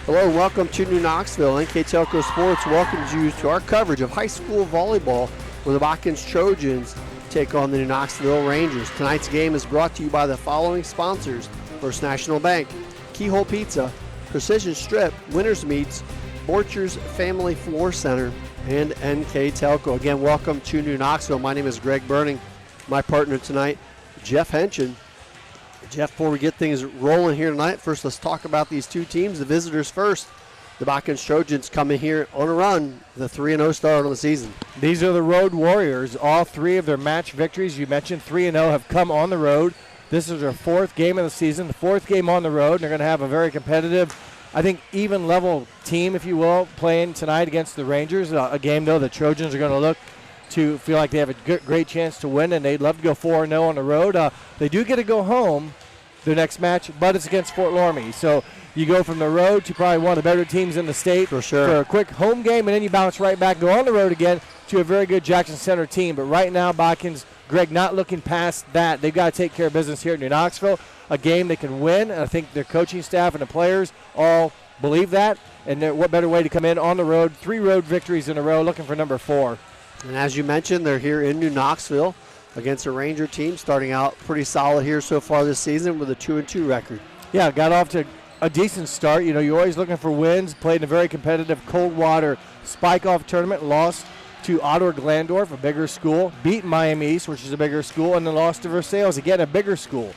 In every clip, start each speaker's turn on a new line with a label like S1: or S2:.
S1: Hello and welcome to New Knoxville. NK Telco Sports welcomes you to our coverage of high school volleyball where the Botkins Trojans take on the New Knoxville Rangers. Tonight's game is brought to you by the following sponsors: First National Bank, Keyhole Pizza, Precision Strip, Winners Meats, Borchers Family Floor Center, and NK Telco. Again, welcome to New Knoxville. My name is Greg Burning. My partner tonight, Jeff Henchen. Jeff, before we get things rolling here tonight, first let's talk about these two teams. The visitors first. The Botkins Trojans coming here on a run, the 3-0 start on the season.
S2: These are the Road Warriors. All three of their match victories, you mentioned 3-0, have come on the road. This is their fourth game of the season, the fourth game on the road. And they're going to have a very competitive, I think, even level team, if you will, playing tonight against the Rangers. A game, though, the Trojans are going to look to feel like they have a great chance to win, and they'd love to go 4-0 on the road. They do get to go home their next match, but it's against Fort Loramie. So you go from the road to probably one of the better teams in the state
S1: for sure,
S2: for a quick home game, and then you bounce right back, go on the road again to a very good Jackson Center team. But right now, Botkins, Greg, not looking past that. They've got to take care of business here at New Knoxville, a game they can win. And I think their coaching staff and the players all believe that. And what better way to come in on the road, 3 road victories in a row, looking for number 4.
S1: And as you mentioned, they're here in New Knoxville against a Ranger team starting out pretty solid here so far this season with a 2-2 record.
S2: Yeah, got off to a decent start. You know, you're always looking for wins. Played in a very competitive Coldwater Spike-Off tournament. Lost to Ottawa Glandorf, a bigger school. Beat Miami East, which is a bigger school. And then lost to Versailles, again, a bigger school.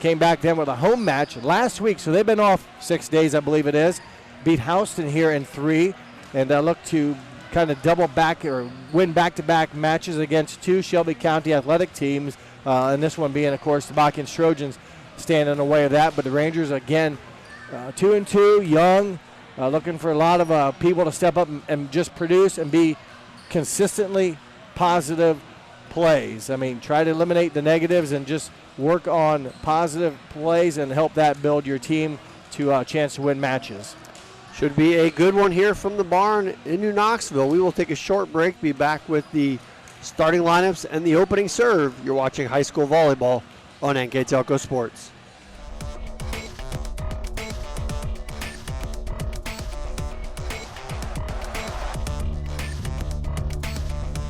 S2: Came back then with a home match last week. So they've been off 6 days, I believe it is. Beat Houston here in 3. And look to kind of double back or win back-to-back matches against 2 Shelby County athletic teams, and this one being, of course, the Botkins Trojans standing in the way of that. But the Rangers, again, 2-2, young, looking for a lot of people to step up and just produce and be consistently positive plays. I mean, try to eliminate the negatives and just work on positive plays and help that build your team to a chance to win matches.
S1: Should be a good one here from the barn in New Knoxville. We will take a short break, be back with the starting lineups and the opening serve. You're watching high school volleyball on NK Telco Sports.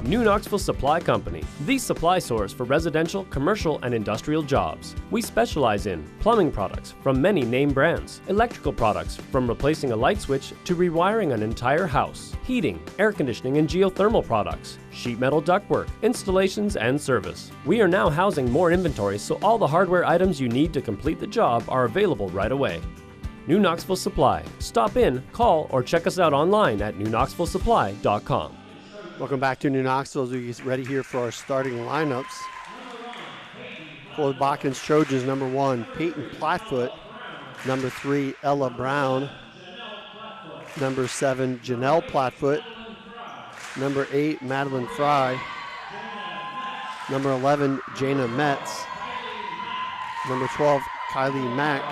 S3: New Knoxville Supply Company, the supply source for residential, commercial, and industrial jobs. We specialize in plumbing products from many name brands, electrical products from replacing a light switch to rewiring an entire house, heating, air conditioning, and geothermal products, sheet metal ductwork, installations, and service. We are now housing more inventory, so all the hardware items you need to complete the job are available right away. New Knoxville Supply. Stop in, call, or check us out online at newknoxvillesupply.com.
S1: Welcome back to New Knoxville as we get ready here for our starting lineups. For the Botkins Trojans, number 1, Peyton Plattfoot. Number 3, Ella Brown. Number 7, Janelle Plattfoot. Number 8, Madeline Fry. Number 11, Jana Metz. Number 12, Kylie Mack.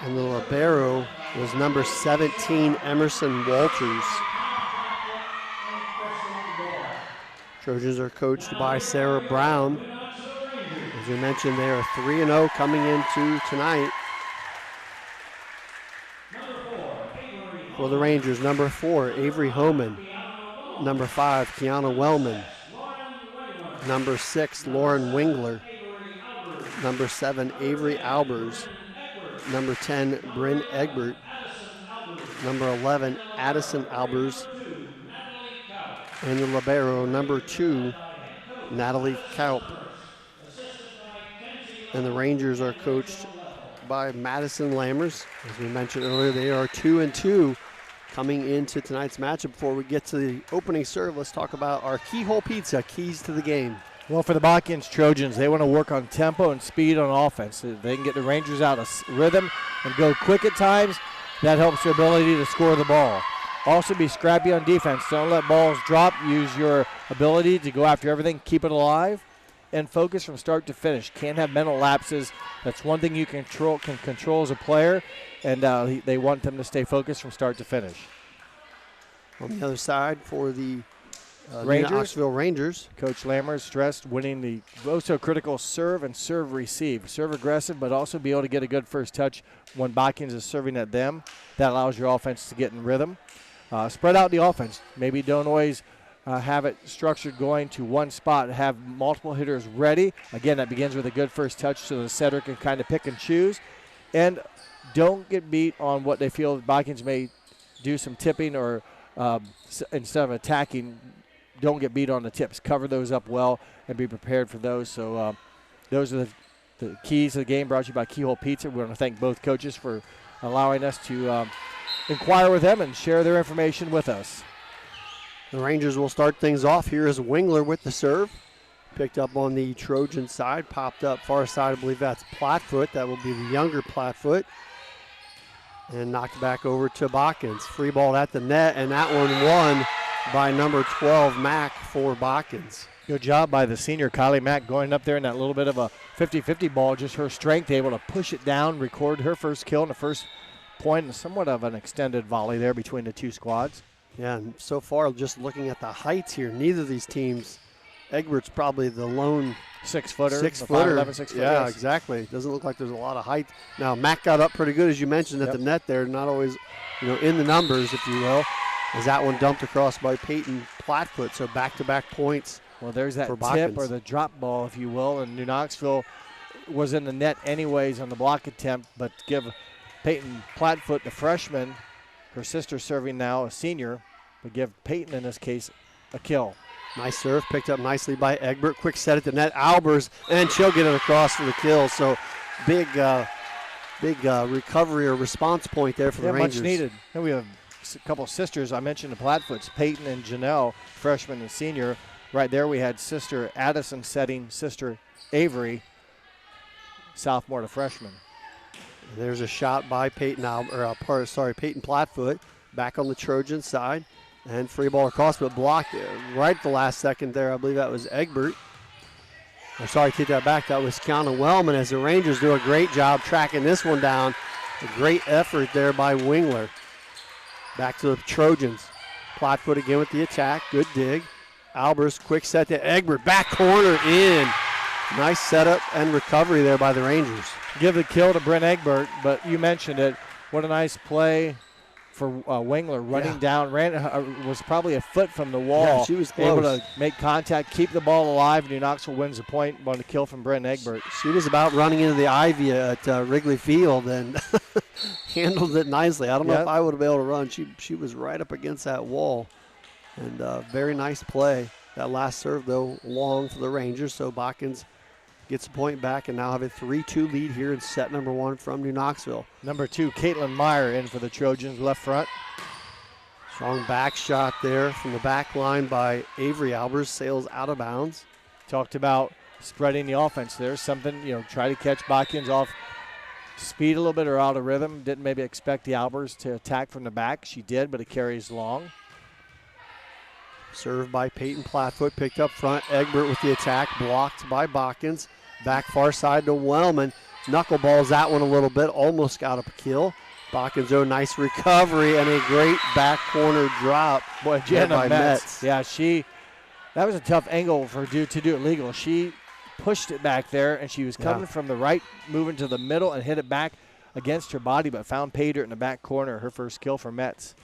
S1: And the libero was number 17, Emerson Walters. Trojans are coached by Sarah Brown. As we mentioned, they are 3-0 coming into tonight. For the Rangers, number 4, Avery Homan. Number 5, Kiana Wellman. Number 6, Lauren Wingler. Number 7, Avery Albers. Number 10, Bryn Egbert. Number 11, Addison Albers. And the libero, number 2, Natalie Kaup. And the Rangers are coached by Madison Lammers. As we mentioned earlier, they are 2-2 coming into tonight's matchup. Before we get to the opening serve, let's talk about our Keyhole Pizza, keys to the game.
S2: Well, for the Botkins Trojans, they want to work on tempo and speed on offense. If they can get the Rangers out of rhythm and go quick at times, that helps their ability to score the ball. Also be scrappy on defense. Don't let balls drop. Use your ability to go after everything, keep it alive, and focus from start to finish. Can't have mental lapses. That's one thing you can control as a player, and they want them to stay focused from start to finish.
S1: On the other side for the Knoxville Rangers.
S2: Coach Lammer stressed winning the also critical serve and serve receive. Serve aggressive, but also be able to get a good first touch when Botkins is serving at them. That allows your offense to get in rhythm. Spread out the offense. Maybe don't always have it structured going to one spot. Have multiple hitters ready. Again, that begins with a good first touch so the setter can kind of pick and choose. And don't get beat on what they feel Botkins may do some tipping or instead of attacking, don't get beat on the tips. Cover those up well and be prepared for those. So those are the keys to the game, brought to you by Keyhole Pizza. We want to thank both coaches for allowing us to inquire with them and share their information with us.
S1: The Rangers will start things off. Here is Wingler with the serve. Picked up on the Trojan side, popped up far side. I believe that's Plattfoot. That will be the younger Plattfoot. And knocked back over to Botkins. Free ball at the net, and that one won by number 12, Mack, for Botkins.
S2: Good job by the senior, Kylie Mack, going up there in that little bit of a 50-50 ball. Just her strength, able to push it down, record her first kill and the first point, and somewhat of an extended volley there between the two squads.
S1: Yeah, and so far, just looking at the heights here, neither of these teams, Egbert's probably the lone
S2: six-footer.
S1: 6-footer.
S2: 5'11", 6 foot.
S1: Yeah,
S2: Yes.
S1: exactly. Doesn't look like there's a lot of height. Now, Mack got up pretty good, as you mentioned, at the net there. Not always, in the numbers, if you will, as that one dumped across by Peyton Plattfoot. So back-to-back points.
S2: Well, there's that
S1: for
S2: tip
S1: Botkins.
S2: or the drop ball, if you will, and New Knoxville was in the net anyways on the block attempt, but give Peyton Plattfoot, the freshman, her sister serving now, a senior, but give Peyton, in this case, a kill.
S1: Nice serve, picked up nicely by Egbert. Quick set at the net, Albers, and she'll get it across for the kill. So big recovery or response point there for the Rangers.
S2: Much needed. And we have a couple of sisters. I mentioned the Plattfoots, Peyton and Janelle, freshman and senior. Right there we had sister Addison setting sister Avery, sophomore to freshman.
S1: There's a shot by Peyton Peyton Plattfoot back on the Trojan side. And free ball across, but blocked right at the last second there. I believe that was Egbert. Take that back. That was Kiana Wellman, as the Rangers do a great job tracking this one down. A great effort there by Wingler. Back to the Trojans. Plattfoot again with the attack. Good dig. Albers, quick set to Egbert. Back corner in. Nice setup and recovery there by the Rangers.
S2: Give the kill to Brent Egbert, but you mentioned it. What a nice play for Wingler running down. Was probably a foot from the wall.
S1: Yeah, she was close.
S2: Able to make contact, keep the ball alive. New Knoxville wins the point on a kill from Brent Egbert.
S1: She was about running into the ivy at Wrigley Field and handled it nicely. I don't know if I would have been able to run. She was right up against that wall. And very nice play. That last serve, though, long for the Rangers. So Botkins gets a point back and now have a 3-2 lead here in set number 1 from New Knoxville.
S2: Number 2, Caitlin Meyer in for the Trojans, left front.
S1: Strong back shot there from the back line by Avery Albers. Sails out of bounds.
S2: Talked about spreading the offense there. Something, try to catch Botkins off speed a little bit or out of rhythm. Didn't maybe expect the Albers to attack from the back. She did, but it carries long.
S1: Served by Peyton Plattfoot, picked up front. Egbert with the attack, blocked by Botkins. Back far side to Wellman. Knuckleballs that one a little bit, almost got a kill. Botkins, nice recovery and a great back corner drop.
S2: Boy, Jenna Metz. Yeah, that was a tough angle for her to do it legal. She pushed it back there, and she was coming from the right, moving to the middle, and hit it back against her body, but found pay dirt in the back corner. Her first kill for Metz.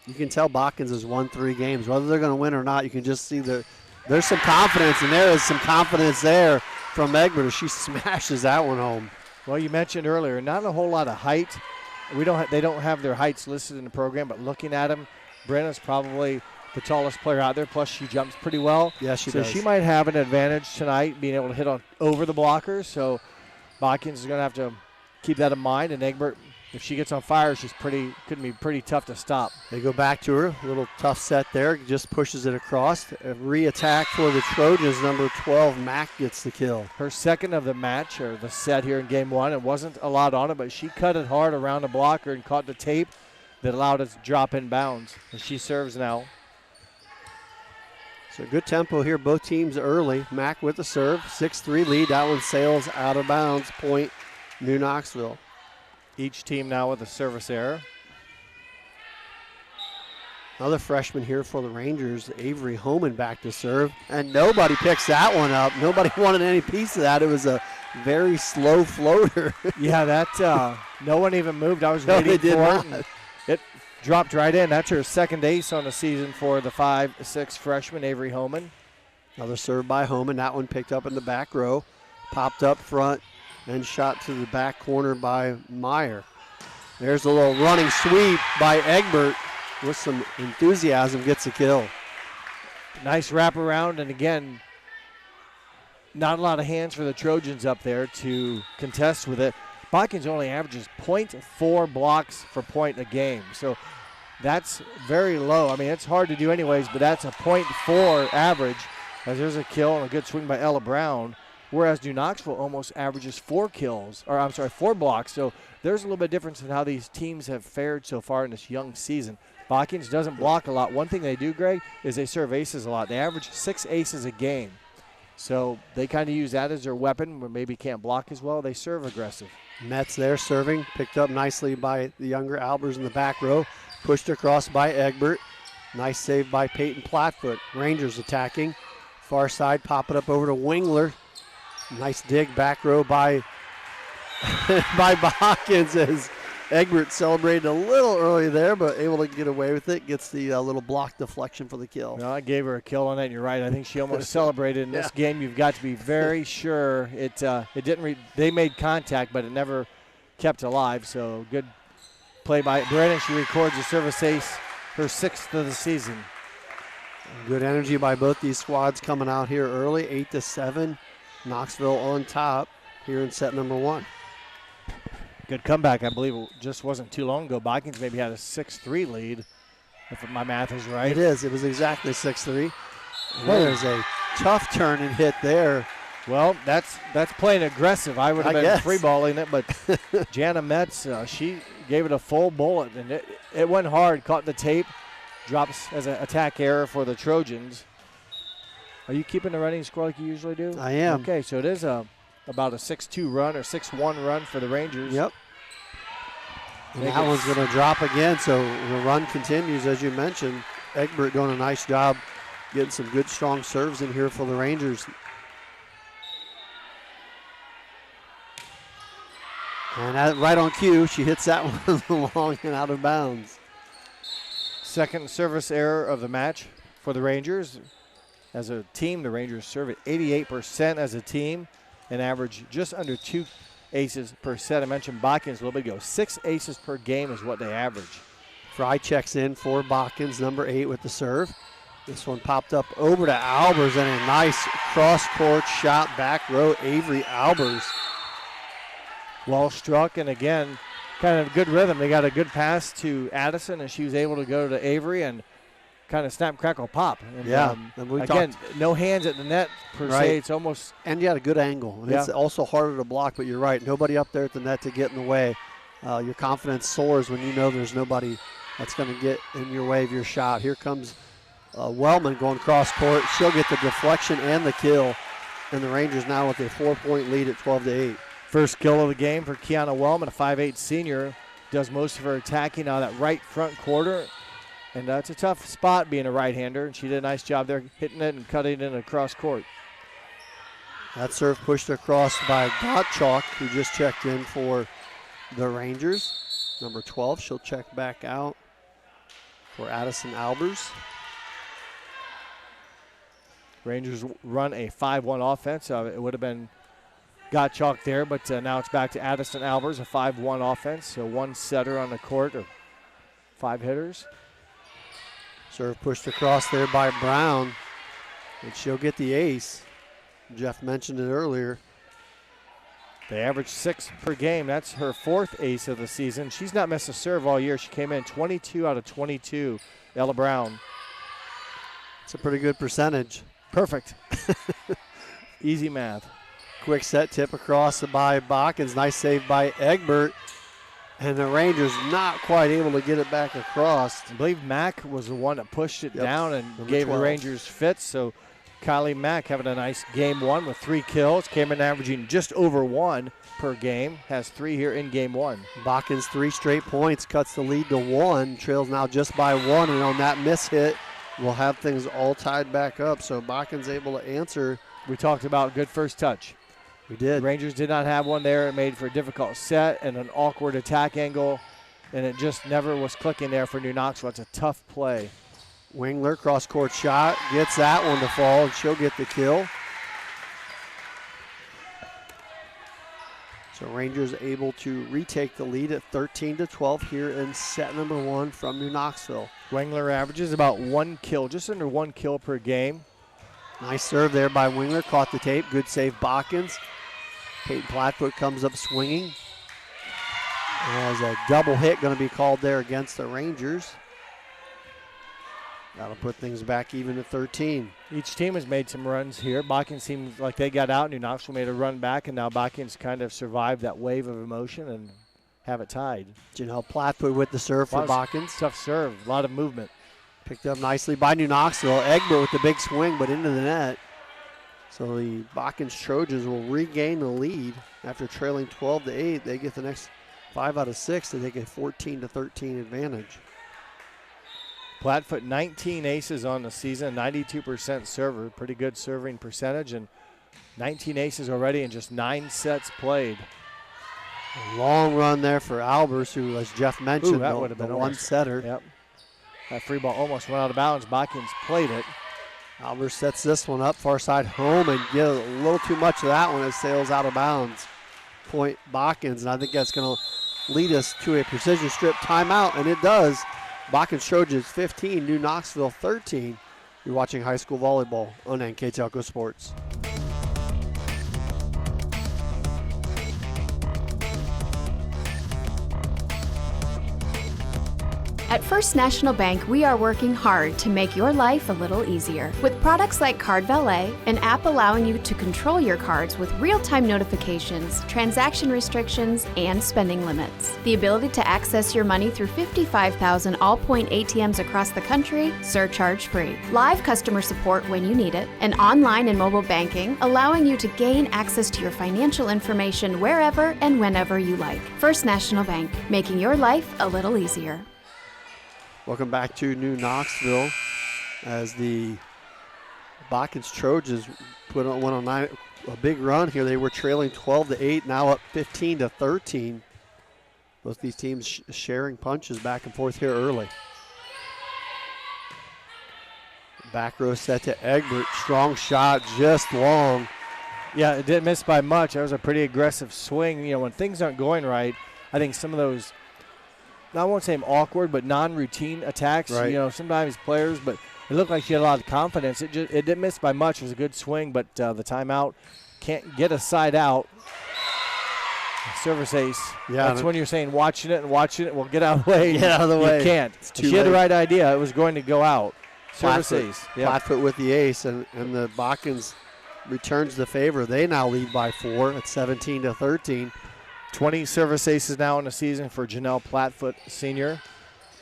S1: You can tell Botkins has won 3 games. Whether they're going to win or not, you can just see there's some confidence, and there is some confidence there from Egbert. She smashes that one home.
S2: Well, you mentioned earlier, not a whole lot of height. They don't have their heights listed in the program, but looking at them, Brenna's probably the tallest player out there, plus she jumps pretty well.
S1: Yeah, she does.
S2: So she might have an advantage tonight, being able to hit over the blockers. So Botkins is going to have to keep that in mind, and Egbert, if she gets on fire, could be pretty tough to stop.
S1: They go back to her. A little tough set there. Just pushes it across. A re-attack for the Trojans. Number 12, Mack, gets the kill.
S2: Her second of the match, or the set here in game 1. It wasn't a lot on it, but she cut it hard around the blocker and caught the tape that allowed it to drop in bounds. And she serves now.
S1: So good tempo here. Both teams early. Mack with the serve. 6-3 lead. That one sails out of bounds. Point New Knoxville.
S2: Each team now with a service error.
S1: Another freshman here for the Rangers, Avery Homan back to serve. And nobody picks that one up. Nobody wanted any piece of that. It was a very slow floater.
S2: Yeah, that no one even moved. I was waiting
S1: they did
S2: for
S1: not.
S2: it. And it dropped right in. That's her second ace on the season for the 5'6" freshman, Avery Homan.
S1: Another serve by Homan. That one picked up in the back row. Popped up front and shot to the back corner by Meyer. There's a little running sweep by Egbert with some enthusiasm, gets a kill.
S2: Nice wraparound, and again, not a lot of hands for the Trojans up there to contest with it. Botkins only averages 0.4 blocks for point a game, so that's very low. I mean, it's hard to do anyways, but that's a 0.4 average, as there's a kill and a good swing by Ella Brown, whereas New Knoxville almost averages 4 blocks, so there's a little bit of difference in how these teams have fared so far in this young season. Botkins doesn't block a lot. One thing they do, Greg, is they serve aces a lot. They average 6 aces a game. So they kind of use that as their weapon, but maybe can't block as well. They serve aggressive.
S1: Metz there serving, picked up nicely by the younger Albers in the back row. Pushed across by Egbert. Nice save by Peyton Plattfoot. Rangers attacking. Far side, pop it up over to Wingler. Nice dig back row by Botkins as Egbert celebrated a little early there, but able to get away with it. Gets the little block deflection for the kill.
S2: Well, I gave her a kill on that. You're right. I think she almost celebrated in this game. You've got to be very sure it didn't. They made contact, but it never kept alive. So good play by Brennan. She records a service ace, her 6th of the season.
S1: Good energy by both these squads coming out here early, 8-7. Knoxville on top here in set number 1.
S2: Good comeback. I believe it just wasn't too long ago. Botkins maybe had a 6-3 lead, if my math is right.
S1: It is. It was exactly 6-3. There's a tough turn and hit there.
S2: Well, that's playing aggressive. I would have been free balling it, but Jana Metz, she gave it a full bullet, and it went hard, caught the tape, drops as an attack error for the Trojans. Are you keeping the running score like you usually do?
S1: I am.
S2: Okay, so it is about a 6-2 run or 6-1 run for the Rangers.
S1: Yep. And that one's going to drop again, so the run continues, as you mentioned. Egbert doing a nice job getting some good, strong serves in here for the Rangers. And right on cue, she hits that one long and out of bounds.
S2: Second service error of the match for the Rangers. As a team, the Rangers serve at 88% as a team and average just under 2 aces per set. I mentioned Botkins a little bit ago. 6 aces per game is what they average.
S1: Fry checks in for Botkins, number 8 with the serve. This one popped up over to Albers and a nice cross-court shot back row. Avery Albers.
S2: Well struck, and again, kind of good rhythm. They got a good pass to Addison, and she was able to go to Avery and kind of snap, crackle, pop. And,
S1: and we
S2: again, no hands at the net per se. It's almost.
S1: And you had a good angle. And it's also harder to block, but you're right. Nobody up there at the net to get in the way. Your confidence soars when you know there's nobody that's going to get in your way of your shot. Here comes Wellman going cross court. She'll get the deflection and the kill. And the Rangers now with a 4-point lead at 12-8.
S2: First kill of the game for Kiana Wellman, a 5'8" senior. Does most of her attacking out of that right front quarter. And it's a tough spot being a right-hander, and she did a nice job there hitting it and cutting it across court.
S1: That serve pushed across by Gottschalk, who just checked in for the Rangers. Number 12, she'll check back out for Addison Albers.
S2: Rangers run a 5-1 offense. It would have been Gottschalk there, but now it's back to Addison Albers, a 5-1 offense. So 1 setter on the court, or 5 hitters.
S1: Serve pushed across there by Brown, and she'll get the ace. Jeff mentioned it earlier.
S2: They average 6 per game. That's her 4th ace of the season. She's not missed a serve all year. She came in 22 out of 22, Ella Brown.
S1: It's a pretty good percentage.
S2: Perfect. Easy math.
S1: Quick set tip across by Botkins. Nice save by Egbert. And the Rangers not quite able to get it back across.
S2: I believe Mack was the one that pushed it down and gave the Rangers fits. So Kylie Mack having a nice game 1 with 3 kills. Came in averaging just over 1 per game. Has 3 here in game 1.
S1: Botkins 3 straight points, cuts the lead to 1. Trails now just by 1, and on that miss hit, we'll have things all tied back up. So Botkins able to answer.
S2: We talked about good first touch.
S1: We did.
S2: The Rangers did not have one there. It made for a difficult set and an awkward attack angle, and it just never was clicking there for New Knoxville. It's a tough play.
S1: Wingler, cross-court shot, gets that one to fall, and she'll get the kill. So Rangers able to retake the lead at 13-12 here in set number 1 from New Knoxville.
S2: Wingler averages about 1 kill, just under 1 kill per game.
S1: Nice serve there by Wingler, caught the tape, good save Botkins. Peyton Plattfoot comes up swinging. As a double hit going to be called there against the Rangers. That'll put things back even at 13.
S2: Each team has made some runs here. Botkins seems like they got out. New Knoxville made a run back, and now Botkins kind of survived that wave of emotion and have it tied.
S1: Janelle Plattfoot with the serve for Botkins.
S2: Tough serve, a lot of movement.
S1: Picked up nicely by New Knoxville. Egbert with the big swing, but into the net. So the Botkins Trojans will regain the lead after trailing 12-8. They get the next 5 out of 6 to take a 14-13 advantage.
S2: Plattfoot 19 aces on the season, 92% server, pretty good serving percentage, and 19 aces already in just 9 sets played.
S1: A long run there for Albers, who, as Jeff mentioned,
S2: that would have been
S1: the one-setter.
S2: Yep. That free ball almost went out of bounds. Botkins played it.
S1: Albers sets this one up, far side home, and get a little too much of that one as sails out of bounds. Point Botkins, and I think that's going to lead us to a precision strip timeout, and it does. Botkins Trojans 15, New Knoxville 13. You're watching high school volleyball on NK Telco Sports.
S4: At First National Bank, we are working hard to make your life a little easier. With products like Card Valet, an app allowing you to control your cards with real-time notifications, transaction restrictions, and spending limits. The ability to access your money through 55,000 all-point ATMs across the country, surcharge-free. Live customer support when you need it, and online and mobile banking, allowing you to gain access to your financial information wherever and whenever you like. First National Bank, making your life a little easier.
S1: Welcome back to New Knoxville as the Botkins Trojans went on a big run here. They were trailing 12-8, now up 15-13. Both these teams sharing punches back and forth here early. Back row set to Egbert. Strong shot, just long.
S2: Yeah, it didn't miss by much. That was a pretty aggressive swing. You know, when things aren't going right, I think some of those, I won't say awkward, but non-routine attacks.
S1: Right.
S2: You know, sometimes players, but it looked like she had a lot of confidence. It didn't miss by much. It was a good swing, but the timeout can't get a side out. Service ace.
S1: Yeah,
S2: that's when you're saying watching it. Well, get out of the way.
S1: Get out of the way.
S2: You can't.
S1: She
S2: had the right idea. It was going to go out. Service ace. Yep.
S1: Plattfoot with the ace, and the Botkins returns the favor. They now lead by 4 at 17-13.
S2: 20 service aces now in the season for Janelle Plattfoot, senior.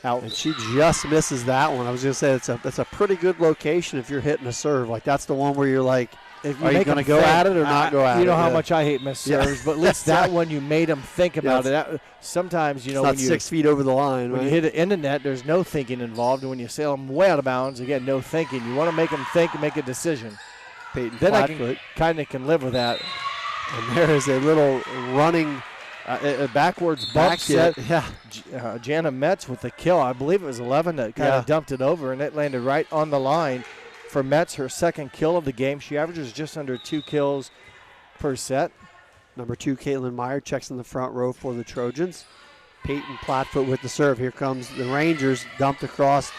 S2: Out.
S1: And she just misses that one. I was going to say that's a pretty good location if you're hitting a serve. Like, that's the one where you're like, are you going to go at it or not go at it?
S2: You know how much I hate missed serves, but at least that one you made them think about it. Sometimes, you know,
S1: it's
S2: when
S1: not
S2: you
S1: 6 feet over the line.
S2: When you hit it in the net, there's no thinking involved. And when you sail them way out of bounds, again, no thinking. You want to make them think and make a decision.
S1: Peyton
S2: then
S1: Plattfoot.
S2: I kind of can live with that.
S1: And there is a little running
S2: a backwards bump set.
S1: Yeah.
S2: Jana Metz with the kill. I believe it was 11 that kind of dumped it over, and it landed right on the line for Metz, her second kill of the game. She averages just under 2 kills per set.
S1: Number 2, Caitlin Meyer, checks in the front row for the Trojans. Peyton Plattfoot with the serve. Here comes the Rangers, dumped across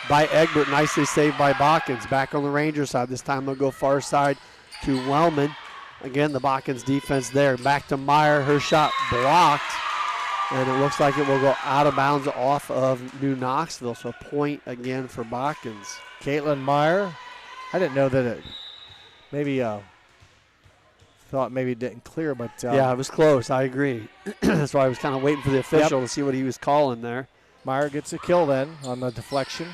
S1: by Egbert. Nicely saved by Botkins. Back on the Ranger side. This time they'll go far side to Wellman. Again, the Botkins defense there. Back to Meyer. Her shot blocked. And it looks like it will go out of bounds off of New Knoxville. So a point again for Botkins.
S2: Caitlin Meyer. I didn't know that it maybe thought maybe it didn't clear, but
S1: yeah, it was close. I agree. That's why I was kind of waiting for the official to see what he was calling there.
S2: Meyer gets a kill then on the deflection.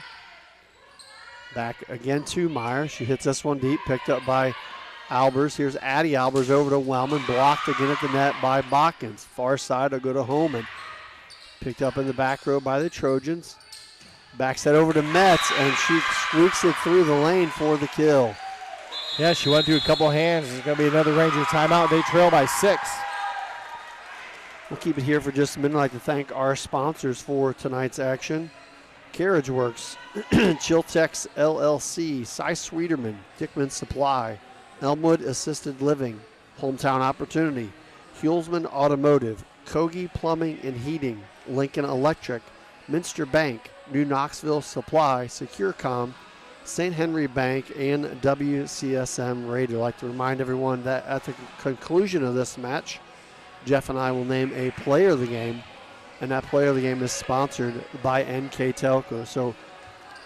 S1: Back again to Meyer. She hits this one deep, picked up by Albers. Here's Addie Albers over to Wellman, blocked again at the net by Botkins. Far side will go to Holman. Picked up in the back row by the Trojans. Backs that over to Metz, and she squeaks it through the lane for the kill.
S2: Yeah, she went through a couple hands. It's going to be another Ranger timeout. They trail by 6.
S1: We'll keep it here for just a minute. I'd like to thank our sponsors for tonight's action. Carriage Works, Chiltex LLC, Cy Sweeterman, Dickman Supply, Elmwood Assisted Living, Hometown Opportunity, Hulsman Automotive, Kogi Plumbing and Heating, Lincoln Electric, Minster Bank, New Knoxville Supply, SecureCom, St. Henry Bank, and WCSM Radio. I'd like to remind everyone that at the conclusion of this match, Jeff and I will name a player of the game, and that player of the game is sponsored by NK Telco. So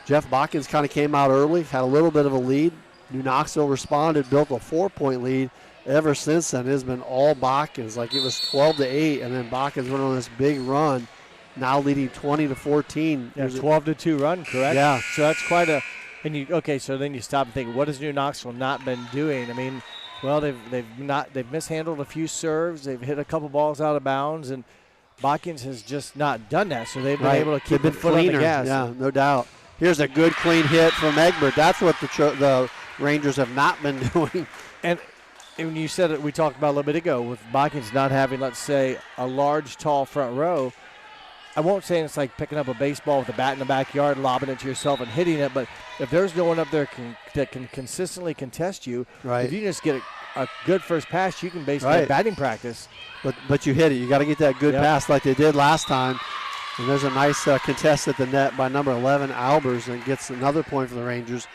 S1: Jeff, Botkins kind of came out early, had a little bit of a lead. New Knoxville responded, built a 4-point lead. Ever since then, it has been all Botkins. Like it was 12-8, and then Botkins went on this big run, now leading 20-14.
S2: Yeah, 12-2 run, correct?
S1: Yeah.
S2: So that's quite a. And so then you stop and think, what has New Knoxville not been doing? I mean, well, they've mishandled a few serves, they've hit a couple balls out of bounds, and Botkins has just not done that. So they've been able to keep the foot on the gas.
S1: Yeah, no doubt. Here's a good clean hit from Egbert. That's what the Rangers have not been doing.
S2: And when you said it, we talked about a little bit ago with Botkins not having, let's say, a large, tall front row. I won't say it's like picking up a baseball with a bat in the backyard, lobbing it to yourself and hitting it, but if there's no one up there that can consistently contest you, if you just get a good first pass, you can basically have batting practice.
S1: But you hit it. You got to get that good pass like they did last time. And there's a nice contest at the net by number 11, Albers, and gets another point for the Rangers.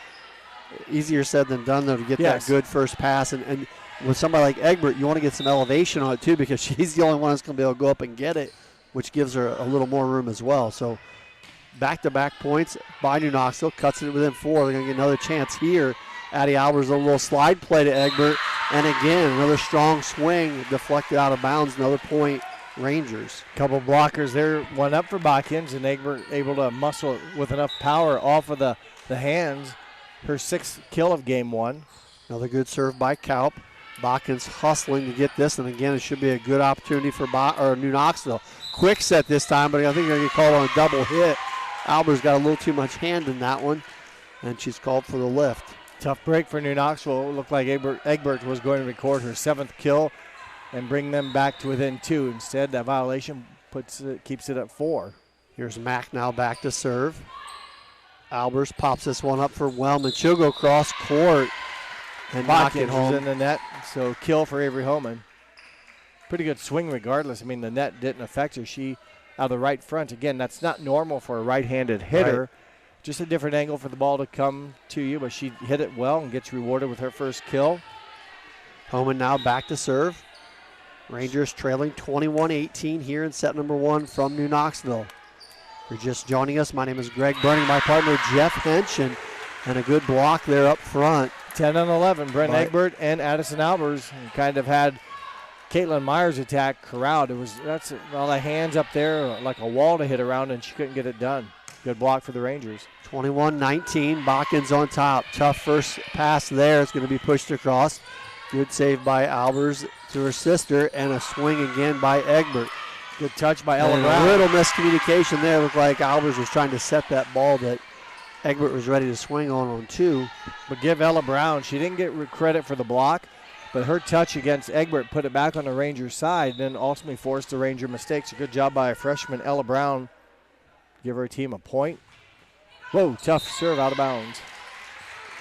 S1: Easier said than done, though, to get that good first pass. And with somebody like Egbert, you want to get some elevation on it, too, because she's the only one that's going to be able to go up and get it, which gives her a little more room as well. So back-to-back points by New Knoxville. Cuts it within 4. They're going to get another chance here. Addie Albers, a little slide play to Egbert. And again, another strong swing deflected out of bounds. Another point, Rangers.
S2: Couple blockers there. One up for Botkins, and Egbert able to muscle it with enough power off of the hands. Her 6th kill of game 1.
S1: Another good serve by Kaup. Botkins hustling to get this, and again, it should be a good opportunity for New Knoxville. Quick set this time, but I think they're going to call on a double hit. Albers got a little too much hand in that one, and she's called for the lift.
S2: Tough break for New Knoxville. It looked like Egbert was going to record her 7th kill and bring them back to within 2. Instead, that violation keeps it at 4.
S1: Here's Mack now back to serve. Albers pops this one up for Wellman. She'll go cross court and knock it home.
S2: In the net, so kill for Avery Holman. Pretty good swing regardless. I mean, the net didn't affect her. She out of the right front. Again, that's not normal for a right-handed hitter.
S1: Right.
S2: Just a different angle for the ball to come to you, but she hit it well and gets rewarded with her first kill.
S1: Holman now back to serve. Rangers trailing 21-18 here in set number 1 from New Knoxville. If you're just joining us, my name is Greg Burning, my partner Jeff Hench, and a good block there up front.
S2: 10 on 11, Brent Egbert and Addison Albers kind of had Caitlin Myers' attack corralled. That's all the hands up there, like a wall to hit around, and she couldn't get it done. Good block for the Rangers.
S1: 21-19, Botkins on top. Tough first pass there. It's going to be pushed across. Good save by Albers to her sister, and a swing again by Egbert.
S2: Good touch by Ella Brown.
S1: A little miscommunication there. Looked like Albers was trying to set that ball that Egbert was ready to swing on 2.
S2: But give Ella Brown, she didn't get credit for the block, but her touch against Egbert put it back on the Ranger side and then ultimately forced the Ranger mistakes. A good job by a freshman, Ella Brown. Give her team a point. Whoa, tough serve out of bounds.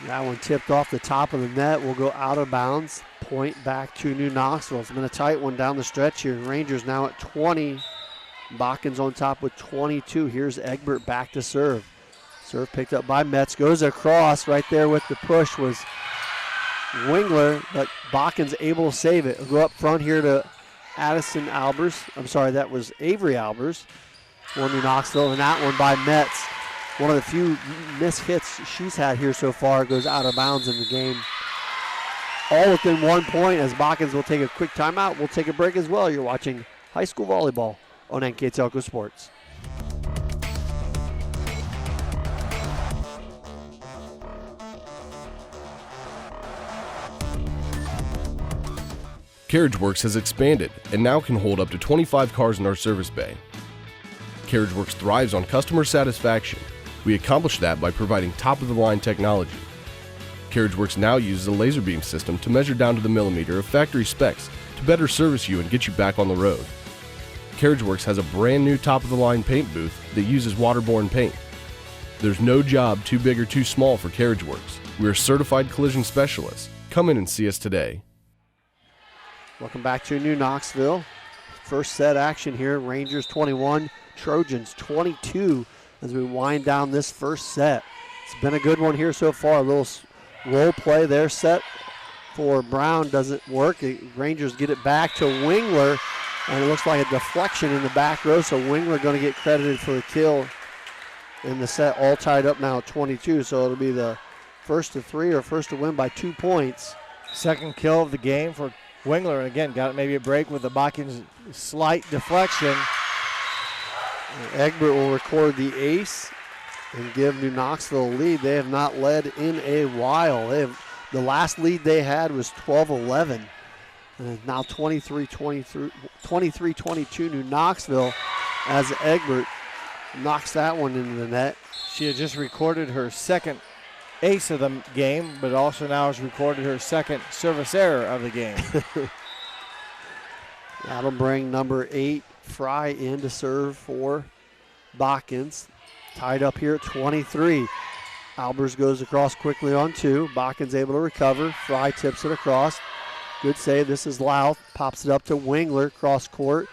S1: That one tipped off the top of the net. Will go out of bounds. Point back to New Knoxville. It's been a tight one down the stretch here. Rangers now at 20. Botkins on top with 22. Here's Egbert back to serve. Serve picked up by Metz. Goes across. Right there with the push was Wingler, but Botkins able to save it. We'll go up front here to Addison Albers. I'm sorry, that was Avery Albers. One New Knoxville, and that one by Metz. One of the few missed hits she's had here so far goes out of bounds in the game. All within 1 point as Botkins will take a quick timeout. We'll take a break as well. You're watching high school volleyball on NK Telco Sports.
S5: CarriageWorks has expanded and now can hold up to 25 cars in our service bay. CarriageWorks thrives on customer satisfaction. We accomplish that by providing top-of-the-line technology. CarriageWorks now uses a laser beam system to measure down to the millimeter of factory specs to better service you and get you back on the road. CarriageWorks has a brand new top-of-the-line paint booth that uses waterborne paint. There's no job too big or too small for CarriageWorks. We're certified collision specialists. Come in and see us today.
S1: Welcome back to New Knoxville. First set action here. Rangers 21, Trojans 22 as we wind down this first set. It's been a good one here so far. A little role play there set for Brown doesn't work. Rangers get it back to Wingler, and it looks like a deflection in the back row, so Wingler going to get credited for the kill in the set. All tied up now at 22, so it'll be the first to 3 or first to win by 2 points.
S2: Second kill of the game for Wingler, and again, got maybe a break with the Botkins slight deflection.
S1: Egbert will record the ace and give New Knoxville a lead. They have not led in a while. The last lead they had was 12-11. And now 23-22 New Knoxville as Egbert knocks that one into the net.
S2: She had just recorded her second ace of the game, but also now has recorded her second service error of the game.
S1: That'll bring number 8, Fry, in to serve for Botkins. Tied up here at 23. Albers goes across quickly on 2. Botkins able to recover. Fry tips it across. Good save. This is Louth. Pops it up to Wingler. Cross court.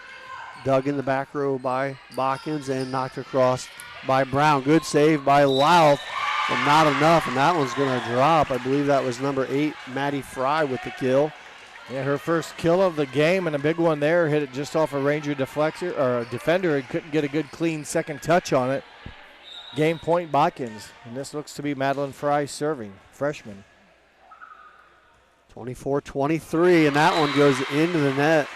S1: Dug in the back row by Botkins and knocked across by Brown. Good save by Louth, but not enough, and that one's going to drop. I believe that was number 8, Maddie Fry, with the kill.
S2: Yeah, her first kill of the game, and a big one there. Hit it just off a Ranger deflector or a defender and couldn't get a good clean second touch on it. Game point Botkins, and this looks to be Madeline Fry serving, freshman.
S1: 24-23, and that one goes into the net.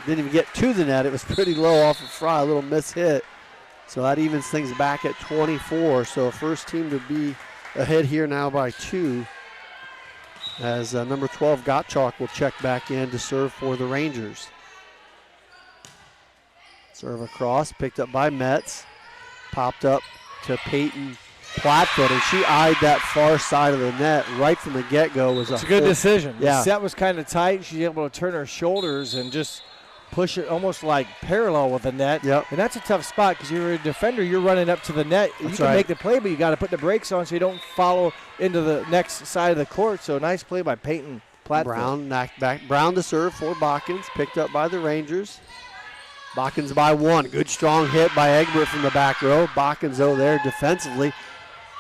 S1: Didn't even get to the net. It was pretty low off of Fry, a little miss hit. So that evens things back at 24. So first team to be ahead here now by 2. As number 12, Gottschalk, will check back in to serve for the Rangers. Serve across, picked up by Metz. Popped up to Peyton Plattfoot, and she eyed that far side of the net right from the get-go.
S2: It's a good decision.
S1: Yeah.
S2: The set was kind of tight. She's able to turn her shoulders and just push it almost like parallel with the net.
S1: Yep.
S2: And that's a tough spot because you're a defender. You're running up to the net.
S1: That's
S2: you can
S1: right.
S2: make the play, but you got to put the brakes on so you don't follow into the next side of the court. So nice play by Peyton Plattfoot.
S1: Brown knocked back. Brown to serve for Botkins, picked up by the Rangers. Botkins by 1. Good strong hit by Egbert from the back row. Botkins over there defensively.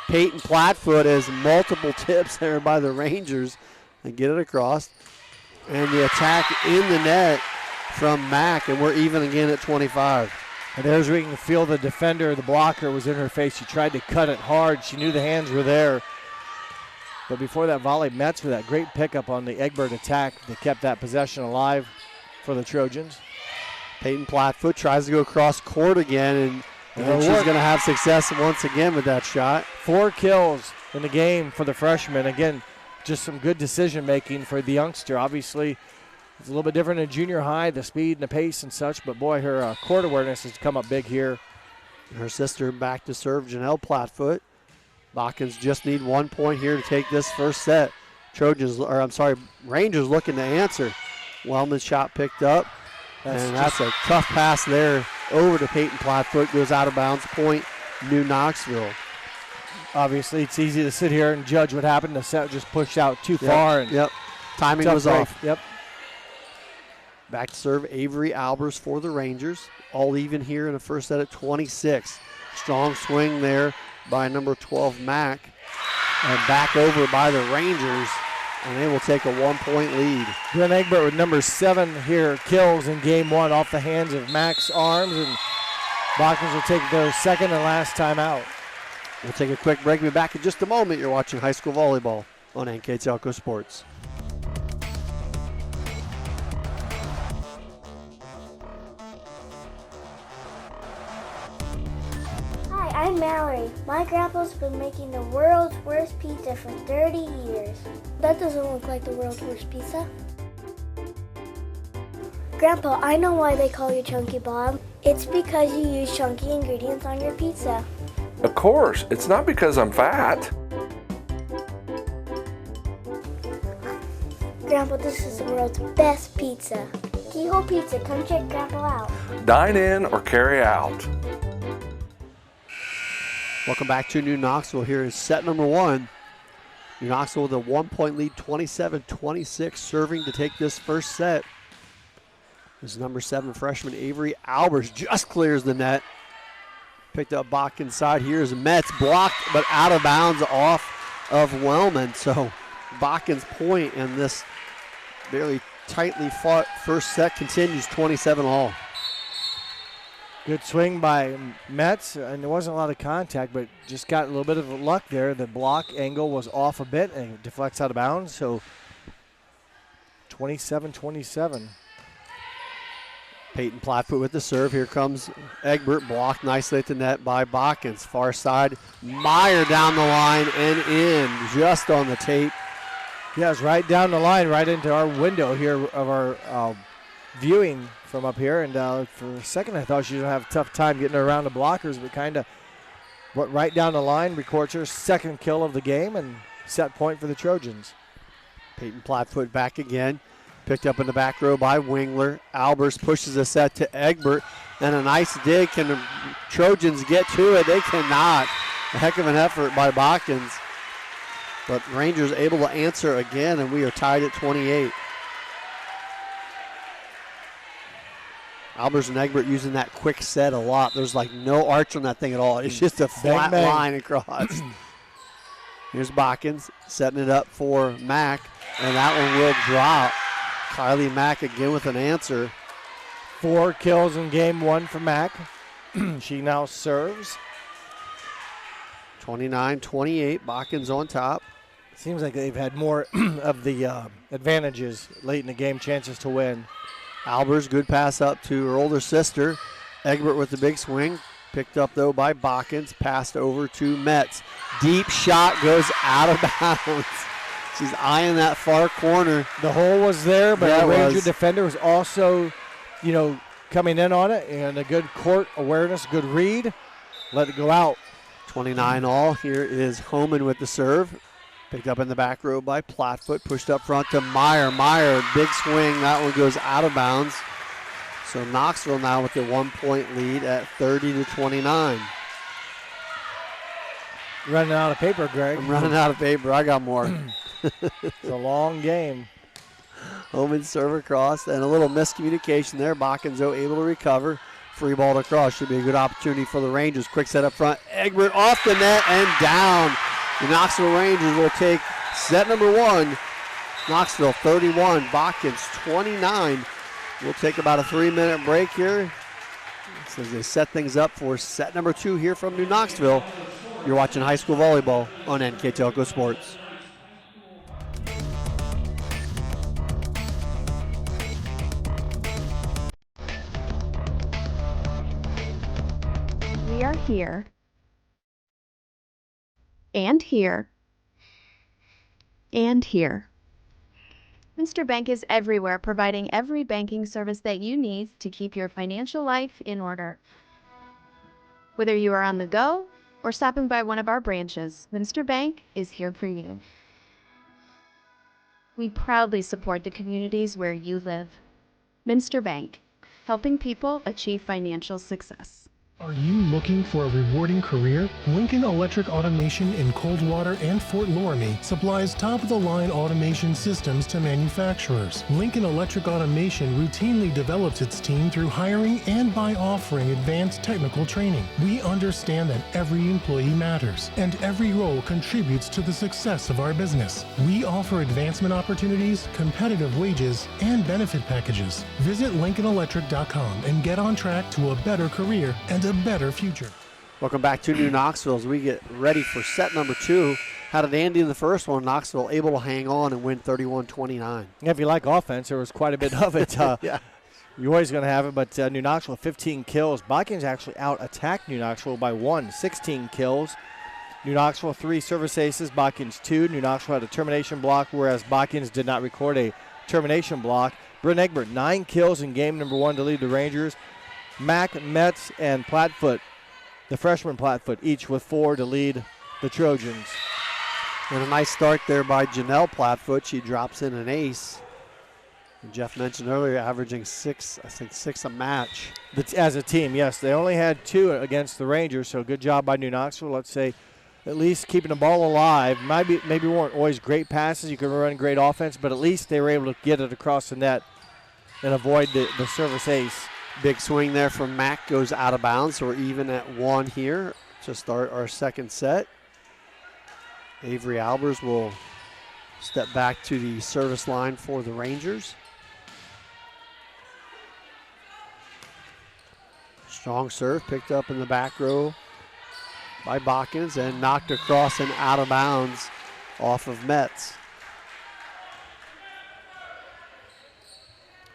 S1: Peyton Plattfoot has multiple tips there by the Rangers and get it across. And the attack in the net from Mack, and we're even again at 25.
S2: And there's where you can feel the defender, the blocker was in her face. She tried to cut it hard. She knew the hands were there. But before that volley, Metz with that great pickup on the Egbert attack that kept that possession alive for the Trojans.
S1: Peyton Plattfoot tries to go across court again, and she's going to have success once again with that shot.
S2: 4 kills in the game for the freshman. Again, just some good decision making for the youngster. Obviously, it's a little bit different in junior high, the speed and the pace and such, but boy, her court awareness has come up big here.
S1: Her sister back to serve, Janelle Plattfoot. Botkins just need 1 point here to take this first set. Rangers looking to answer. Wellman's shot picked up, and that's a tough pass there over to Peyton Plattfoot. Goes out of bounds, point New Knoxville.
S2: Obviously, it's easy to sit here and judge what happened. The set just pushed out too far. And
S1: timing was off.
S2: Yep.
S1: Back to serve Avery Albers for the Rangers. All even here in the first set at 26. Strong swing there by number 12, Mack. And back over by the Rangers. And they will take a 1 point lead.
S2: Glenn Egbert with number 7 here, kills in game 1 off the hands of Mack's arms. And Botkins will take their second and last time out.
S1: We'll take a quick break. We'll be back in just a moment. You're watching high school volleyball on NK Telco Sports.
S6: Hi, I'm Mallory. My grandpa's been making the world's worst pizza for 30 years. That doesn't look like the world's worst pizza. Grandpa, I know why they call you Chunky Bob. It's because you use chunky ingredients on your pizza.
S7: Of course, it's not because I'm fat.
S6: Grandpa, this is the world's best pizza. Keyhole Pizza, come check Grandpa out.
S7: Dine in or carry out.
S1: Welcome back to New Knoxville. Here is set number 1. New Knoxville with a 1-point lead, 27-26, serving to take this first set. This is number 7 freshman Avery Albers just clears the net. Picked up Botkins side. Here's Metz, blocked but out of bounds off of Wellman. So Botkins point, and this very tightly fought first set continues 27-all.
S2: Good swing by Metz, and there wasn't a lot of contact, but just got a little bit of luck there. The block angle was off a bit and it deflects out of bounds, so 27-27.
S1: Peyton Plattfoot with the serve. Here comes Egbert, blocked nicely at the net by Botkins. Far side, Meyer down the line and in, just on the tape.
S2: Yeah, it's right down the line, right into our window here of our viewing from up here. And for a second, I thought she was going to have a tough time getting around the blockers, but kind of went right down the line, records her second kill of the game, and set point for the Trojans.
S1: Peyton Plattfoot back again. Picked up in the back row by Wingler. Albers pushes a set to Egbert, and a nice dig. Can the Trojans get to it? They cannot. A heck of an effort by Botkins. But Rangers able to answer again, and we are tied at 28. Albers and Egbert using that quick set a lot. There's like no arch on that thing at all. It's just a flat line across. Here's Botkins setting it up for Mack, and that one will drop. Kylie Mack again with an answer.
S2: 4 kills in game 1 for Mack. She now serves.
S1: 29-28, Botkins on top.
S2: Seems like they've had more of the advantages late in the game, chances to win.
S1: Albers, good pass up to her older sister. Egbert with the big swing. Picked up, though, by Botkins. Passed over to Metz. Deep shot goes out of bounds. She's eyeing that far corner.
S2: The hole was there, but
S1: yeah,
S2: the Ranger defender was also, coming in on it. And a good court awareness, good read. Let it go out.
S1: 29-all. Here is Homan with the serve. Picked up in the back row by Plattfoot. Pushed up front to Meyer. Meyer, big swing. That one goes out of bounds. So Knoxville now with the 1-point lead at 30-29.
S2: Running out of paper, Greg.
S1: I'm running out of paper. I got more.
S2: It's a long game.
S1: Homan serve across, and a little miscommunication there. Botkins, though, able to recover. Free ball to cross. Should be a good opportunity for the Rangers. Quick set up front. Egbert off the net and down. The Knoxville Rangers will take set number 1. Knoxville 31, Botkins 29. We'll take about a 3-minute break here as they set things up for set number 2 here from New Knoxville. You're watching high school volleyball on NK Telco Sports.
S4: We are here, and here, and here. Mr. Bank is everywhere, providing every banking service that you need to keep your financial life in order. Whether you are on the go or stopping by one of our branches, Minster Bank is here for you. We proudly support the communities where you live. Minster Bank, helping people achieve financial success.
S8: Are you looking for a rewarding career? Lincoln Electric Automation in Coldwater and Fort Loramie supplies top-of-the-line automation systems to manufacturers. Lincoln Electric Automation routinely develops its team through hiring and by offering advanced technical training. We understand that every employee matters, and every role contributes to the success of our business. We offer advancement opportunities, competitive wages, and benefit packages. Visit LincolnElectric.com and get on track to a better career and a better future.
S1: Welcome back to New Knoxville as we get ready for set number 2. Had an Andy in the first one. Knoxville able to hang on and win 31-29.
S2: Yeah, if you like offense, there was quite a bit of it.
S1: Yeah.
S2: You're always going to have it, but New Knoxville 15 kills. Botkins actually out-attacked New Knoxville by 16 kills. New Knoxville 3 service aces, Botkins 2. New Knoxville had a termination block, whereas Botkins did not record a termination block. Bryn Egbert, 9 kills in game number 1 to lead the Rangers. Mack, Metz, and Plattfoot, the freshman Plattfoot, each with 4 to lead the Trojans.
S1: And a nice start there by Janelle Plattfoot. She drops in an ace. And Jeff mentioned earlier, averaging 6 a match.
S2: As a team, yes. They only had 2 against the Rangers, so good job by New Knoxville. Let's say at least keeping the ball alive. Maybe weren't always great passes. You could run great offense, but at least they were able to get it across the net and avoid the service ace.
S1: Big swing there from Mack goes out of bounds. So we're even at 1 here to start our second set. Avery Albers will step back to the service line for the Rangers. Strong serve picked up in the back row by Botkins and knocked across and out of bounds off of Metz.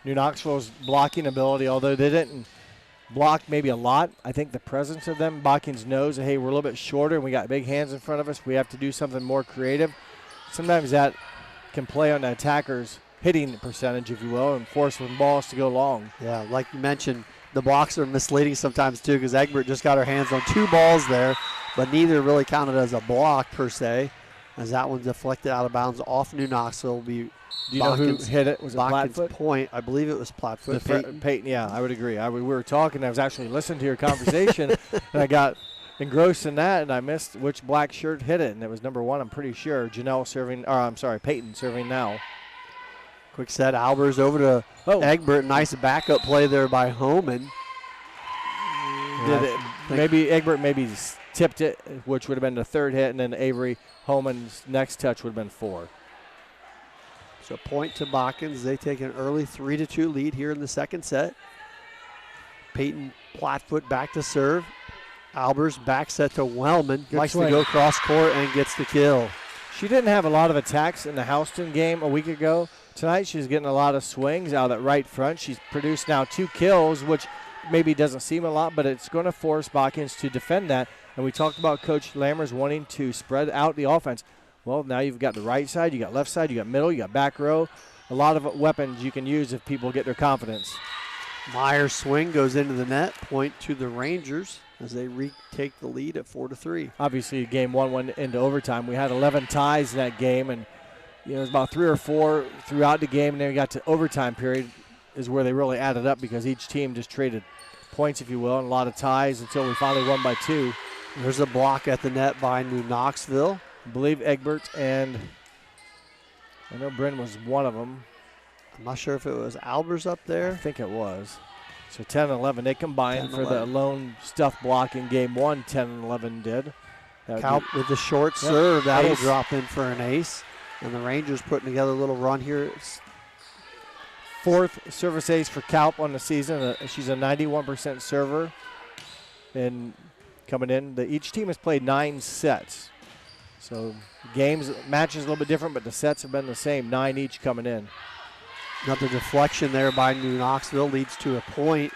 S2: New Knoxville's blocking ability, although they didn't block maybe a lot, I think the presence of them, Botkins knows that, hey, we're a little bit shorter and we got big hands in front of us. We have to do something more creative. Sometimes that can play on the attacker's hitting percentage, if you will, and force some balls to go long.
S1: Yeah, like you mentioned, the blocks are misleading sometimes too, because Egbert just got her hands on 2 balls there, but neither really counted as a block per se, as that one deflected out of bounds off New Knoxville.
S2: Do you know who hit it? Was it Plattfoot?
S1: Point. I believe it was Plattfoot.
S2: Peyton, yeah, I would agree. We were talking. I was actually listening to your conversation, and I got engrossed in that, and I missed which black shirt hit it, and it was number 1, I'm pretty sure. Peyton serving now.
S1: Quick set. Albers over to Egbert. Nice backup play there by Homan.
S2: Maybe Egbert tipped it, which would have been the 3rd hit, and then Avery Homan's next touch would have been 4.
S1: So point to Botkins. They take an early 3-2 lead here in the second set. Peyton Plattfoot back to serve. Albers back set to Wellman. Likes to go cross court and gets the kill.
S2: She didn't have a lot of attacks in the Houston game a week ago. Tonight she's getting a lot of swings out of that right front. She's produced now 2 kills, which maybe doesn't seem a lot, but it's going to force Botkins to defend that. And we talked about Coach Lammers wanting to spread out the offense. Well, now you've got the right side, you got left side, you got middle, you got back row. A lot of weapons you can use if people get their confidence.
S1: Meyer's swing goes into the net. Point to the Rangers as they retake the lead at 4-3.
S2: Obviously, game 1 went into overtime. We had 11 ties in that game, and it was about 3 or 4 throughout the game. And then we got to overtime period is where they really added up, because each team just traded points, if you will, and a lot of ties until we finally won by 2.
S1: There's a block at the net by New Knoxville.
S2: I believe Egbert, and I know Bryn was one of them.
S1: I'm not sure if it was Albers up there.
S2: I think it was. So 10-11. They combined for the lone stuff block in game 1. 10-11 did.
S1: Kalp with the short serve. That'll drop in for an ace. And the Rangers putting together a little run here. It's
S2: 4th service ace for Kalp on the season. She's a 91% server. And coming in, each team has played 9 sets. So matches a little bit different, but the sets have been the same, 9 each coming in.
S1: Another deflection there by New Knoxville leads to a point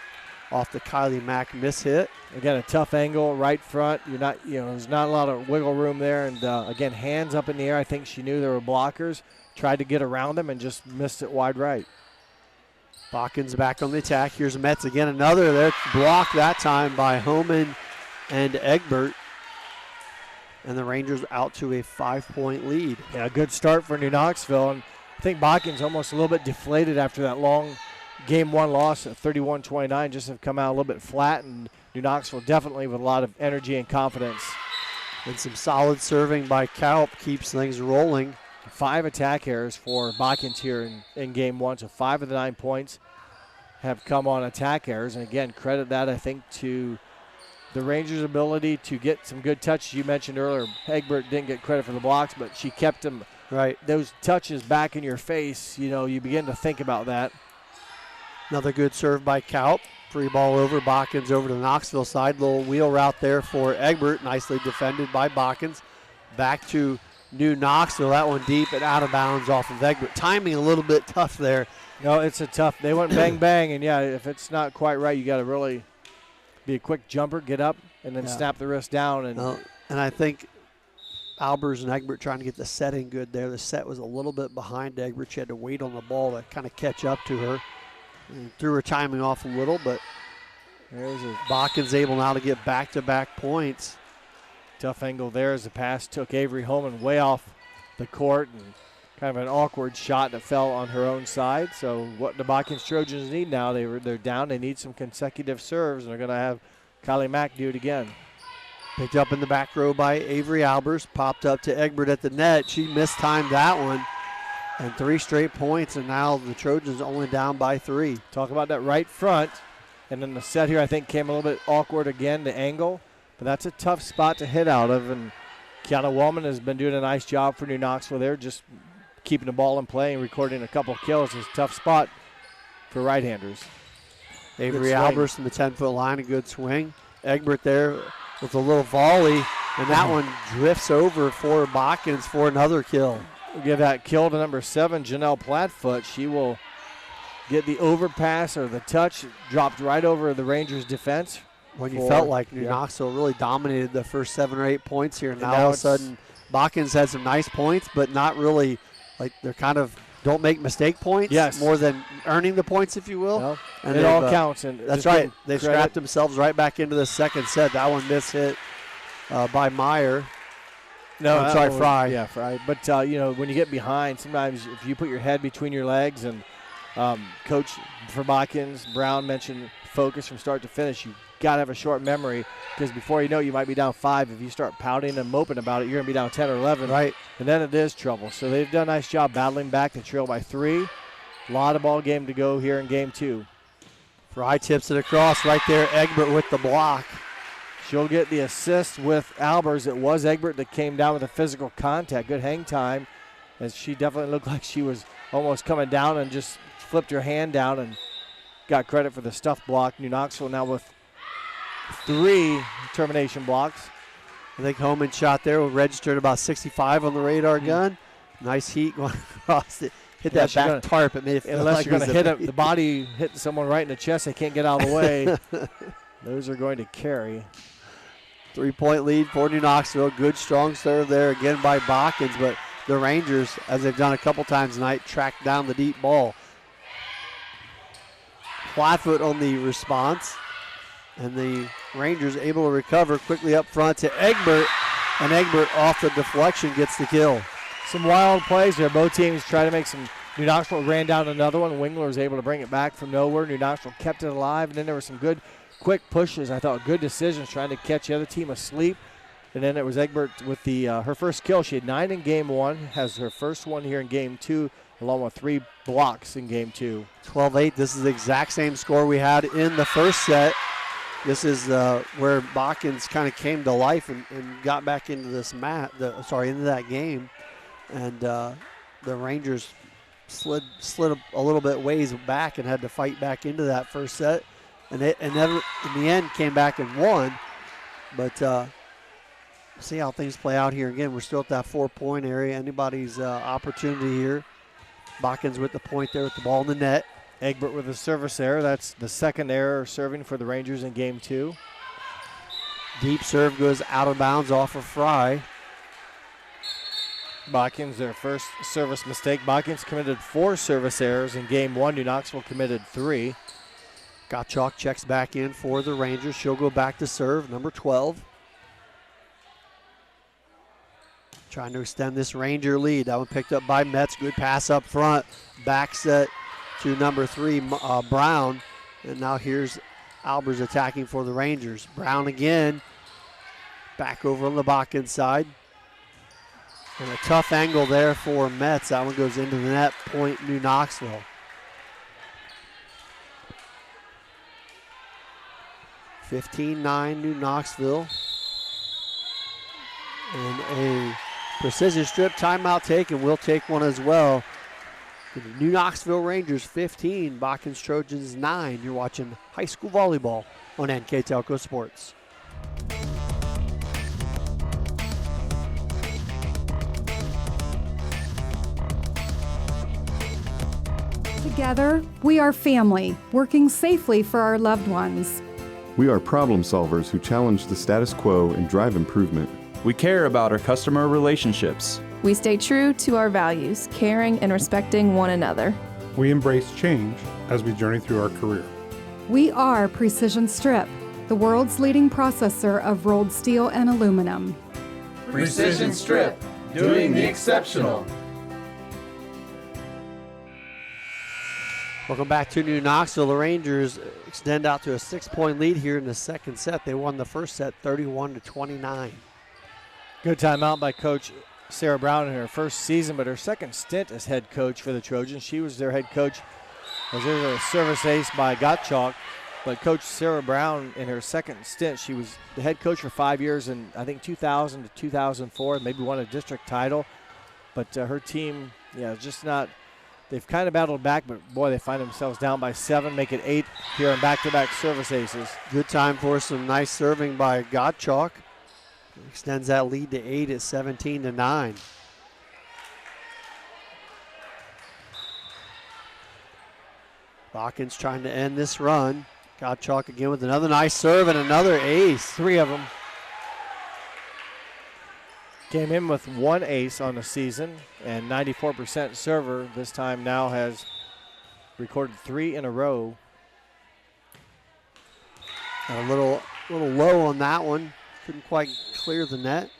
S1: off the Kylie Mack miss hit.
S2: Again, a tough angle, right front. There's not a lot of wiggle room there. And again, hands up in the air. I think she knew there were blockers, tried to get around them, and just missed it wide right.
S1: Botkins back on the attack. Here's Metz again. Another there, blocked that time by Homan and Egbert. And the Rangers out to a 5-point lead.
S2: Yeah, good start for New Knoxville. And I think Botkins almost a little bit deflated after that long game 1 loss at 31-29. Just have come out a little bit flat. And New Knoxville definitely with a lot of energy and confidence.
S1: And some solid serving by Kalp keeps things rolling.
S2: 5 attack errors for Botkins here in game 1. So 5 of the 9 points have come on attack errors. And again, credit that, I think, to the Rangers' ability to get some good touches. You mentioned earlier, Egbert didn't get credit for the blocks, but she kept them.
S1: Right.
S2: Those touches back in your face, you begin to think about that.
S1: Another good serve by Kalp. Free ball over. Botkins over to the Knoxville side. Little wheel route there for Egbert. Nicely defended by Botkins. Back to New Knoxville. That one deep and out of bounds off of Egbert. Timing a little bit tough there.
S2: No, it's a tough. They went bang, bang, and if it's not quite right, you got to really be a quick jumper, get up, and then snap the wrist down. And
S1: I think Albers and Egbert trying to get the set in good there. The set was a little bit behind Egbert. She had to wait on the ball to kind of catch up to her. And threw her timing off a little, but Botkins able now to get back-to-back points.
S2: Tough angle there as the pass took Avery Holman way off the court, and kind of an awkward shot that fell on her own side. So what the Botkins Trojans need now, they're down. They need some consecutive serves, and they're going to have Kylie Mack do it again.
S1: Picked up in the back row by Avery Albers. Popped up to Egbert at the net. She mistimed that one. And 3 straight points, and now the Trojans only down by 3.
S2: Talk about that right front. And then the set here, I think, came a little bit awkward again, the angle. But that's a tough spot to hit out of. And Kiana Wellman has been doing a nice job for New Knoxville there, just keeping the ball in play and recording a couple of kills. It's a tough spot for right-handers.
S1: Avery Albers from the 10-foot line, a good swing. Egbert there with a little volley, and that one drifts over for Botkins for another kill.
S2: We'll give that kill to number 7, Janelle Plattfoot. She will get the overpass or the touch, dropped right over the Rangers' defense.
S1: When you felt like New Knoxville really dominated the first 7 or 8 points here, and now all of a sudden Botkins had some nice points, but not really, like they're kind of don't make mistake points more than earning the points, if you will.
S2: Well,
S1: and
S2: it all counts. And
S1: that's right. They've strapped themselves right back into the second set. That one mishit by Meyer.
S2: No,
S1: I'm sorry, Fry.
S2: Yeah, Fry. But, when you get behind, sometimes if you put your head between your legs, and Coach for Botkins, Brown, mentioned focus from start to finish, you got to have a short memory, because before you know it, you might be down 5. If you start pouting and moping about it, you're going to be down 10 or 11.
S1: Right.
S2: And then it is trouble. So they've done a nice job battling back. They trail by 3. A lot of ball game to go here in game 2.
S1: Fry tips it across right there. Egbert with the block.
S2: She'll get the assist with Albers. It was Egbert that came down with a physical contact. Good hang time, as she definitely looked like she was almost coming down and just flipped her hand down and got credit for the stuff block. New Knoxville now with 3 termination blocks.
S1: I think Homan shot there registered about 65 on the radar gun. Nice heat going across it. Hit that back tarp. It made it feel
S2: unless
S1: like
S2: you're going to hit the body, hit someone right in the chest, they can't get out of the way. Those are going to carry.
S1: 3-point lead for New Knoxville. Good, strong serve there again by Botkins, but the Rangers, as they've done a couple times tonight, tracked down the deep ball. Plattfoot on the response, and the Rangers able to recover quickly up front to Egbert, and Egbert off the deflection gets the kill.
S2: Some wild plays there. Both teams try to make some. New Knoxville ran down another one. Wingler was able to bring it back from nowhere. New Knoxville kept it alive, and then there were some good quick pushes. I thought good decisions trying to catch the other team asleep. And then it was Egbert with the her first kill. She had 9 in game 1, has her first one here in game 2, along with 3 blocks in game 2.
S1: 12-8. This is the exact same score we had in the first set. This is where Botkins kind of came to life and got back into this into that game. And the Rangers slid a little bit ways back and had to fight back into that first set. And never, in the end, came back and won. But see how things play out here. Again, we're still at that 4-point area. Anybody's opportunity here. Botkins with the point there with the ball in the net.
S2: Egbert with a service error. That's the second error serving for the Rangers in game 2.
S1: Deep serve goes out of bounds off of Fry.
S2: Botkins, their first service mistake. Botkins committed 4 service errors in game 1. New Knoxville committed 3.
S1: Gottschalk checks back in for the Rangers. She'll go back to serve, number 12. Trying to extend this Ranger lead. That one picked up by Metz. Good pass up front. Back set to number 3, Brown. And now here's Albers attacking for the Rangers. Brown again. Back over on the Botkins side. And a tough angle there for Metz. That one goes into the net. Point New Knoxville. 15-9 New Knoxville. And a precision strip timeout taken. We'll take one as well. The New Knoxville Rangers 15, Botkins Trojans 9. You're watching high school volleyball on NK Telco Sports.
S9: Together, we are family, working safely for our loved ones.
S10: We are problem solvers who challenge the status quo and drive improvement. We care about our customer relationships.
S11: We stay true to our values, caring and respecting one another.
S12: We embrace change as we journey through our career.
S9: We are Precision Strip, the world's leading processor of rolled steel and aluminum.
S13: Precision Strip, doing the exceptional.
S1: Welcome back to New Knoxville. The Rangers extend out to a 6-point lead here in the second set. They won the first set 31-29.
S2: Good timeout by Coach Sarah Brown in her first season, but her second stint as head coach for the Trojans. She was their head coach as there's a service ace by Gottschalk. But Coach Sarah Brown, in her second stint, she was the head coach for 5 years in, I think, 2000 to 2004, maybe won a district title. But her team, just not, they've kind of battled back, but boy, they find themselves down by 7, make it 8 here in back-to-back service aces.
S1: Good time for some nice serving by Gottschalk. Extends that lead to 8 at 17-9. Botkins trying to end this run. Gottschalk again with another nice serve and another ace.
S2: 3 of them. Came in with 1 ace on the season and 94% server. This time now has recorded 3 in a row.
S1: A little low on that one. Couldn't quite clear the net.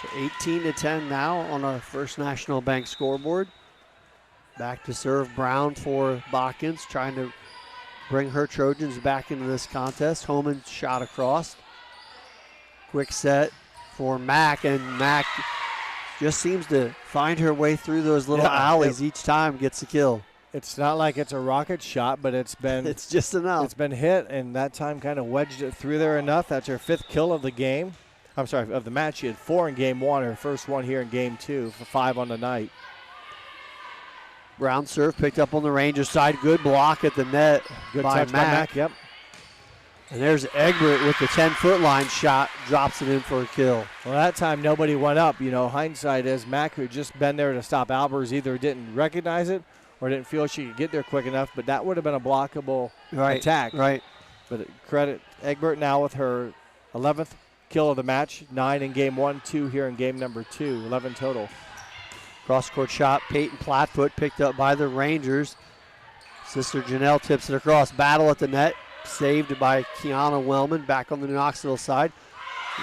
S1: So 18-10 now on our First National Bank scoreboard. Back to serve Brown for Botkins, trying to bring her Trojans back into this contest. Homan shot across. Quick set for Mack, and Mack just seems to find her way through those little alleys each time, gets the kill.
S2: It's not like it's a rocket shot, but it's been
S1: it's just enough.
S2: It's been hit, and that time kind of wedged it through there enough. That's her 5th kill of the game. I'm sorry, of the match. She had 4 in game 1, her first one here in game 2 for 5 on the night.
S1: Brown serve picked up on the Rangers side. Good block at the net.
S2: Good
S1: by
S2: touch by Mack, yep.
S1: And there's Egbert with the 10-foot line shot, drops it in for a kill.
S2: Well, that time nobody went up. Hindsight is Mack, who had just been there to stop Albers, either didn't recognize it or didn't feel she could get there quick enough, but that would have been a blockable attack.
S1: Right.
S2: But credit Egbert now with her 11th kill of the match, 9 in game 1, 2 here in game number 2, 11 total.
S1: Cross-court shot, Peyton Plattfoot picked up by the Rangers. Sister Janelle tips it across. Battle at the net, saved by Kiana Wellman back on the Knoxville side.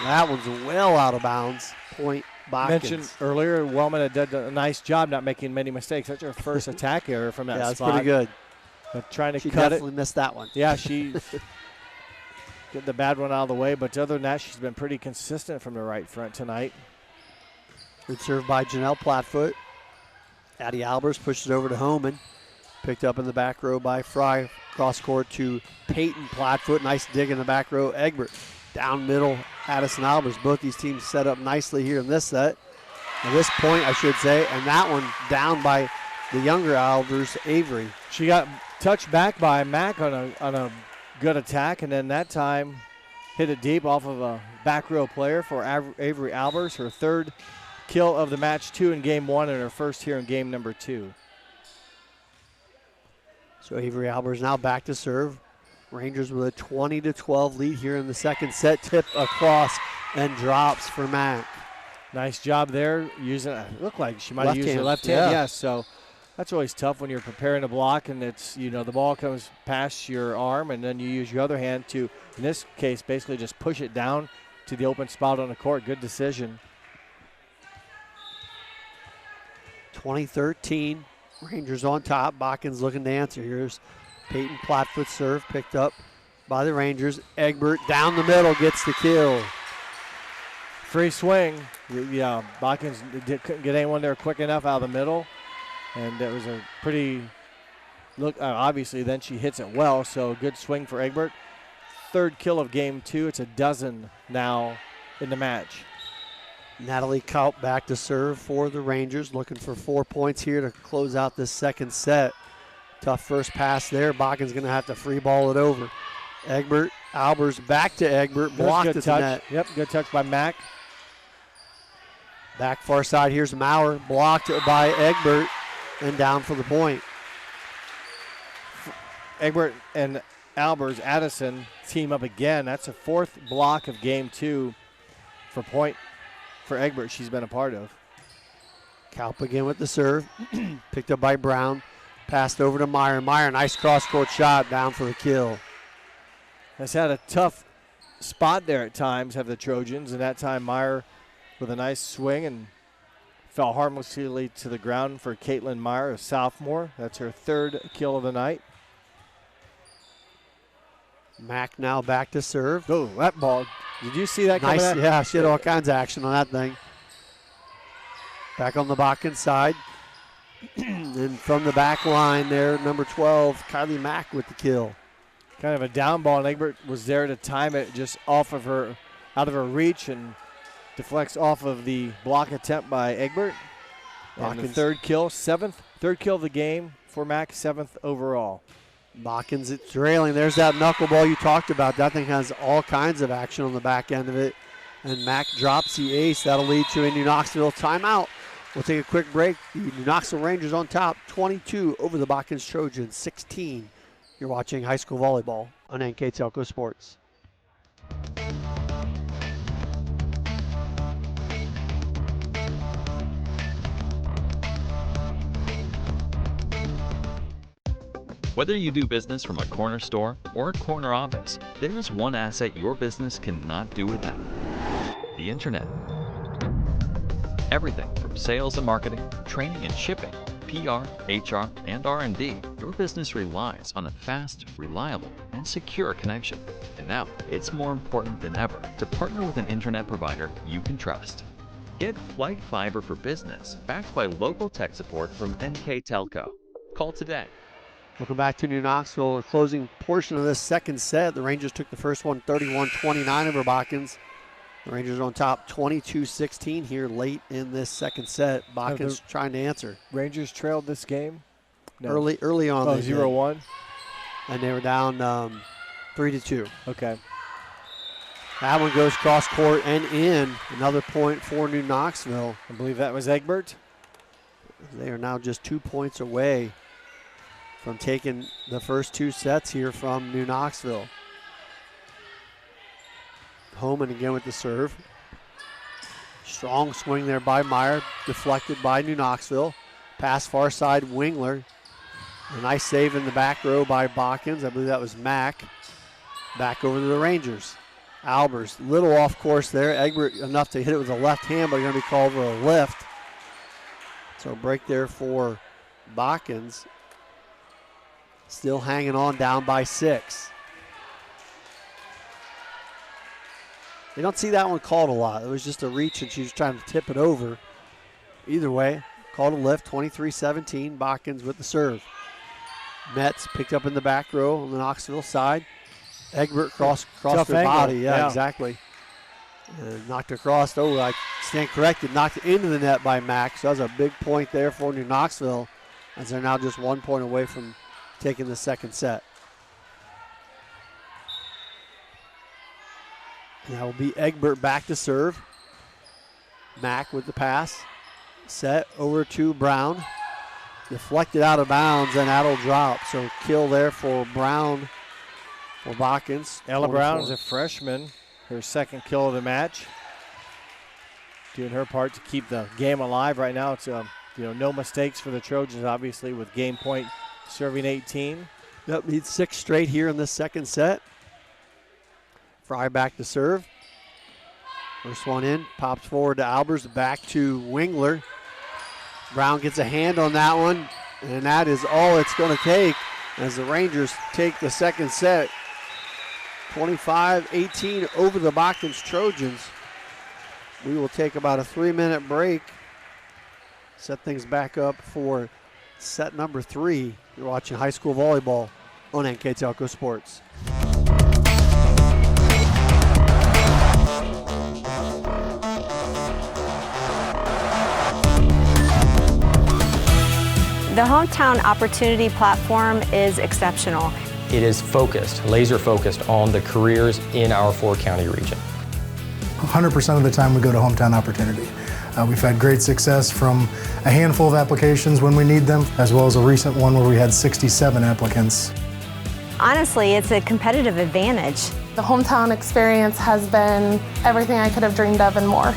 S1: That one's well out of bounds. Point Botkins.
S2: Mentioned earlier, Wellman had done a nice job not making many mistakes. That's her first attack error from that spot.
S1: Yeah, that's pretty good.
S2: But trying to
S1: she
S2: cut it. She
S1: definitely missed that one.
S2: Yeah, she get the bad one out of the way. But other than that, she's been pretty consistent from the right front tonight.
S1: Good serve by Janelle Plattfoot. Addie Albers pushes it over to Homan. Picked up in the back row by Fry. Cross court to Peyton Plattfoot. Nice dig in the back row. Egbert down middle. Addison Albers. Both these teams set up nicely here in this set. At this point, I should say. And that one down by the younger Albers, Avery.
S2: She got touched back by Mack on a good attack. And then that time hit it deep off of a back row player for Avery Albers. Her 3rd kill of the match, 2 in game 1 and her first here in game number 2.
S1: So Avery Albers now back to serve. Rangers with a 20-12 lead here in the second set. Tip across and drops for Mack.
S2: Nice job there. Using it looked like she might have used her left hand.
S1: Yeah.
S2: Yes, so that's always tough when you're preparing a block and it's the ball comes past your arm and then you use your other hand to, in this case, basically just push it down to the open spot on the court. Good decision.
S1: 2013, Rangers on top. Botkins looking to answer. Here's Peyton Plattfoot serve picked up by the Rangers. Egbert down the middle gets the kill.
S2: Free swing. Yeah, Botkins couldn't get anyone there quick enough out of the middle. And it was a pretty look. Obviously, then she hits it well, so good swing for Egbert. 3rd kill of game 2. It's a dozen now in the match.
S1: Natalie Kaup back to serve for the Rangers, looking for 4 points here to close out this second set. Tough first pass there. Botkins going to have to free ball it over. Egbert, Albers back to Egbert, blocked at the net.
S2: Yep, good touch by Mack.
S1: Back far side, here's Maurer, blocked by Egbert, and down for the point.
S2: Egbert and Albers, Addison team up again. That's a 4th block of game 2 for point for Egbert she's been a part of.
S1: Kalp again with the serve. Picked up by Brown. Passed over to Meyer. Meyer, nice cross-court shot, down for the kill.
S2: Has had a tough spot there at times, have the Trojans, and that time Meyer with a nice swing and fell harmlessly to the ground for Caitlin Meyer, a sophomore. That's her 3rd kill of the night.
S1: Mack now back to serve.
S2: Oh, that ball. Did you see that coming
S1: Nice,
S2: out?
S1: yeah, she had all kinds of action on that thing. Back on the Botkins side. And from the back line there, number 12, Kylie Mack with the kill.
S2: Kind of a down ball, and Egbert was there to time it just off of her, out of her reach, and deflects off of the block attempt by Egbert. And the 3rd kill, 3rd kill of the game for Mack, 7th overall.
S1: Botkins it's trailing. There's that knuckleball you talked about. That thing has all kinds of action on the back end of it. And Mack drops the ace. That'll lead to a New Knoxville timeout. We'll take a quick break. The New Knoxville Rangers on top, 22 over the Botkins Trojans, 16. You're watching high school volleyball on NK Telco Sports.
S14: Whether you do business from a corner store or a corner office, there's one asset your business cannot do without: the internet. Everything from sales and marketing, training and shipping, PR, HR, and R&D, your business relies on a fast, reliable, and secure connection. And now, it's more important than ever to partner with an internet provider you can trust. Get Flight Fiber for Business, backed by local tech support from NK Telco. Call today.
S1: Welcome back to New Knoxville. The closing portion of this second set. The Rangers took the first one 31-29 over Botkins. The Rangers on top 22-16 here late in this second set. Botkins trying to answer.
S2: Rangers trailed this game? No.
S1: Early on.
S2: 0-1?
S1: And they were down 3-2.
S2: Okay.
S1: That one goes cross court and in. Another point for New Knoxville.
S2: I believe that was Egbert.
S1: They are now just 2 points away from taking the first 2 sets here from New Knoxville. Homan again with the serve. Strong swing there by Meyer, deflected by New Knoxville. Pass far side, Wingler. A nice save in the back row by Botkins. I believe that was Mack. Back over to the Rangers. Albers, little off course there. Egbert enough to hit it with a left hand, but going to be called for a lift. So a break there for Botkins. Still hanging on, down by 6. You don't see that one called a lot. It was just a reach and she was trying to tip it over. Either way, called a lift, 23-17. Botkins with the serve. Metz picked up in the back row on the Knoxville side. Egbert crossed her body. Yeah, exactly. And knocked across. Oh, I stand corrected. Knocked into the net by Mack. So that was a big point there for New Knoxville, as they're now just 1 point away from taking the second set. And that will be Egbert back to serve. Mack with the pass. Set over to Brown. Deflected out of bounds, and that'll drop. So kill there for Brown for Botkins.
S2: Ella Brown is a freshman. Her 2nd kill of the match. Doing her part to keep the game alive right now. It's no mistakes for the Trojans, obviously, with game point serving 18.
S1: Yep, needs 6 straight here in this second set. Fry back to serve. First one in, pops forward to Albers, back to Wingler. Brown gets a hand on that one, and that is all it's going to take as the Rangers take the second set. 25-18 over the Botkins Trojans. We will take about a 3-minute break. Set things back up for set number 3. You're watching high school volleyball on NK Telco Sports.
S15: The Hometown Opportunity Platform is exceptional.
S16: It is focused, laser focused on the careers in our 4-county region.
S17: 100% of the time we go to Hometown Opportunity. We've had great success from a handful of applications when we need them, as well as a recent one where we had 67 applicants.
S15: Honestly, it's a competitive advantage.
S18: The hometown experience has been everything I could have dreamed of and more.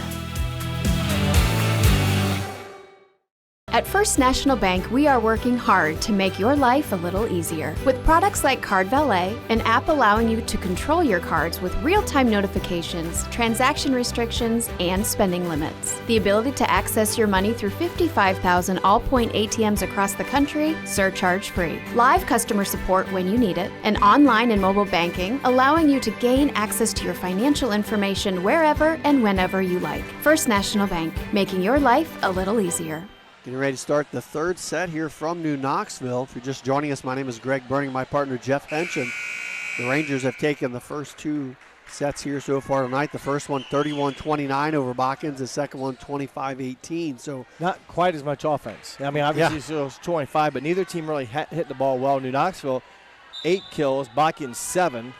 S4: At First National Bank, we are working hard to make your life a little easier. With products like Card Valet, an app allowing you to control your cards with real-time notifications, transaction restrictions, and spending limits. The ability to access your money through 55,000 all-point ATMs across the country, surcharge-free. Live customer support when you need it. And online and mobile banking, allowing you to gain access to your financial information wherever and whenever you like. First National Bank, making your life a little easier.
S1: Getting ready to start the third set here from New Knoxville. If you're just joining us, my name is Greg Burning, my partner Jeff Henson. The Rangers have taken the first two sets here so far tonight. The first one 31-29 over Botkins, the second one 25-18. So
S2: not quite as much offense. I mean, obviously it was 25, but neither team really hit the ball well. New Knoxville, 8 kills, Botkins 7.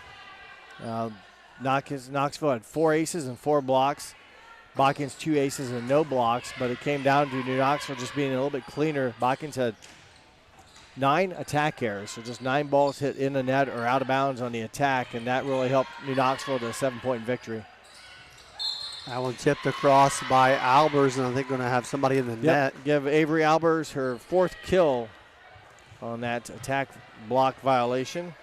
S2: Knoxville had 4 aces and 4 blocks. Botkins 2 aces and no blocks, but it came down to New Knoxville just being a little bit cleaner. Botkins had 9 attack errors, so just 9 balls hit in the net or out of bounds on the attack, and that really helped New Knoxville to a 7-point victory.
S1: That one tipped across by Albers, and I think going to have somebody in the net.
S2: Give Avery Albers her 4th kill on that attack block violation.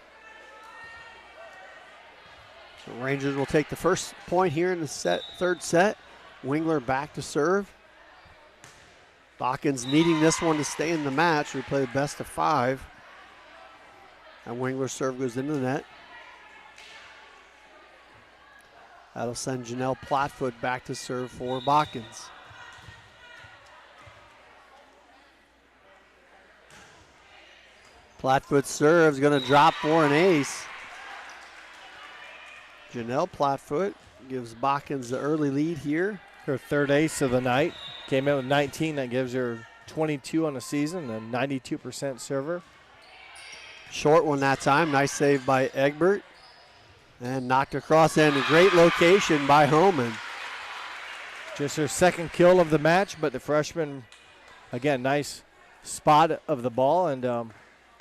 S1: So Rangers will take the first point here in the third set. Wingler back to serve. Botkins needing this one to stay in the match. We play the best of 5. And Wingler's serve goes into the net. That'll send Janelle Platfoot back to serve for Botkins. Platfoot's serve is going to drop for an ace. Janelle Platfoot gives Botkins the early lead here.
S2: Her 3rd ace of the night. Came in with 19. That gives her 22 on the season, a 92% server.
S1: Short one that time. Nice save by Egbert. And knocked across in a great location by Homan.
S2: Just her 2nd kill of the match, but the freshman, again, nice spot of the ball and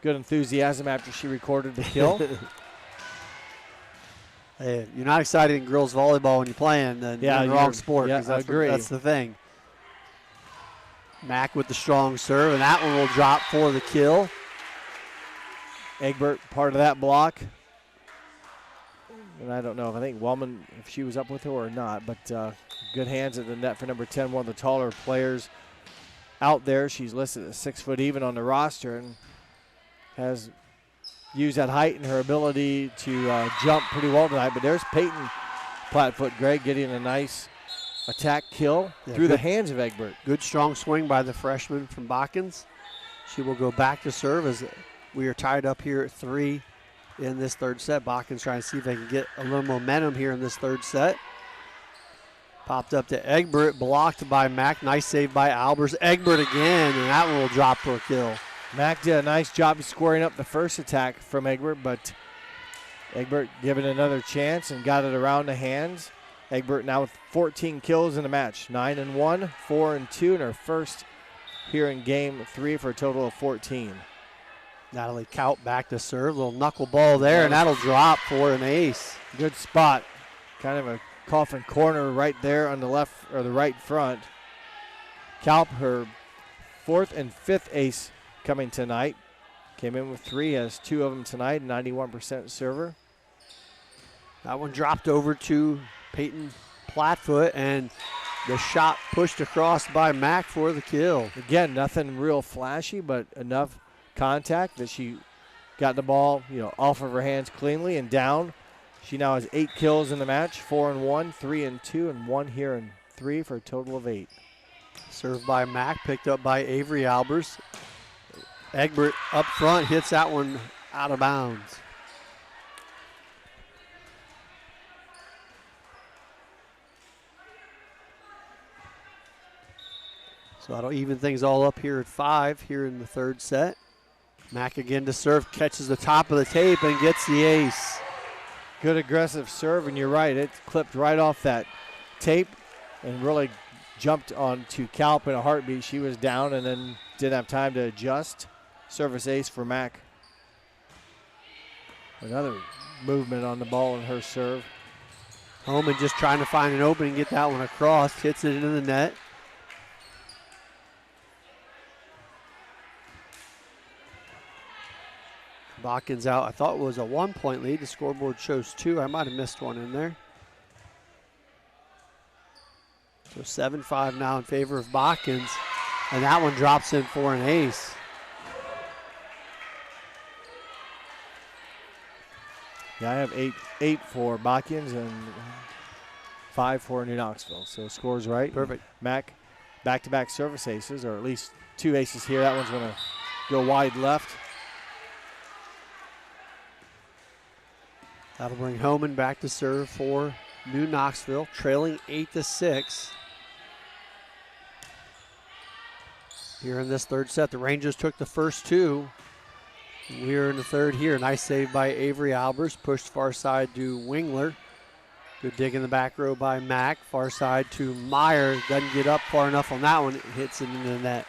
S2: good enthusiasm after she recorded the kill.
S1: Hey, you're not excited in girls volleyball when you're playing, then you're in the wrong sport.
S2: Yeah, I agree.
S1: That's the thing. Mack with the strong serve, and that one will drop for the kill.
S2: Egbert part of that block. And I don't know, I think Wellman, if she was up with her or not, but good hands at the net for number 10, one of the taller players out there. She's listed at 6 foot even on the roster and has use that height and her ability to jump pretty well tonight. But there's Peyton Platfoot, Greg, getting a nice attack kill through the hands of Egbert.
S1: Good strong swing by the freshman from Botkins. She will go back to serve as we are tied up here at 3 in this third set. Botkins trying to see if they can get a little momentum here in this third set. Popped up to Egbert, blocked by Mack. Nice save by Albers. Egbert again, and that one will drop for a kill.
S2: Mack did a nice job scoring up the first attack from Egbert, but Egbert given another chance and got it around the hands. Egbert now with 14 kills in the match, 9-1, 4-2, and her first here in game 3 for a total of 14.
S1: Natalie Kaut back to serve, little knuckle ball there, and that'll drop for an ace.
S2: Good spot, kind of a coffin corner right there on the left or the right front. Kaut, her 4th and 5th ace coming tonight. Came in with 3, has 2 of them tonight, 91% server.
S1: That one dropped over to Peyton Platfoot, and the shot pushed across by Mack for the kill.
S2: Again, nothing real flashy, but enough contact that she got the ball, off of her hands cleanly and down. She now has 8 kills in the match, 4-1, 3-2, and 1 here in 3 for a total of 8.
S1: Served by Mack, picked up by Avery Albers. Egbert up front hits that one out of bounds. So that'll even things all up here at 5 here in the third set. Mack again to serve, catches the top of the tape and gets the ace.
S2: Good aggressive serve, and you're right, it clipped right off that tape and really jumped onto Kalp in a heartbeat. She was down and then didn't have time to adjust. Service ace for Mack. Another movement on the ball in her serve.
S1: Holman just trying to find an opening, get that one across, hits it into the net. Botkins out. I thought it was a 1-point lead. The scoreboard shows 2. I might have missed one in there. So 7-5 now in favor of Botkins. And that one drops in for an ace.
S2: Yeah, I have eight for Botkins and 5 for New Knoxville. So scores right.
S1: Perfect.
S2: Mac, back-to-back service aces, or at least 2 aces here. That one's going to go wide left.
S1: That'll bring Homan back to serve for New Knoxville, trailing 8-6. Here in this third set, the Rangers took the first 2. We're in the third here. Nice save by Avery Albers. Pushed far side to Wingler. Good dig in the back row by Mack. Far side to Meyer. Doesn't get up far enough on that one. It hits it into the net.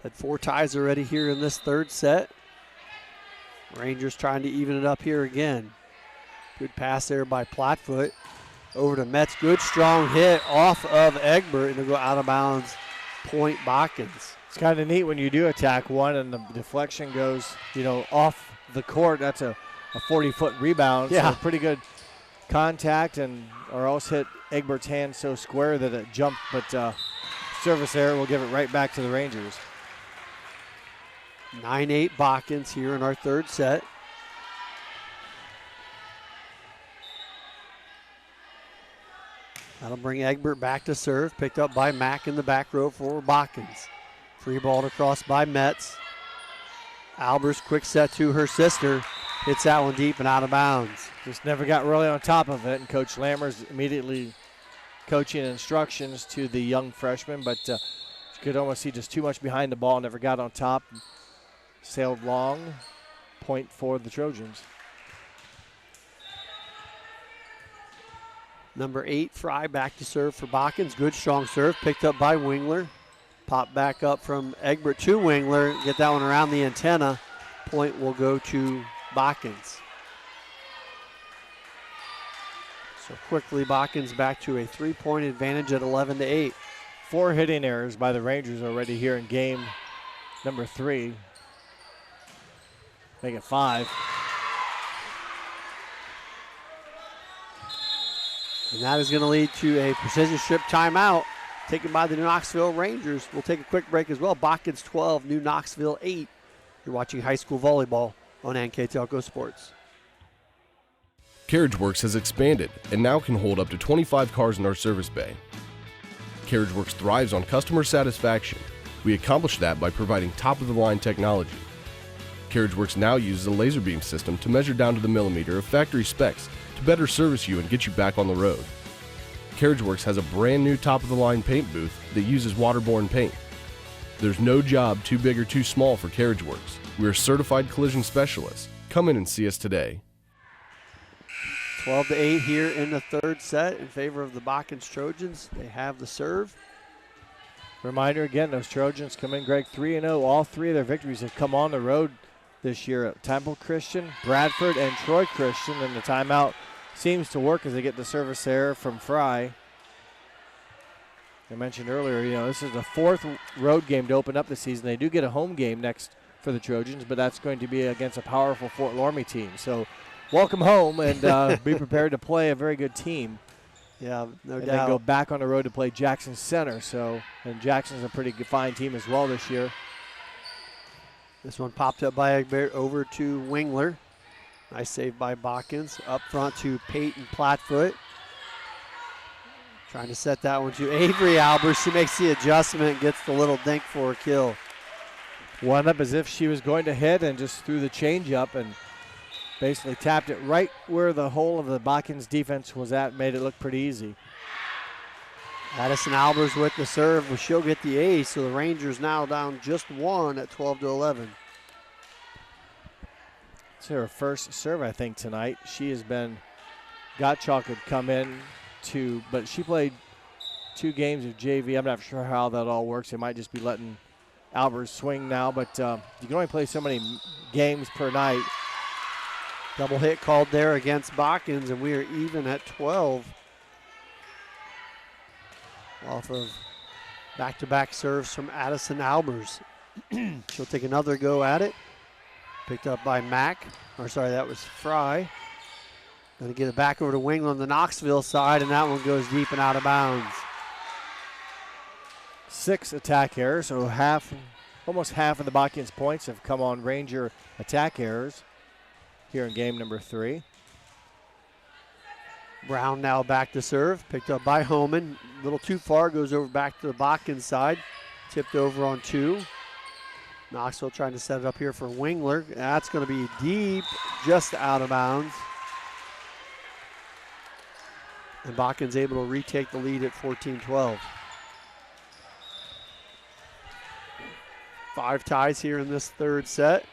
S1: Had 4 ties already here in this third set. Rangers trying to even it up here again. Good pass there by Plattfoot. Over to Metz. Good strong hit off of Egbert, and it'll go out of bounds. Point Botkins.
S2: It's kind of neat when you do attack one and the deflection goes, off the court. That's a 40-foot rebound.
S1: Yeah.
S2: So pretty good contact, or else hit Egbert's hand so square that it jumped. But service error will give it right back to the Rangers.
S1: 9-8 Botkins here in our third set. That'll bring Egbert back to serve. Picked up by Mack in the back row for Botkins. Free ball across by Metz. Albers, quick set to her sister. Hits that one deep and out of bounds.
S2: Just never got really on top of it, and Coach Lammers immediately coaching instructions to the young freshman, but you could almost see just too much behind the ball, never got on top. Sailed long. Point for the Trojans.
S1: Number 8, Fry, back to serve for Botkins. Good strong serve, picked up by Wingler. Pop back up from Egbert to Wingler. Get that one around the antenna. Point will go to Botkins. So quickly, Botkins back to a 3-point advantage at 11-8.
S2: 4 hitting errors by the Rangers already here in game number 3. Make it 5.
S1: And that is going to lead to a precision strip timeout taken by the New Knoxville Rangers. We'll take a quick break as well. Botkins 12, New Knoxville 8. You're watching high school volleyball on NK Telco Sports.
S5: Carriage Works has expanded and now can hold up to 25 cars in our service bay. Carriage Works thrives on customer satisfaction. We accomplish that by providing top-of-the-line technology. Carriage Works now uses a laser beam system to measure down to the millimeter of factory specs to better service you and get you back on the road. Carriage Works has a brand new top-of-the-line paint booth that uses waterborne paint. There's no job too big or too small for Carriage Works. We are certified collision specialists. Come in and see us today.
S1: 12-8 here in the third set in favor of the Botkins Trojans. They have the serve.
S2: Reminder again, those Trojans come in, Greg, 3-0. All 3 of their victories have come on the road this year at Temple Christian, Bradford, and Troy Christian. And the timeout seems to work as they get the service error from Fry. I mentioned earlier, this is the 4th road game to open up the season. They do get a home game next for the Trojans, but that's going to be against a powerful Fort Loramie team. So welcome home and be prepared to play a very good team.
S1: Yeah, no doubt.
S2: And then go back on the road to play Jackson Center. And Jackson's a pretty fine team as well this year.
S1: This one popped up by Egbert over to Wingler. Nice save by Botkins. Up front to Peyton Plattfoot. Trying to set that one to Avery Albers. She makes the adjustment, gets the little dink for a kill.
S2: Wound up as if she was going to hit and just threw the change up and basically tapped it right where the hole of the Botkins defense was at, made it look pretty easy.
S1: Addison Albers with the serve, but she'll get the ace, so the Rangers now down just 1 at 12-11.
S2: It's her first serve, I think, tonight. She has been, Gottschalk had come in but she played 2 games of JV. I'm not sure how that all works. They might just be letting Albers swing now, but you can only play so many games per night.
S1: Double hit called there against Botkins, and we are even at 12. Off of back-to-back serves from Addison Albers. She'll take another go at it. Picked up by Mack. Or sorry, that was Fry. Going to get it back over to Wingler on the Knoxville side, and that one goes deep and out of bounds.
S2: 6 attack errors, so almost half of the Botkins points have come on Ranger attack errors here in game number 3.
S1: Brown now back to serve, picked up by Homan. A little too far, goes over back to the Botkins side. Tipped over on 2. Knoxville trying to set it up here for Wingler. That's going to be deep, just out of bounds. And Botkins able to retake the lead at 14-12. 5 ties here in this third set.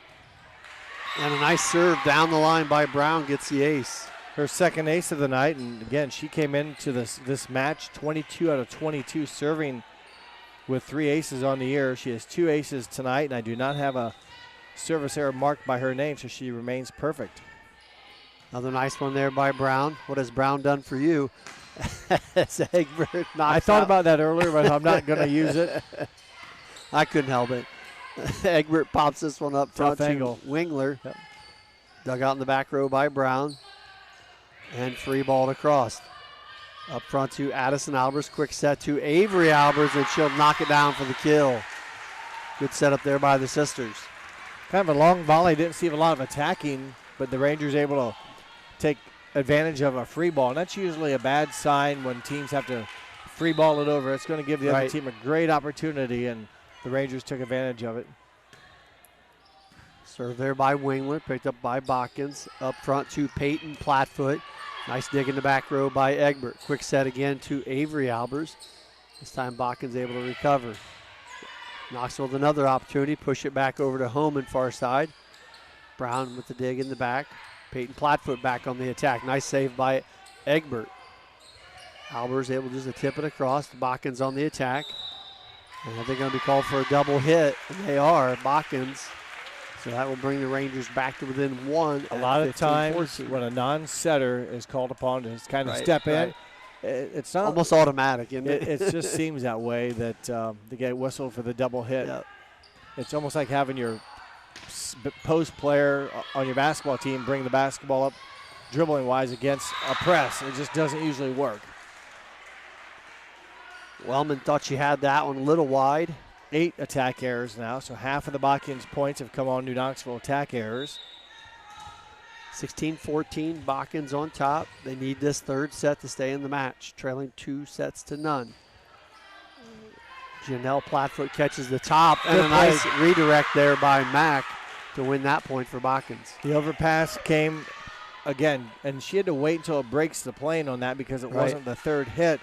S1: And a nice serve down the line by Brown gets the ace.
S2: Her second ace of the night, and again, she came into this match 22 out of 22 serving with 3 aces on the year. She has 2 aces tonight, and I do not have a service error marked by her name, so she remains perfect.
S1: Another nice one there by Brown. What has Brown done for you? Egbert
S2: I thought about that earlier, but I'm not going to use it.
S1: I couldn't help it. Egbert pops this one up front to Wingler.
S2: Yep.
S1: Dug out in the back row by Brown. And free ball across. Up front to Addison Albers. Quick set to Avery Albers, and she'll knock it down for the kill. Good setup there by the sisters.
S2: Kind of a long volley. Didn't see a lot of attacking, but the Rangers able to take advantage of a free ball. And that's usually a bad sign when teams have to free ball it over. It's going to give the other team a great opportunity, and the Rangers took advantage of it.
S1: Serve there by Wingler, picked up by Botkins. Up front to Peyton Platfoot. Nice dig in the back row by Egbert. Quick set again to Avery Albers. This time Botkins able to recover. Knoxville with another opportunity. Push it back over to Homan far side. Brown with the dig in the back. Peyton Platfoot back on the attack. Nice save by Egbert. Albers able just to tip it across. Botkins on the attack. And they're going to be called for a double hit. And they are. Botkins. So that will bring the Rangers back to within 1.
S2: A lot of times when a non-setter is called upon to kind of step in, it's not
S1: almost automatic, isn't it?
S2: It just seems that way that they get whistled for the double hit.
S1: Yep.
S2: It's almost like having your post player on your basketball team bring the basketball up dribbling wise against a press. It just doesn't usually work.
S1: Wellman thought she had that one a little wide.
S2: 8 attack errors now, so half of the Botkins points have come on New Knoxville attack errors.
S1: 16-14, Botkins on top. They need this third set to stay in the match, trailing 2-0. Janelle Platfoot catches the top, and a nice redirect there by Mack to win that point for Botkins.
S2: The overpass came again, and she had to wait until it breaks the plane on that because it wasn't the third hit.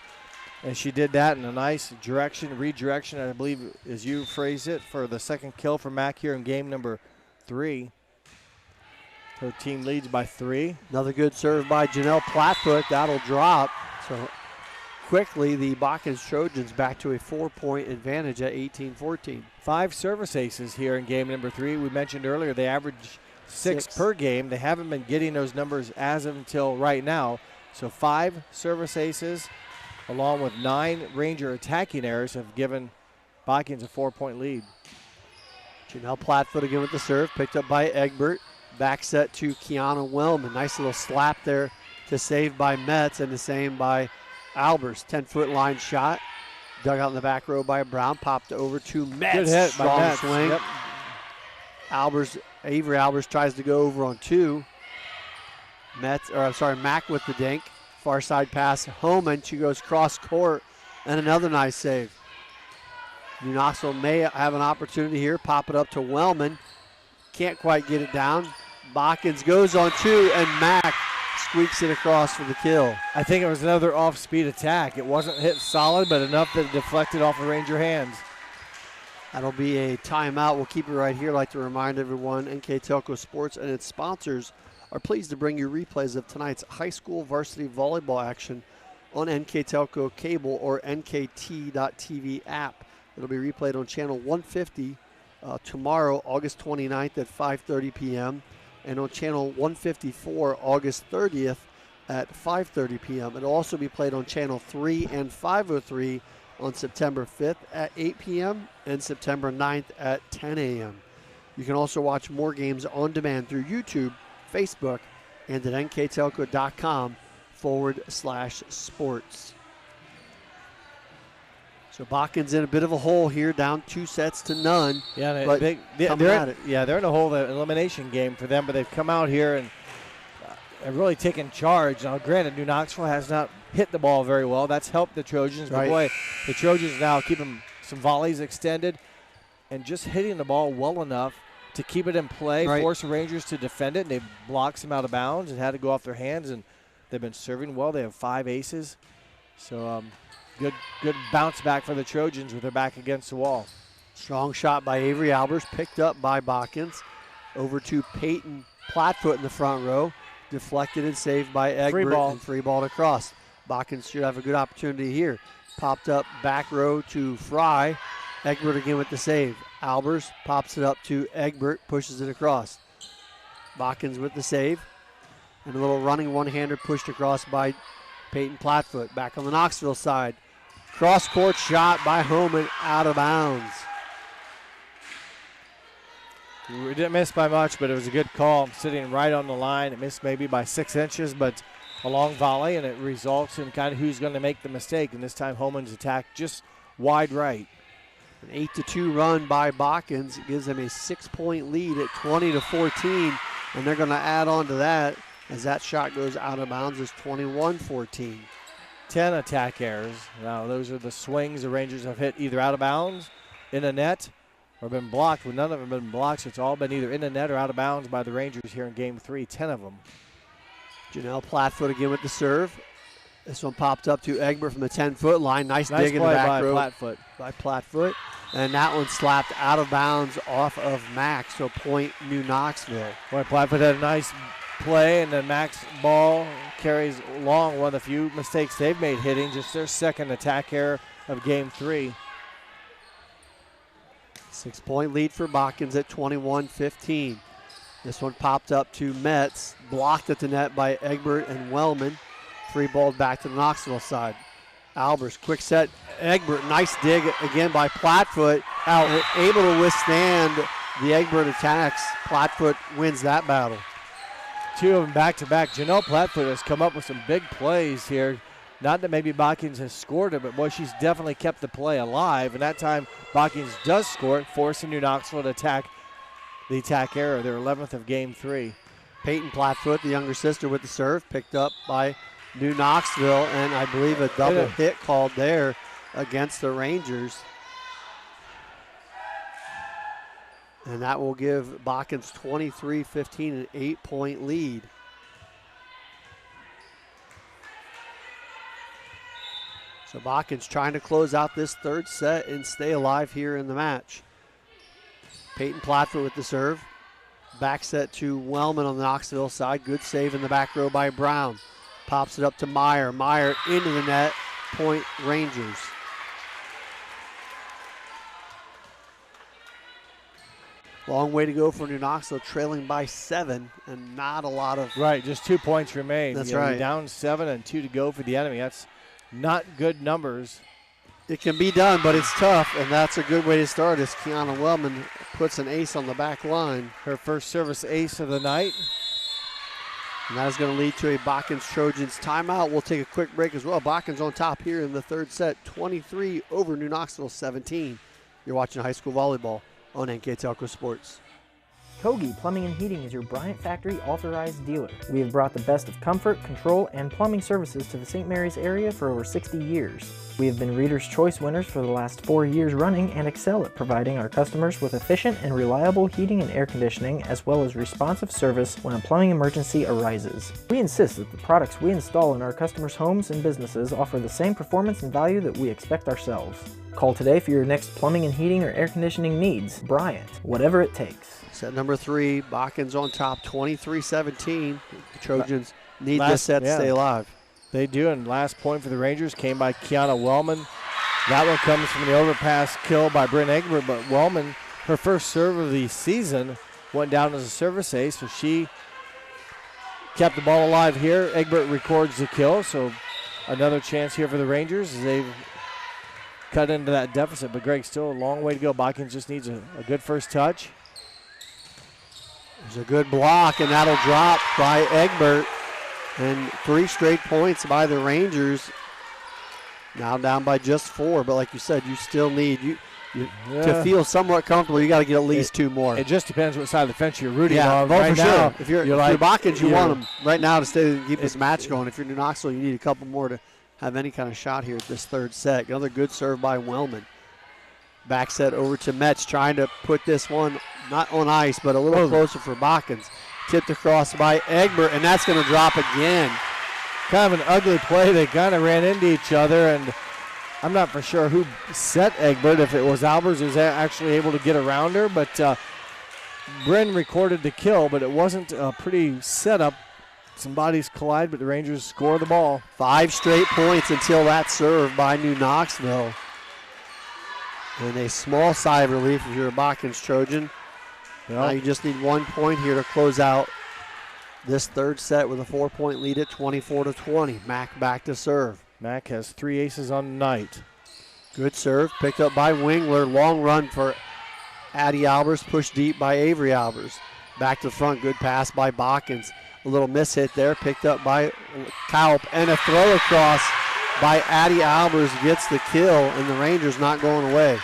S2: And she did that in a nice redirection, I believe, as you phrase it, for the second kill for Mack here in game number 3. Her team leads by 3.
S1: Another good serve by Janelle Platfoot. That'll drop. So quickly, the Botkins Trojans back to a 4-point advantage at 18-14.
S2: 5 service aces here in game number 3. We mentioned earlier they average 6 per game. They haven't been getting those numbers as of until right now. So 5 service aces, along with 9 Ranger attacking errors, have given Botkins a 4-point lead.
S1: Janelle Platfoot again with the serve, picked up by Egbert. Back set to Kiana Wellman. Nice little slap there to save by Metz, and the same by Albers. 10-foot line shot. Dug out in the back row by Brown. Popped over to Metz.
S2: Good hit
S1: Strong
S2: by Metz.
S1: swing.
S2: Yep.
S1: Avery Albers tries to go over on 2. Mack with the dink. Far side pass, Homan. She goes cross court, and another nice save. New Knoxville may have an opportunity here. Pop it up to Wellman. Can't quite get it down. Botkins goes on 2, and Mack squeaks it across for the kill.
S2: I think it was another off-speed attack. It wasn't hit solid, but enough that it deflected off of Ranger hands.
S1: That'll be a timeout. We'll keep it right here. I'd like to remind everyone, NK Telco Sports and its sponsors are pleased to bring you replays of tonight's high school varsity volleyball action on NK Telco Cable or NKT.TV app. It'll be replayed on channel 150 tomorrow, August 29th at 5:30 p.m. and on channel 154, August 30th at 5:30 p.m. It'll also be played on channel 3 and 503 on September 5th at 8 p.m. and September 9th at 10 a.m. You can also watch more games on demand through YouTube, Facebook, and at nktelco.com/sports. So Botkins in a bit of a hole here, down 2-0.
S2: Yeah,
S1: but
S2: they're in a whole elimination game for them, but they've come out here and really taken charge. Now, granted, New Knoxville has not hit the ball very well. That's helped the Trojans. But boy, the Trojans now keeping some volleys extended and just hitting the ball well enough to keep it in play, force the Rangers to defend it, and they blocked some out of bounds and had to go off their hands, and they've been serving well. They have 5 aces. So good bounce back for the Trojans with their back against the wall.
S1: Strong shot by Avery Albers, picked up by Botkins. Over to Peyton Platfoot in the front row. Deflected and saved by Egbert, and free ball to cross. Botkins should have a good opportunity here. Popped up back row to Fry. Egbert again with the save. Albers pops it up to Egbert, pushes it across. Botkins with the save. And a little running one-hander pushed across by Peyton Platfoot. Back on the Knoxville side. Cross-court shot by Homan, out of bounds.
S2: We didn't miss by much, but it was a good call. Sitting right on the line. It missed maybe by 6 inches, but a long volley, and it results in kind of who's going to make the mistake. And this time Homan's attack just wide right.
S1: An 8-2 run by Botkins. It gives them a 6-point lead at 20-14, and they're going to add on to that as that shot goes out of bounds. It's 21-14.
S2: 10 attack errors. Now those are the swings the Rangers have hit either out of bounds, in a net, or been blocked. Well, none of them have been blocked, so it's all been either in the net or out of bounds by the Rangers here in Game 3, 10 of them.
S1: Janelle Platfoot again with the serve. This one popped up to Egbert from the 10-foot line. Nice dig in the back row by Platfoot. And that one slapped out of bounds off of Max, so point New Knoxville.
S2: Boy, Platfoot had a nice play, and then Max ball carries along one of the few mistakes they've made hitting, just their second attack error of Game 3.
S1: 6-point lead for Botkins at 21-15. This one popped up to Metz, blocked at the net by Egbert and Wellman. Free ball back to the Knoxville side. Albers, quick set. Egbert, nice dig again by Platfoot. Able to withstand the Egbert attacks. Platfoot wins that battle.
S2: 2 of them back-to-back. Janelle Platfoot has come up with some big plays here. Not that maybe Botkins has scored it, but boy, she's definitely kept the play alive. And that time, Botkins does score it, forcing New Knoxville to attack the attack error, their 11th of Game 3.
S1: Peyton Platfoot, the younger sister, with the serve, picked up by New Knoxville, and I believe a double hit called there against the Rangers. And that will give Botkins 23-15, an 8-point lead. So Botkins trying to close out this third set and stay alive here in the match. Peyton Platfoot with the serve. Back set to Wellman on the Knoxville side. Good save in the back row by Brown. Pops it up to Meyer. Meyer into the net. Point Rangers. Long way to go for New Knoxville, trailing by 7, and not a lot of...
S2: Right, just 2 points remain.
S1: That's right.
S2: Down 7 and 2 to go for the enemy. That's not good numbers.
S1: It can be done, but it's tough, and that's a good way to start as Kiana Wellman puts an ace on the back line.
S2: Her first service ace of the night.
S1: And that is going to lead to a Botkins Trojans timeout. We'll take a quick break as well. Botkins on top here in the third set, 23 over New Knoxville 17. You're watching high school volleyball on NK Telco Sports.
S19: Kogi Plumbing and Heating is your Bryant Factory authorized dealer. We have brought the best of comfort, control, and plumbing services to the St. Mary's area for over 60 years. We have been Reader's Choice winners for the last 4 years running and excel at providing our customers with efficient and reliable heating and air conditioning, as well as responsive service when a plumbing emergency arises. We insist that the products we install in our customers' homes and businesses offer the same performance and value that we expect ourselves. Call today for your next plumbing and heating or air conditioning needs. Bryant, whatever it takes.
S1: Set number 3, Botkins on top, 23-17. The Trojans need this set to stay alive.
S2: They do, and last point for the Rangers came by Kiana Wellman. That one comes from the overpass kill by Bryn Egbert, but Wellman her first serve of the season went down as a service ace, so she kept the ball alive here. Egbert records the kill, so another chance here for the Rangers as they've cut into that deficit. But Greg, still a long way to go. Botkins just needs a good first touch.
S1: There's a good block, and that'll drop by Egbert. And 3 straight points by the Rangers. Now down by just 4, but like you said, you still need to feel somewhat comfortable. You got to get at least 2 more.
S2: It just depends what side of the fence you're rooting on.
S1: Right
S2: For
S1: now,
S2: sure.
S1: if you're Botkins, you want them right now to stay and keep this match going. If you're New Knoxville, you need a couple more to have any kind of shot here at this third set. Another good serve by Wellman. Back set over to Metz, trying to put this one not on ice, but a little closer for Botkins. Tipped across by Egbert, and that's going to drop again.
S2: Kind of an ugly play. They kind of ran into each other, and I'm not for sure who set Egbert, if it was Albers who was actually able to get around her, but Bryn recorded the kill, but it wasn't a pretty setup. Some bodies collide, but the Rangers score the ball.
S1: 5 straight points until that serve by New Knoxville. And a small sigh of relief if you're a Botkins Trojan. Now you just need 1 point here to close out this third set with a 4-point lead at 24-20. Mack back to serve.
S2: Mack has 3 aces on the night.
S1: Good serve, picked up by Wingler. Long run for Addie Albers, pushed deep by Avery Albers. Back to the front, good pass by Botkins. A little miss hit there, picked up by Kaup, and a throw across by Addie Albers gets the kill, and the Rangers not going away.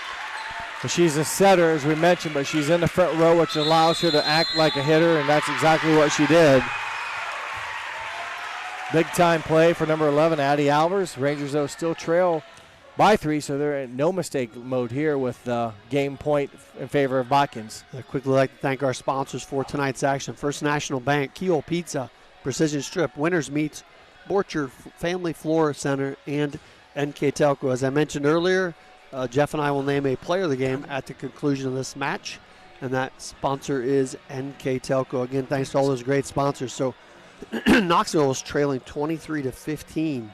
S2: She's a setter, as we mentioned, but she's in the front row, which allows her to act like a hitter, and that's exactly what she did. Big-time play for number 11, Addie Albers. Rangers, though, still trail by 3, so they're in no mistake mode here with game point in favor of Botkins.
S1: I'd quickly like to thank our sponsors for tonight's action. First National Bank, Keogh Pizza, Precision Strip, Winners Meats, Borcher Family Floor Center, and NK Telco. As I mentioned earlier, Jeff and I will name a player of the game at the conclusion of this match, and that sponsor is NK Telco. Again, thanks to all those great sponsors. So Knoxville was trailing 23-15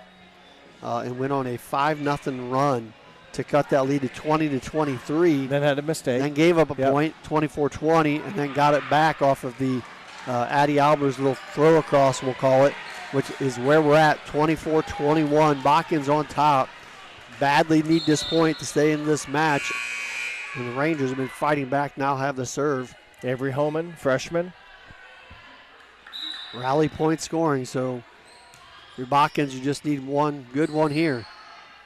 S1: and went on a 5-0 run to cut that lead to 20-23.
S2: Then had a mistake.
S1: Then gave up a point, 24-20, and then got it back off of the Addie Albers' little throw across, we'll call it, which is where we're at, 24-21. Botkins on top. Badly need this point to stay in this match. And the Rangers have been fighting back, now have the serve.
S2: Avery Holman, freshman.
S1: Rally point scoring, so for Botkins, you just need one good one here.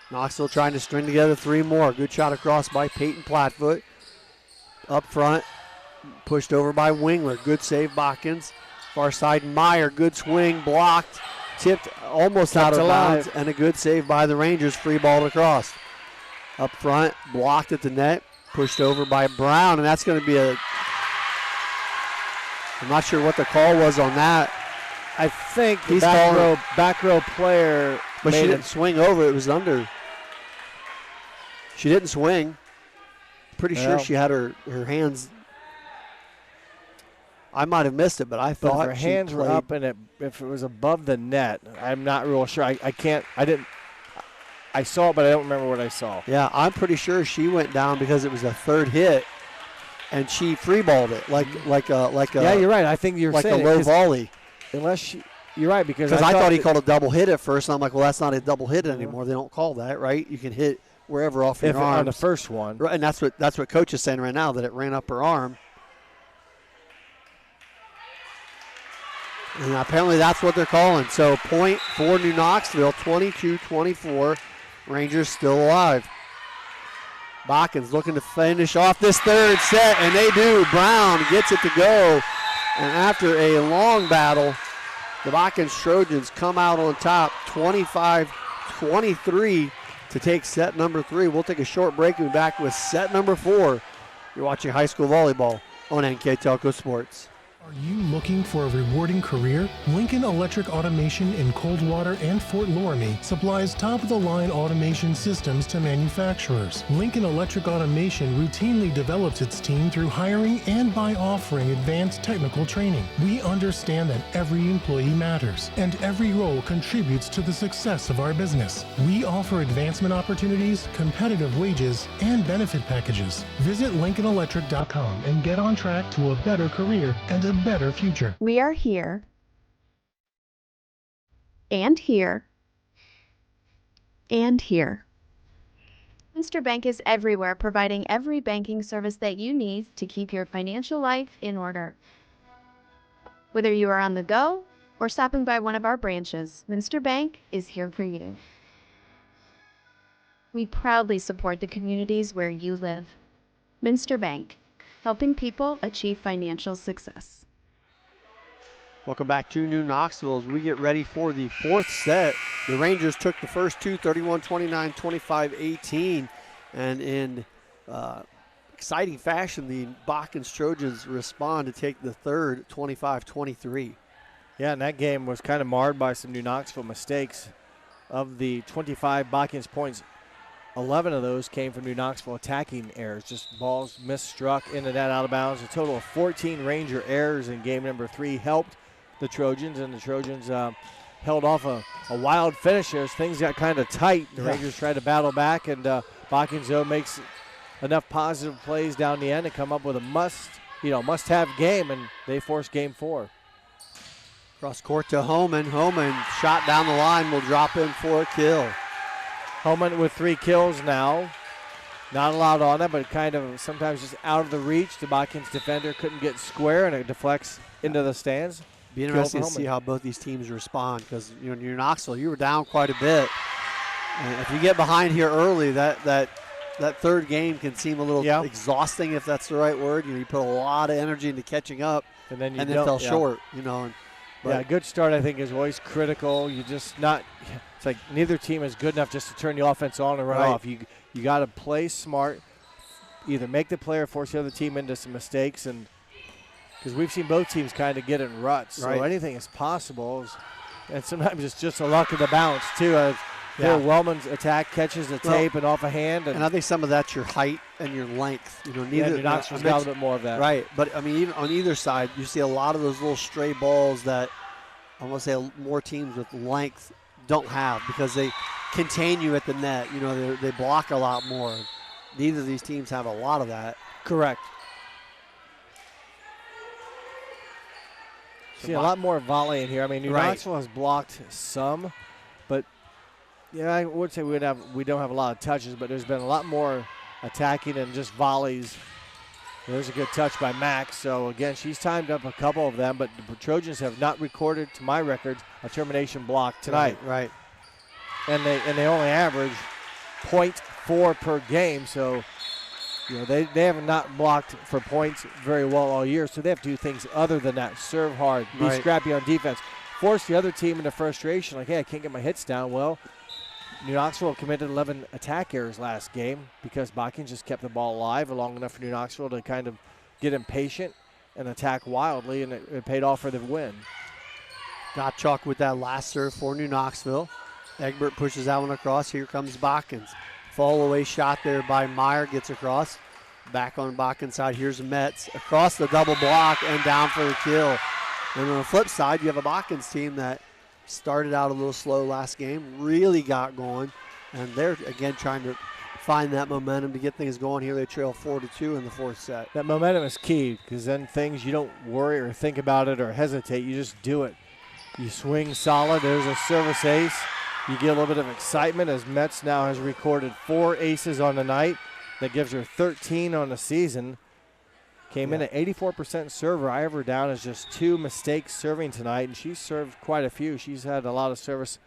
S1: Knoxville trying to string together 3 more. Good shot across by Peyton Plattfoot. Up front, pushed over by Wingler. Good save, Botkins. Far side, Meyer, good swing, blocked. Tipped almost out of bounds, and a good save by the Rangers, free ball across. Up front, blocked at the net, pushed over by Brown, and that's going to be I'm not sure what the call was on that.
S2: I think the back row player,
S1: but she didn't swing over, it was under. She didn't swing. Pretty sure she had her hands. I might have missed it, but I thought
S2: her hands were up, and if it was above the net, I'm not real sure. I saw it, but I don't remember what I saw.
S1: Yeah, I'm pretty sure she went down because it was a third hit, and she freeballed it like a.
S2: Yeah, you're right. I think you're
S1: like
S2: saying
S1: a low volley.
S2: You're right, because
S1: I thought he called a double hit at first, and I'm like, well, that's not a double hit anymore. They don't call that, right? You can hit wherever off your arm
S2: on the first one,
S1: right? And that's what coach is saying right now, that it ran up her arm. And apparently that's what they're calling. So point for New Knoxville, 22-24. Rangers still alive. Botkins looking to finish off this third set, and they do. Brown gets it to go. And after a long battle, the Botkins Trojans come out on top, 25-23 to take set number 3. We'll take a short break and be back with set number 4. You're watching high school volleyball on NK Telco Sports.
S8: Are you looking for a rewarding career? Lincoln Electric Automation in Coldwater and Fort Loramie supplies top-of-the-line automation systems to manufacturers. Lincoln Electric Automation routinely develops its team through hiring and by offering advanced technical training. We understand that every employee matters, and every role contributes to the success of our business. We offer advancement opportunities, competitive wages, and benefit packages. Visit LincolnElectric.com and get on track to a better career and a better future.
S4: We are here and here and here. Mr. Bank is everywhere, providing every banking service that you need to keep your financial life in order. Whether you are on the go or stopping by one of our branches, Mr. Bank is here for you. We proudly support the communities where you live. Minster Bank, helping people achieve financial success.
S1: Welcome back to New Knoxville as we get ready for the fourth set. The Rangers took the first two, 31-29, 25-18. And in exciting fashion, the Botkins Trojans respond to take the third, 25-23.
S2: Yeah, and that game was kind of marred by some New Knoxville mistakes. Of the 25 Botkins points, 11 of those came from New Knoxville attacking errors, just balls misstruck in the net, out of bounds. A total of 14 Ranger errors in game number 3 helped the Trojans, and the Trojans held off a wild finish as things got kind of tight. The Rangers tried to battle back, and Botkins, though, makes enough positive plays down the end to come up with a must-have game, and they force game 4.
S1: Cross court to Homan. Homan shot down the line, will drop in for a kill.
S2: Homan with 3 kills now. Not allowed on that, but kind of sometimes just out of the reach. The Botkins defender couldn't get square, and it deflects into the stands.
S1: Be interesting to see how both these teams respond, because New Knoxville, you were down quite a bit. And if you get behind here early, that third game can seem a little exhausting, if that's the right word. You put a lot of energy into catching up, and then fell short.
S2: But a good start, I think, is always critical. You just not. It's like neither team is good enough just to turn the offense on and run off. You got to play smart, either make the play or force the other team into some mistakes, and because we've seen both teams kind of get in ruts, so anything is possible. And sometimes it's just a luck of the bounce too. Here, Wellman's attack catches the tape and off a hand, and
S1: I think some of that's your height and your length. Neither
S2: New Knoxville's got a little bit more of that.
S1: Right, but I mean, even on either side, you see a lot of those little stray balls that I want to say more teams with length don't have, because they contain you at the net. They block a lot more. Neither of these teams have a lot of that.
S2: Correct. See a lot more volley in here. I mean, New Knoxville has blocked some, but I would say we don't have a lot of touches, but there's been a lot more attacking and just volleys. There's a good touch by Max. So again, she's timed up a couple of them, but the Trojans have not recorded, to my records, a termination block tonight.
S1: Right.
S2: And they only average 0.4 per game. So they have not blocked for points very well all year. So they have to do things other than that. Serve hard, be scrappy on defense, force the other team into frustration. Like, hey, I can't get my hits down. Well, New Knoxville committed 11 attack errors last game because Botkins just kept the ball alive long enough for New Knoxville to kind of get impatient and attack wildly, and it paid off for the win.
S1: Gottschalk with that last serve for New Knoxville. Egbert pushes that one across. Here comes Botkins. Fall away shot there by Meyer, gets across. Back on Botkins' side, here's Metz. Across the double block and down for the kill. And on the flip side, you have a Botkins team that started out a little slow last game, really got going, and they're again trying to find that momentum to get things going here. They trail 4-2 in the fourth set.
S2: That momentum is key, because then things you don't worry or think about it or hesitate, you just do it. You swing solid. There's a service ace. You get a little bit of excitement as Metz now has recorded 4 aces on the night. That gives her 13 on the season. Came in at 84% server. Ivor down as just 2 mistakes serving tonight, and she's served quite a few. She's had a lot of service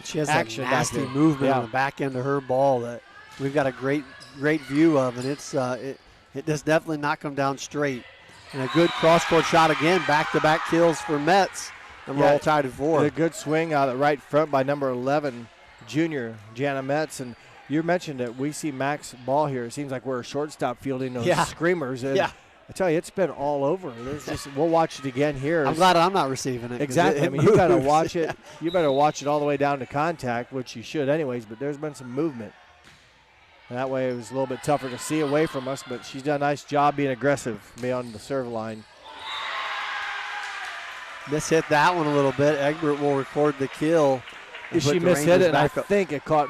S1: she has
S2: action.
S1: That nasty movement on the back end of her ball that we've got a great view of, and it does definitely not come down straight. And a good cross-court shot again, back-to-back kills for Metz, and we're all tied at 4.
S2: A good swing out at right front by number 11, junior Jana Metz, and you mentioned it. We see Max ball here. It seems like we're a shortstop fielding those screamers. And I tell you, it's been all over. We'll watch it again here.
S1: I'm glad I'm not receiving it.
S2: Exactly. I mean, you got to watch it. You better watch it all the way down to contact, which you should anyways, but there's been some movement. And that way it was a little bit tougher to see away from us, but she's done a nice job being aggressive beyond the serve line.
S1: Mishit that one a little bit. Egbert will record the kill.
S2: She mishit it, and I think it caught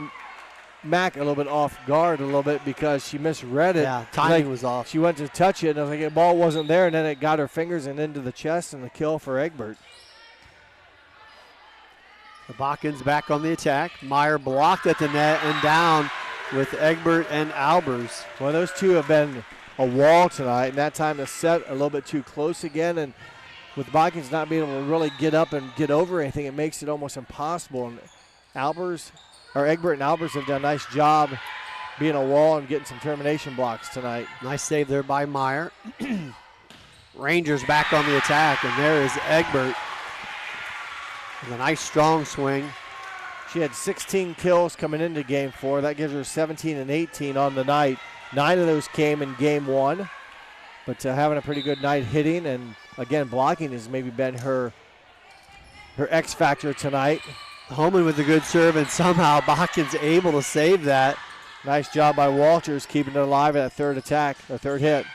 S2: Mac a little bit off guard a little bit because she misread it.
S1: Yeah, timing was off.
S2: She went to touch it, and I was like, the ball wasn't there, and then it got her fingers and into the chest, and the kill for Egbert.
S1: The Botkins back on the attack. Meyer blocked at the net and down with Egbert and Albers.
S2: Well, those two have been a wall tonight, and that time the set a little bit too close again, and with Botkins not being able to really get up and get over anything, it makes it almost impossible. And Egbert and Albers have done a nice job being a wall and getting some termination blocks tonight.
S1: Nice save there by Meyer. Rangers back on the attack, and there is Egbert with a nice strong swing.
S2: She had 16 kills coming into game 4. That gives her 17 and 18 on the night. 9 of those came in game 1. But having a pretty good night hitting, and again, blocking has maybe been her X factor tonight.
S1: Homan with a good serve, and somehow Botkins able to save that.
S2: Nice job by Walters keeping it alive at that third attack, the third hit.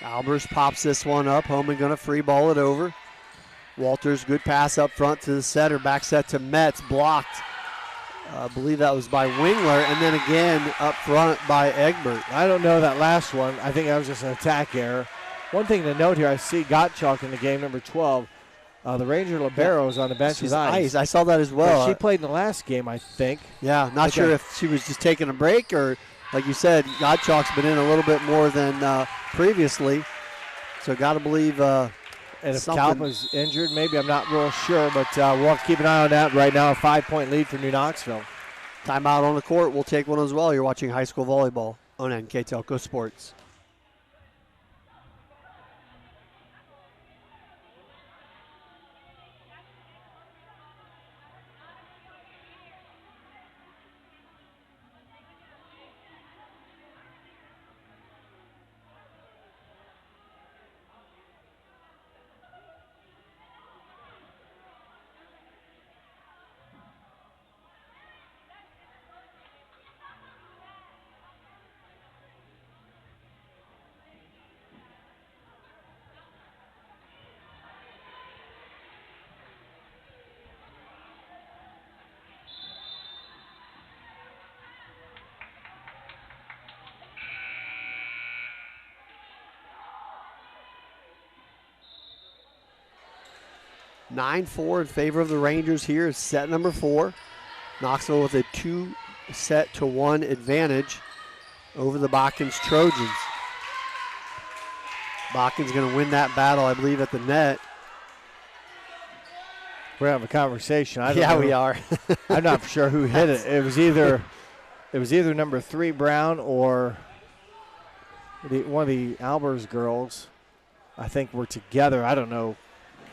S1: Albers pops this one up. Homan going to free ball it over. Walters, good pass up front to the setter. Back set to Metz, blocked. I believe that was by Wingler, and then again up front by Egbert.
S2: I don't know that last one. I think that was just an attack error. One thing to note here, I see Gottschalk in the game, number 12. The Ranger libero is on the bench with ice.
S1: I saw that as well.
S2: She played in the last game, I think.
S1: Yeah, not sure if she was just taking a break or, like you said, Gottschalk's been in a little bit more than previously. So got to believe
S2: and if Talpa's injured, maybe, I'm not real sure, but we'll have to keep an eye on that. Right now, a 5-point lead for New Knoxville.
S1: Timeout on the court. We'll take one as well. You're watching high school volleyball on NK Telco Sports. (9-4) in favor of the Rangers here is set number 4. Knoxville with a 2-1 advantage over the Botkins Trojans. Botkins going to win that battle, I believe, at the net.
S2: We're having a conversation.
S1: We are.
S2: I'm not sure who hit it. It was either number 3 Brown or one of the Albers girls. I think were together. I don't know.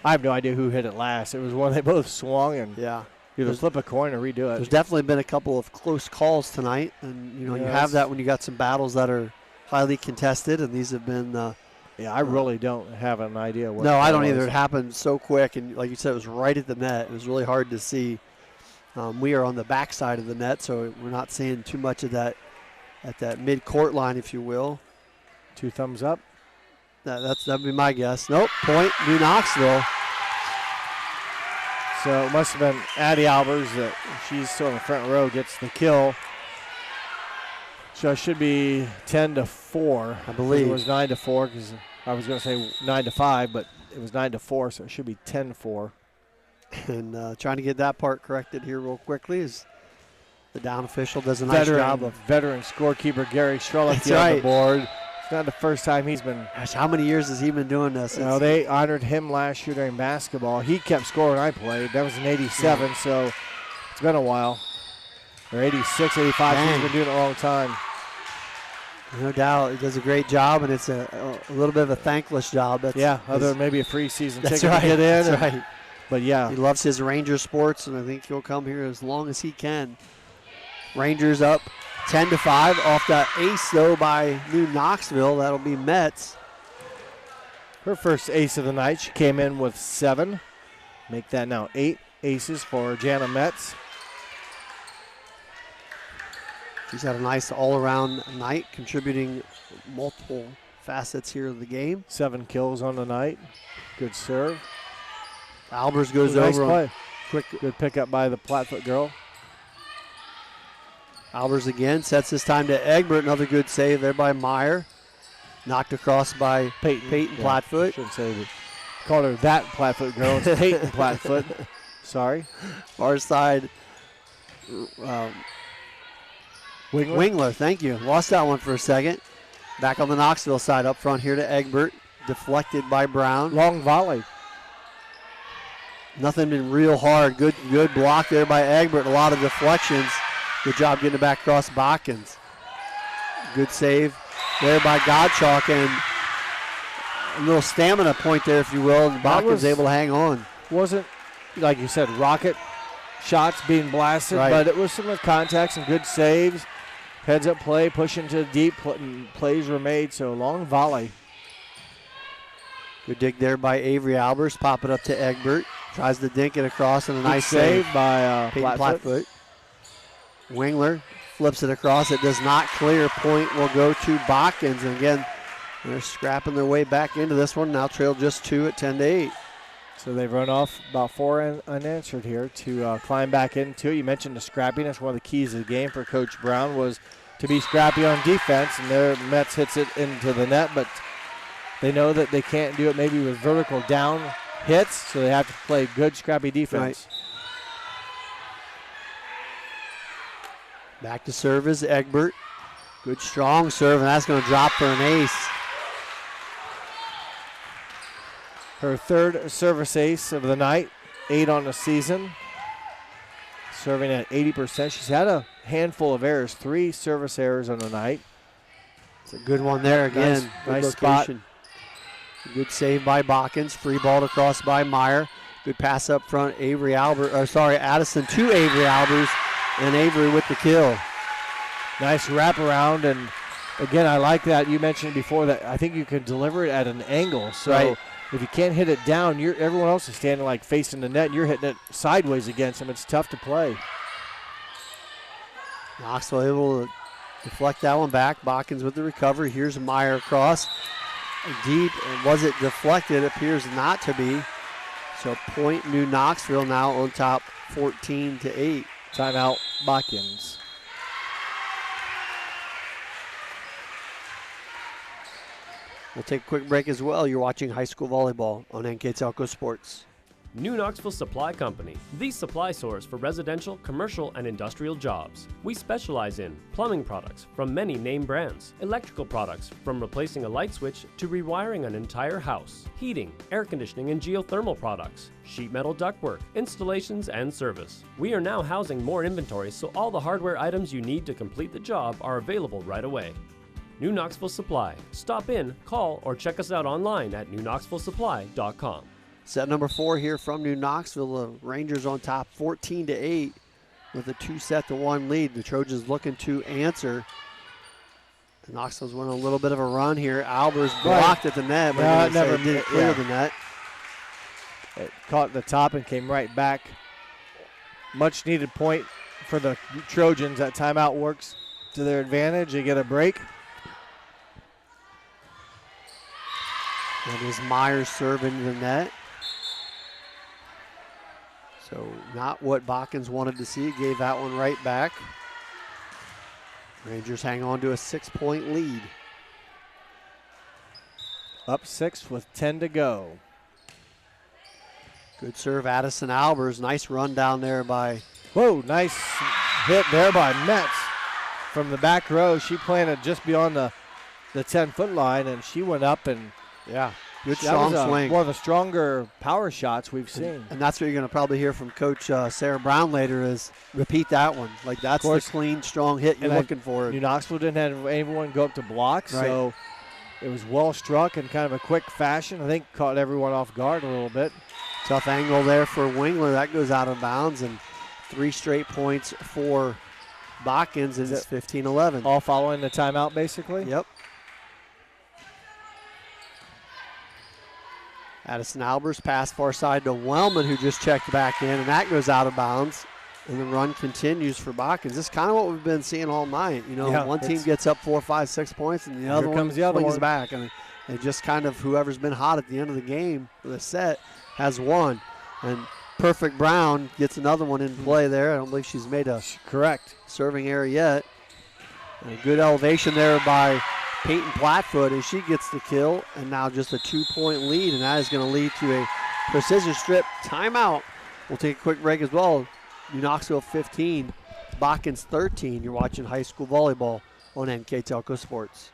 S2: I have no idea who hit it last. It was one they both swung and either flip a coin or redo it.
S1: There's definitely been a couple of close calls tonight, and you have that when you got some battles that are highly contested, and these have been.
S2: I really don't have an idea what.
S1: No, I don't either. It happened so quick, and like you said, it was right at the net. It was really hard to see. We are on the back side of the net, so we're not seeing too much of that at that mid-court line, if you will.
S2: 2 thumbs up.
S1: That'd be my guess. Nope, point, New Knoxville.
S2: So it must have been Addie Albers that she's still in the front row, gets the kill. So it should be 10-4.
S1: I believe.
S2: It was 9-4 because I was going to say 9-5, but it was 9-4, so it should be 10-4.
S1: And trying to get that part corrected here real quickly is the down official does a nice job of.
S2: Veteran scorekeeper Gary Strelicky on the board. It's not the first time he's been.
S1: Gosh, how many years has he been doing this?
S2: No, they honored him last year during basketball. He kept scoring when I played. That was in 87, so it's been a while. Or 86, 85. Dang. He's been doing it a long time.
S1: No doubt. He does a great job, and it's a little bit of a thankless job.
S2: Other than maybe a free season ticket
S1: right,
S2: to get in.
S1: That's right.
S2: But, yeah.
S1: He loves his Ranger sports, and I think he'll come here as long as he can. Rangers up 10-5 off the ace, though, by New Knoxville. That'll be Metz.
S2: Her first ace of the night. She came in with 7. Make that now 8 aces for Jana Metz.
S1: She's had a nice all-around night, contributing multiple facets here of the game.
S2: 7 kills on the night. Good serve.
S1: Albers goes
S2: nice
S1: over.
S2: Play. Good pickup by the Plattfoot girl.
S1: Albers again sets this time to Egbert. Another good save there by Meyer. Knocked across by Peyton Plattfoot.
S2: I shouldn't say that. Called her that Plattfoot girl. It's Peyton Plattfoot. Sorry.
S1: Far side. Wingler, thank you. Lost that one for a second. Back on the Knoxville side, up front here to Egbert. Deflected by Brown.
S2: Long volley.
S1: Nothing been real hard. Good block there by Egbert. A lot of deflections. Good job getting it back across Botkins. Good save there by Godchalk, and a little stamina point there, if you will, and Botkins able to hang on.
S2: Wasn't, like you said, rocket shots being blasted, but it was some contacts and good saves. Heads up play, pushing to deep, plays were made, so long volley.
S1: Good dig there by Avery Albers. Pop it up to Egbert. Tries to dink it across, and a nice
S2: save by
S1: Peyton Plattfoot. Wingler flips it across. It does not clear. Point will go to Botkins. And again, they're scrapping their way back into this one. Now trail just 2 at 10-8.
S2: So they've run off about 4 unanswered here to climb back into it. You mentioned the scrappiness. One of the keys of the game for Coach Brown was to be scrappy on defense. And there Metz hits it into the net, but they know that they can't do it maybe with vertical down hits, so they have to play good scrappy defense.
S1: Right. Back to serve is Egbert. Good strong serve, and that's going to drop for an ace.
S2: Her 3rd service ace of the night, 8 on the season. Serving at 80%. She's had a handful of errors, 3 service errors on the night.
S1: It's a good one there again.
S2: Nice spot.
S1: Good save by Botkins. Free ball across by Meyer. Good pass up front. Addison to Avery Albers, and Avery with the kill.
S2: Nice wraparound, and again, I like that. You mentioned before that I think you can deliver it at an angle. So if you can't hit it down, everyone else is standing like facing the net, and you're hitting it sideways against them. It's tough to play.
S1: Knoxville able to deflect that one back. Botkins with the recovery. Here's Meyer across. Deep, and was it deflected? Appears not to be. So point New Knoxville now on top 14-8.
S2: Timeout Botkins.
S1: We'll take a quick break as well. You're watching high school volleyball on NK Telco Sports.
S3: New Knoxville Supply Company, the supply source for residential, commercial, and industrial jobs. We specialize in plumbing products from many name brands, electrical products from replacing a light switch to rewiring an entire house, heating, air conditioning, and geothermal products, sheet metal ductwork, installations, and service. We are now housing more inventory, so all the hardware items you need to complete the job are available right away. New Knoxville Supply. Stop in, call, or check us out online at newknoxvillesupply.com.
S1: Set number 4 here from New Knoxville. The Rangers on top 14-8 with a 2-1 lead. The Trojans looking to answer. The Knoxville's went on a little bit of a run here. Albers blocked at the net, but it didn't clear the net.
S2: It caught the top and came right back. Much needed point for the Trojans. That timeout works to their advantage. They get a break.
S1: That is Myers serving the net. So not what Botkins wanted to see. Gave that one right back. Rangers hang on to a 6-point lead.
S2: Up 6 with 10 to go.
S1: Good serve, Addison Albers. Nice run down there by...
S2: Whoa, nice hit there by Metz. From the back row, she planted just beyond the 10-foot line, and she went up and...
S1: Yeah, good strong swing.
S2: One of the stronger power shots we've seen.
S1: And that's what you're going to probably hear from Coach Sarah Brown later is repeat that one. Like that's the clean, strong hit you're looking for.
S2: New Knoxville didn't have anyone go up to block, so it was well struck in kind of a quick fashion. I think caught everyone off guard a little bit.
S1: Tough angle there for Wingler. That goes out of bounds, and 3 straight points for Botkins, and it's 15-11.
S2: All following the timeout, basically?
S1: Yep. Addison Albers pass far side to Wellman, who just checked back in, and that goes out of bounds. And the run continues for Botkins. This is kind of what we've been seeing all night. You know, one team gets up 4, 5, 6 points, and the other one swings back. And it just kind of whoever's been hot at the end of the game for the set has won. And Perfect Brown gets another one in play there. I don't believe she's made a serving error yet. And a good elevation there by Peyton Plattfoot as she gets the kill, and now just a 2-point lead, and that is going to lead to a precision strip timeout. We'll take a quick break as well. New Knoxville 15, Botkins 13. You're watching high school volleyball on NK Telco Sports.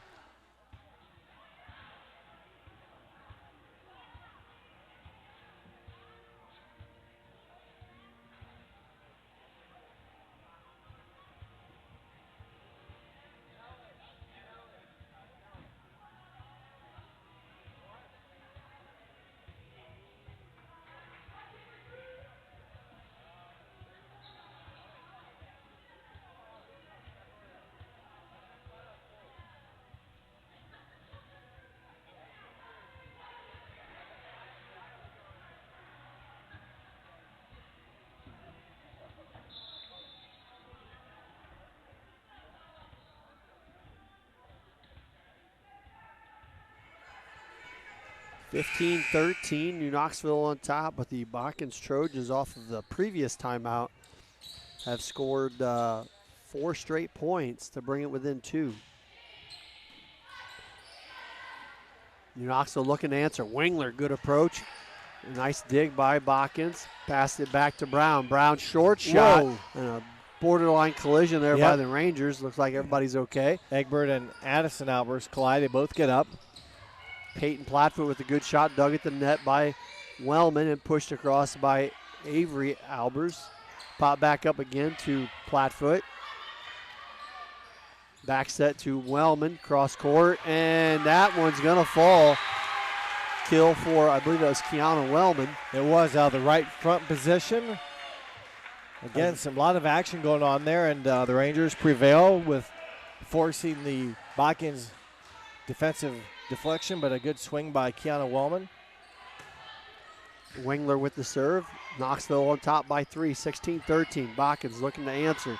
S1: (15-13), New Knoxville on top, but the Botkins Trojans off of the previous timeout have scored 4 straight points to bring it within 2. New Knoxville looking to answer. Wingler, good approach. A nice dig by Botkins. Passed it back to Brown. Brown short shot.
S2: Whoa.
S1: And a borderline collision there by the Rangers. Looks like everybody's okay.
S2: Egbert and Addison Albers collide. They both get up.
S1: Peyton Plattfoot with a good shot, dug at the net by Wellman and pushed across by Avery Albers. Pop back up again to Plattfoot. Back set to Wellman, cross court, and that one's going to fall. Kill for, I believe that was Kiana Wellman.
S2: It was out of the right front position. Again, a lot of action going on there, and the Rangers prevail with forcing the Botkins defensive deflection, but a good swing by Kiana Wellman.
S1: Wingler with the serve. Knoxville on top by 3, 16-13. Botkins looking to answer.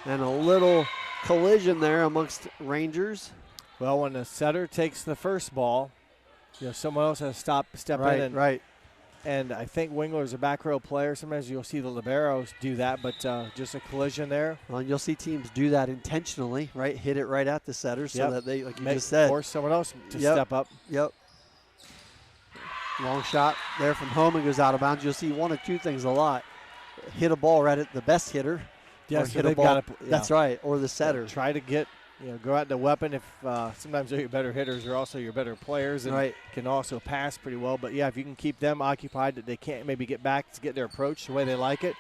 S1: And a little collision there amongst Rangers.
S2: Well, when the setter takes the first ball, someone else has to step in. And I think Wingler's a back row player. Sometimes you'll see the liberos do that, but just a collision there.
S1: Well, you'll see teams do that intentionally, right? Hit it right at the setter so that they, like you just said,
S2: force someone else to step up.
S1: Yep. Long shot there from home and goes out of bounds. You'll see one of two things a lot. Hit a ball right at the best hitter.
S2: Yeah,
S1: so they've got to. That's right, or the setter.
S2: Try to get, go out the weapon. If sometimes they're your better hitters, they're also your better players, and can also pass pretty well. But yeah, if you can keep them occupied, that they can't maybe get back to get their approach the way they like it,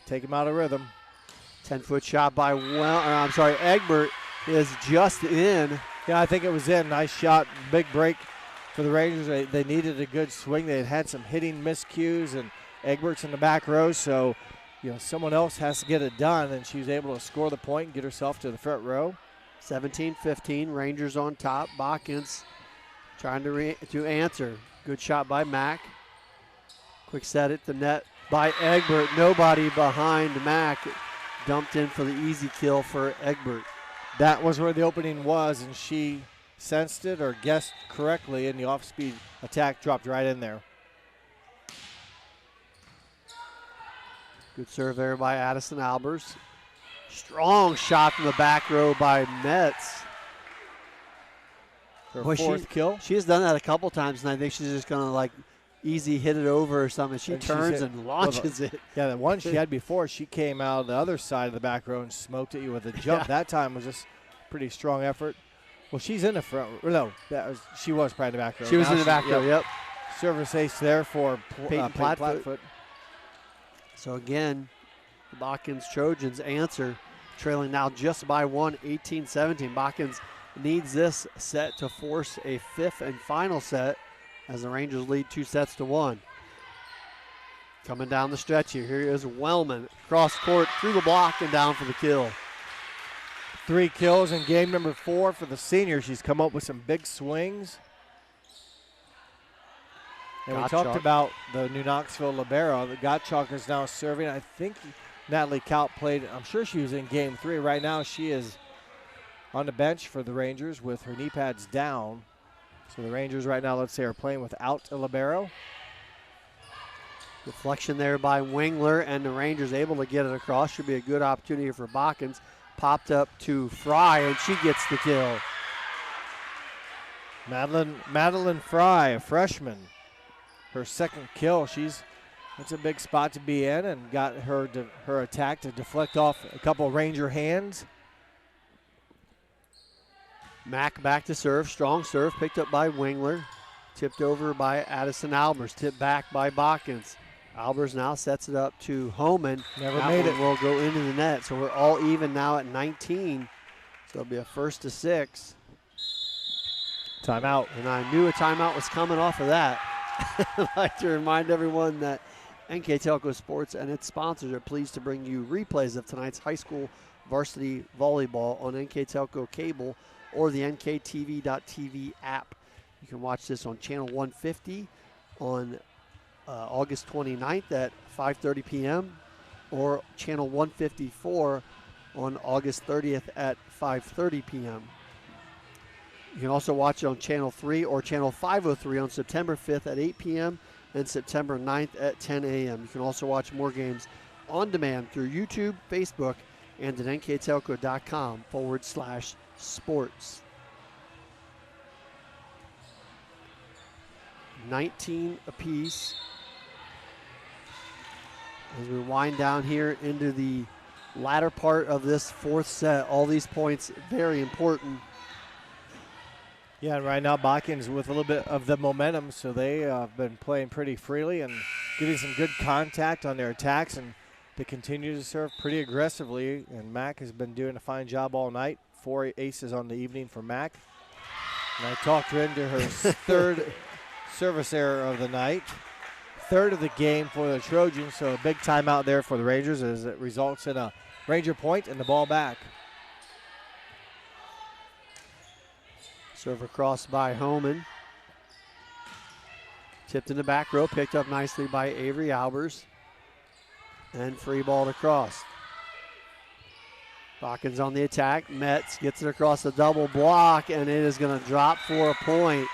S2: take them out of rhythm.
S1: 10-foot shot by Egbert is just in.
S2: Yeah, I think it was in. Nice shot, big break for the Rangers. They needed a good swing. They had some hitting miscues, and Egbert's in the back row, so someone else has to get it done, and she was able to score the point and get herself to the front row.
S1: 17-15, Rangers on top. Botkins trying to answer. Good shot by Mack. Quick set at the net by Egbert. Nobody behind Mack. Dumped in for the easy kill for Egbert.
S2: That was where the opening was, and she sensed it or guessed correctly, and the off-speed attack dropped right in there.
S1: Good serve there by Addison Albers. Strong shot from the back row by Metz.
S2: Her fourth kill.
S1: She has done that a couple times, and I think she's just going to easy hit it over or something. She turns and launches it.
S2: Yeah, the one she had before, she came out the other side of the back row and smoked at you with a jump. That time was just pretty strong effort. Well, she's in the front. No, she was probably in the back row.
S1: She was in the back row, yep.
S2: Service ace there for Peyton Plattfoot.
S1: So again, the Botkins Trojans answer, trailing now just by 1, 18-17. Botkins needs this set to force a fifth and final set as the Rangers lead 2-1. Coming down the stretch here. Here is Wellman. Cross court through the block and down for the kill.
S2: 3 kills in game number 4 for the senior. She's come up with some big swings. And we talked about the New Knoxville libero. The Gottschalk is now serving. I think Natalie Kaut played, I'm sure she was in game 3. Right now she is on the bench for the Rangers with her knee pads down. So the Rangers right now, let's say, are playing without a libero.
S1: Deflection there by Wingler, and the Rangers able to get it across. Should be a good opportunity for Botkins. Popped up to Fry, and she gets the kill.
S2: Madeline Fry, a freshman. Her second kill. That's a big spot to be in, and got her attack to deflect off a couple Ranger hands.
S1: Mack back to serve. Strong serve picked up by Wingler. Tipped over by Addison Albers. Tipped back by Botkins. Albers now sets it up to Homan.
S2: Never
S1: that
S2: made
S1: one
S2: it.
S1: Will go into the net. So we're all even now at 19. So it'll be a 1-6.
S2: Timeout.
S1: And I knew a timeout was coming off of that. I'd like to remind everyone that NK Telco Sports and its sponsors are pleased to bring you replays of tonight's high school varsity volleyball on NK Telco cable or the NKTV.TV app. You can watch this on channel 150 on August 29th at 5:30 p.m. or channel 154 on August 30th at 5:30 p.m. You can also watch it on channel 3 or channel 503 on September 5th at 8 p.m. and September 9th at 10 a.m. You can also watch more games on demand through YouTube, Facebook, and at nktelco.com/sports. 19 apiece. As we wind down here into the latter part of this fourth set, all these points very important.
S2: Yeah, and right now Botkins with a little bit of the momentum, so they have been playing pretty freely and getting some good contact on their attacks, and they continue to serve pretty aggressively, and Mack has been doing a fine job all night. 4 aces on the evening for Mack. And I talked her into her third service error of the night. Third of the game for the Trojans, so a big timeout there for the Rangers as it results in a Ranger point and the ball back.
S1: Serve across by Homan. Tipped in the back row, picked up nicely by Avery Albers. And free ball to cross. Botkins on the attack. Metz gets it across the double block, and it is going to drop for a point.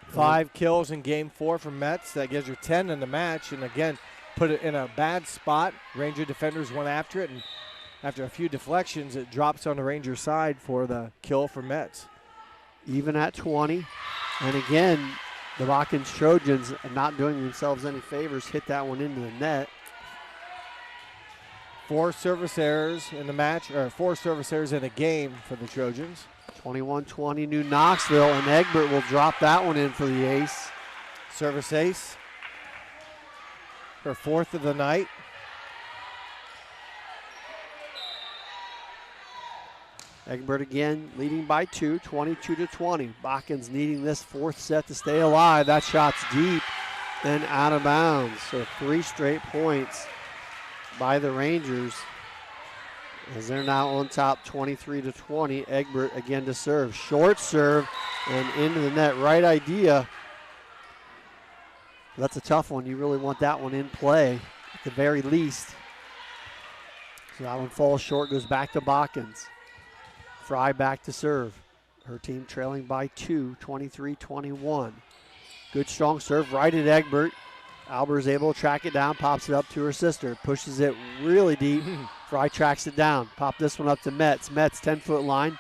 S2: 5 kills in game 4 for Metz. That gives her 10 in the match, and again, put it in a bad spot. Ranger defenders went after it, and after a few deflections, it drops on the Ranger side for the kill for Metz.
S1: Even at 20. And again, the Botkins Trojans not doing themselves any favors, hit that one into the net.
S2: 4 service errors in the match, or 4 service errors in a game for the Trojans.
S1: 21-20 New Knoxville, and Egbert will drop that one in for the ace.
S2: Service ace. Her 4th of the night.
S1: Egbert again leading by 2, 22-20. Botkins needing this 4th set to stay alive. That shot's deep and out of bounds. So 3 straight points by the Rangers as they're now on top 23-20. Egbert again to serve. Short serve and into the net. Right idea. That's a tough one. You really want that one in play at the very least. So that one falls short, goes back to Botkins. Fry back to serve. Her team trailing by 2, 23-21. Good strong serve right at Egbert. Albers able to track it down, pops it up to her sister, pushes it really deep. Fry tracks it down. Pop this one up to Metz. Metz 10-foot line.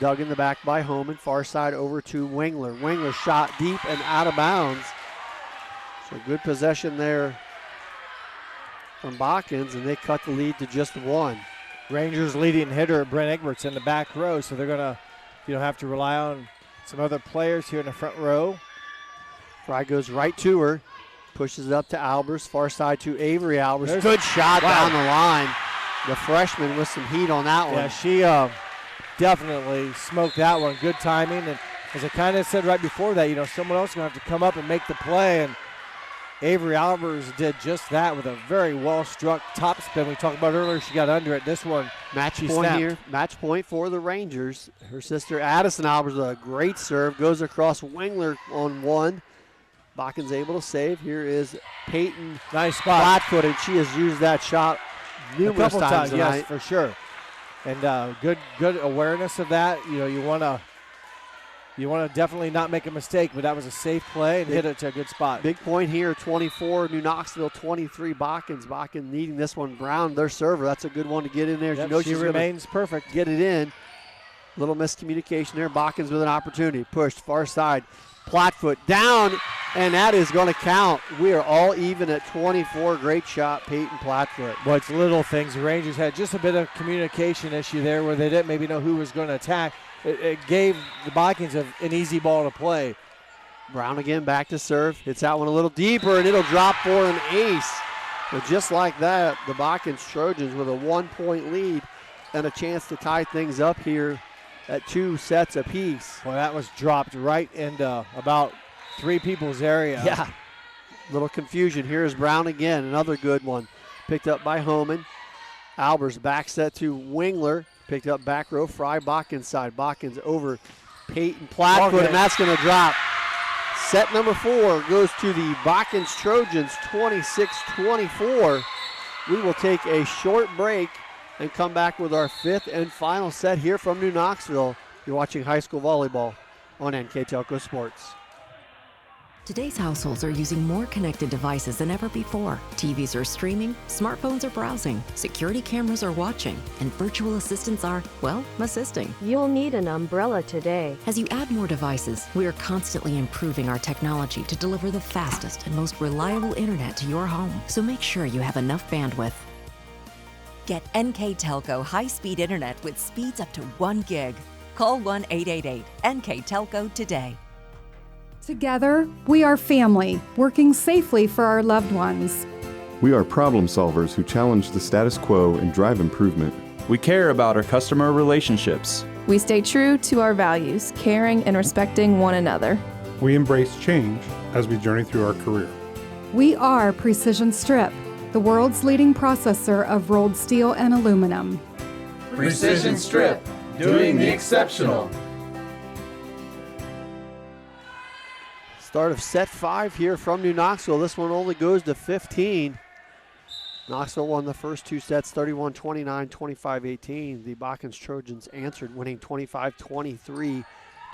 S1: Dug in the back by Homan. Far side over to Wingler. Wingler shot deep and out of bounds. So good possession there from Botkins, and they cut the lead to just 1.
S2: Rangers leading hitter Brent Egbert's in the back row, so they're going to have to rely on some other players here in the front row.
S1: Fry goes right to her, pushes it up to Albers, far side to Avery Albers. Good shot down the line. The freshman with some heat on that one.
S2: Yeah, she definitely smoked that one. Good timing, and as I kind of said right before that, someone else is going to have to come up and make the play, and Avery Albers did just that with a very well-struck top spin. We talked about earlier, she got under it. This one,
S1: match
S2: she
S1: point
S2: snapped.
S1: here. Match point for the Rangers. Her sister Addison Albers with a great serve. Goes across Wengler on one. Botkins able to save. Here is Peyton.
S2: Nice spot.
S1: Flat-footed. She has used that shot numerous times tonight.
S2: Yes, for sure. And good awareness of that. You know, you want to definitely not make a mistake, but that was a safe play and hit it to a good spot.
S1: Big point here, 24, New Knoxville 23, Botkins. Botkins needing this one. Brown, their server. That's a good one to get in there.
S2: Yep,
S1: you know
S2: she remains perfect.
S1: Get it in. Little miscommunication there. Botkins with an opportunity. Pushed far side. Platfoot down, and that is going to count. We are all even at 24. Great shot, Peyton Platfoot.
S2: Well, it's little things. The Rangers had just a bit of communication issue there where they didn't maybe know who was going to attack. It gave the Botkins an easy ball to play.
S1: Brown again back to serve. Hits that one a little deeper, and it'll drop for an ace. But just like that, the Botkins Trojans with a 1-point lead and a chance to tie things up here at 2 sets apiece.
S2: Well, that was dropped right into about 3 people's area.
S1: Yeah, little confusion. Here's Brown again, another good one. Picked up by Homan. Albers back set to Wengler. Picked up back row, Fry, Botkins side. Botkins over Peyton Platfoot, and that's going to drop. Set number 4 goes to the Botkins Trojans, 26-24. We will take a short break and come back with our 5th and final set here from New Knoxville. You're watching high school volleyball on NK Telco Sports.
S20: Today's households are using more connected devices than ever before. TVs are streaming, smartphones are browsing, security cameras are watching, and virtual assistants are, well, assisting.
S15: You'll need an umbrella today.
S20: As you add more devices, we are constantly improving our technology to deliver the fastest and most reliable internet to your home. So make sure you have enough bandwidth.
S21: Get NK Telco high-speed internet with speeds up to 1 gig. Call 1-888-NK-TELCO today.
S9: Together, we are family, working safely for our loved ones.
S22: We are problem solvers who challenge the status quo and drive improvement.
S10: We care about our customer relationships.
S11: We stay true to our values, caring and respecting one another.
S12: We embrace change as we journey through our career.
S9: We are Precision Strip, the world's leading processor of rolled steel and aluminum.
S13: Precision Strip, doing the exceptional.
S1: Start of set 5 here from New Knoxville. This one only goes to 15. Knoxville won the first 2 sets, 31-29, 25-18. The Botkins Trojans answered, winning 25-23,